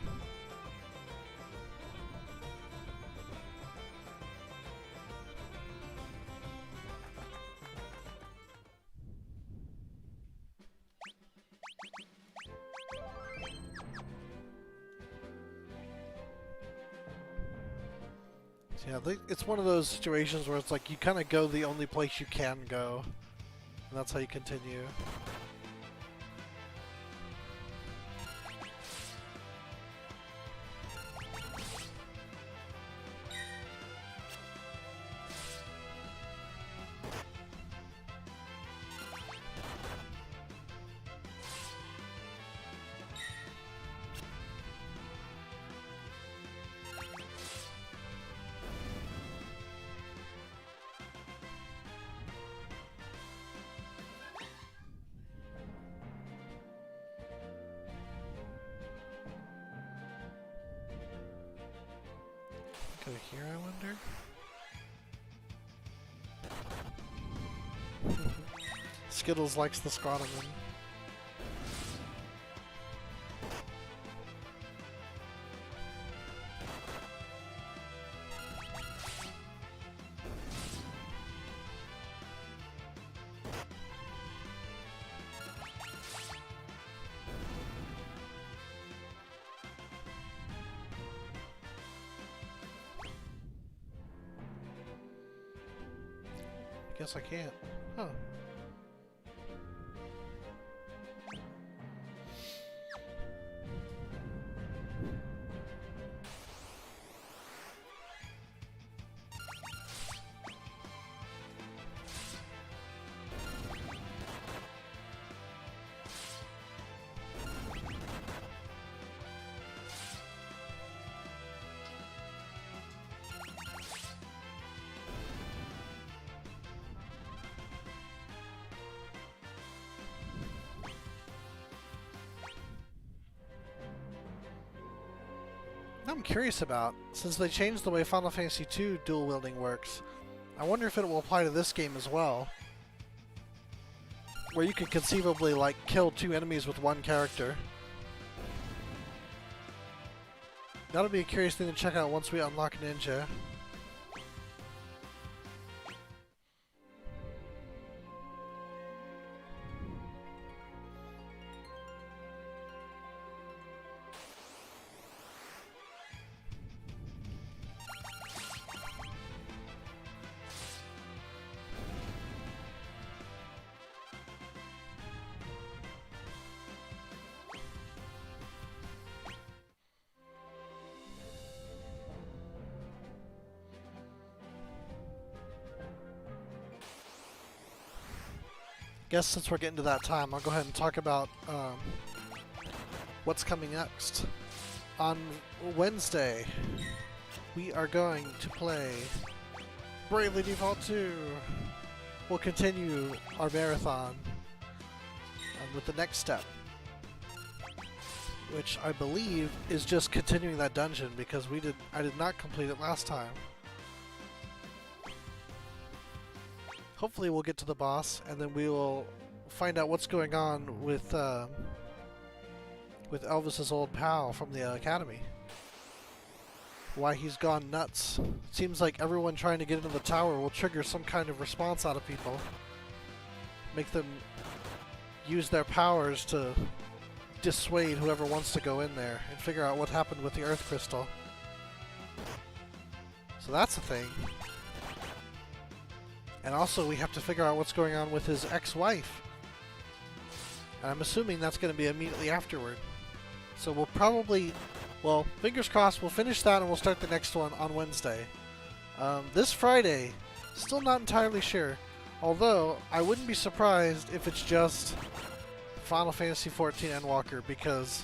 Yeah, it's one of those situations where it's like you kind of go the only place you can go, and that's how you continue. Go here, I wonder? Skittles likes the scrotum. Guess I can't. Huh. I'm curious about, since they changed the way Final Fantasy II dual wielding works, I wonder if it will apply to this game as well. Where you could conceivably, like, kill 2 enemies with 1 character. That'll be a curious thing to check out once we unlock Ninja. Guess since we're getting to that time, I'll go ahead and talk about what's coming next. On Wednesday, we are going to play Bravely Default 2. We'll continue our marathon with the next step, which I believe is just continuing that dungeon because I did not complete it last time. Hopefully we'll get to the boss, and then we will find out what's going on with Elvis's old pal from the academy. Why he's gone nuts. It seems like everyone trying to get into the tower will trigger some kind of response out of people. Make them use their powers to dissuade whoever wants to go in there and figure out what happened with the Earth Crystal. So that's a thing. And also we have to figure out what's going on with his ex-wife. And I'm assuming that's going to be immediately afterward. So we'll probably, well, fingers crossed, we'll finish that and we'll start the next one on Wednesday. This Friday, still not entirely sure. Although, I wouldn't be surprised if it's just Final Fantasy XIV Endwalker, because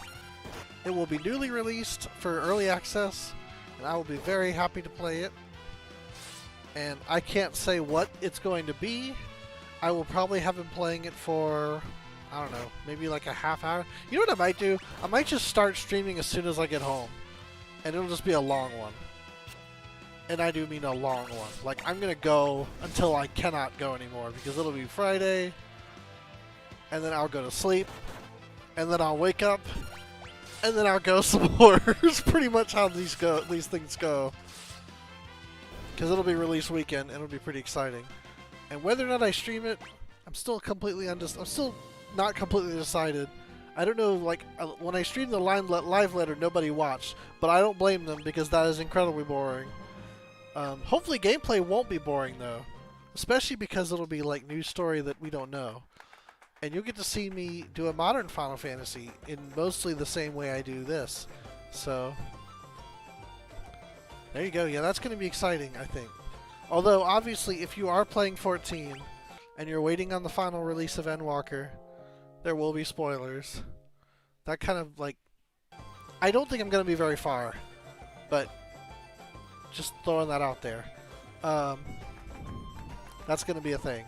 it will be newly released for early access, and I will be very happy to play it. And I can't say what it's going to be. I will probably have been playing it for, I don't know, maybe like a half hour. You know what I might do? I might just start streaming as soon as I get home. And it'll just be a long one. And I do mean a long one. Like, I'm going to go until I cannot go anymore, because it'll be Friday, and then I'll go to sleep, and then I'll wake up, and then I'll go some more. It's pretty much how these things go. Because it'll be release weekend, and it'll be pretty exciting. And whether or not I stream it, I'm still not completely decided. I don't know, like, when I streamed the live letter, nobody watched. But I don't blame them, because that is incredibly boring. Hopefully gameplay won't be boring, though. Especially because it'll be, like, new story that we don't know. And you'll get to see me do a modern Final Fantasy in mostly the same way I do this. So there you go. Yeah, that's going to be exciting, I think. Although, obviously, if you are playing 14 and you're waiting on the final release of Endwalker, there will be spoilers. That kind of, like, I don't think I'm going to be very far, but just throwing that out there. That's going to be a thing.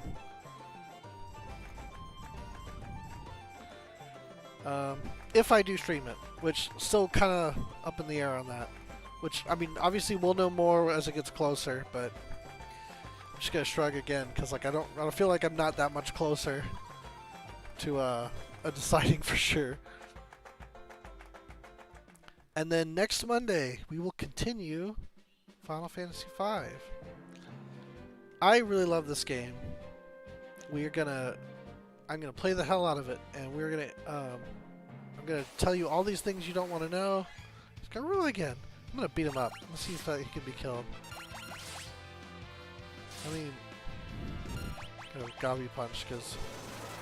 If I do stream it, which still kind of up in the air on that. Which, I mean, obviously we'll know more as it gets closer, but I'm just gonna shrug again because like I don't feel like I'm not that much closer to a deciding for sure. And then next Monday we will continue Final Fantasy V. I really love this game. I'm gonna play the hell out of it, and I'm gonna tell you all these things you don't want to know. It's gonna rule again. I'm gonna beat him up. Let's see if he can be killed. I mean, Gabi punch because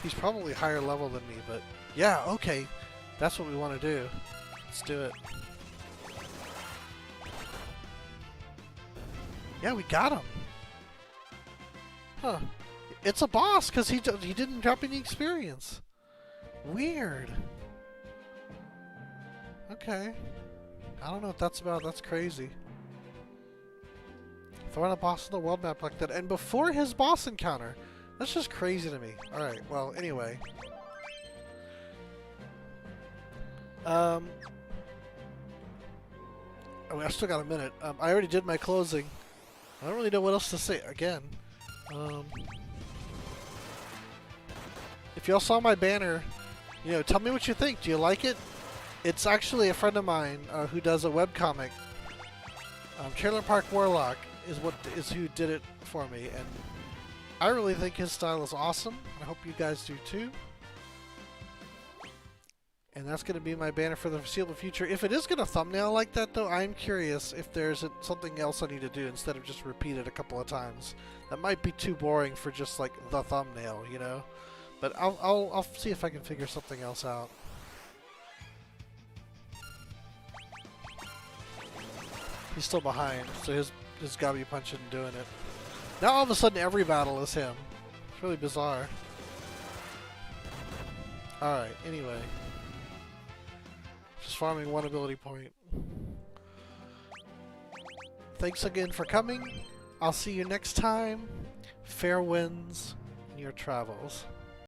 he's probably higher level than me. But yeah, okay, that's what we want to do. Let's do it. Yeah, we got him. Huh. It's a boss because he didn't drop any experience. Weird. Okay. I don't know what that's about. That's crazy. Throwing a boss on the world map like that. And before his boss encounter. That's just crazy to me. Alright, well, anyway. Oh, I still got a minute. I already did my closing. I don't really know what else to say. Again. If y'all saw my banner, you know, tell me what you think. Do you like it? It's actually a friend of mine who does a webcomic. Trailer Park Warlock is who did it for me, and I really think his style is awesome. I hope you guys do too. And that's going to be my banner for the foreseeable future. If it is going to thumbnail like that, though, I'm curious if there's something else I need to do instead of just repeat it a couple of times. That might be too boring for just like the thumbnail, you know. But I'll see if I can figure something else out. He's still behind, so his Gabi punch isn't doing it. Now all of a sudden every battle is him. It's really bizarre. Alright, anyway. Just farming one ability point. Thanks again for coming. I'll see you next time. Fair winds in your travels.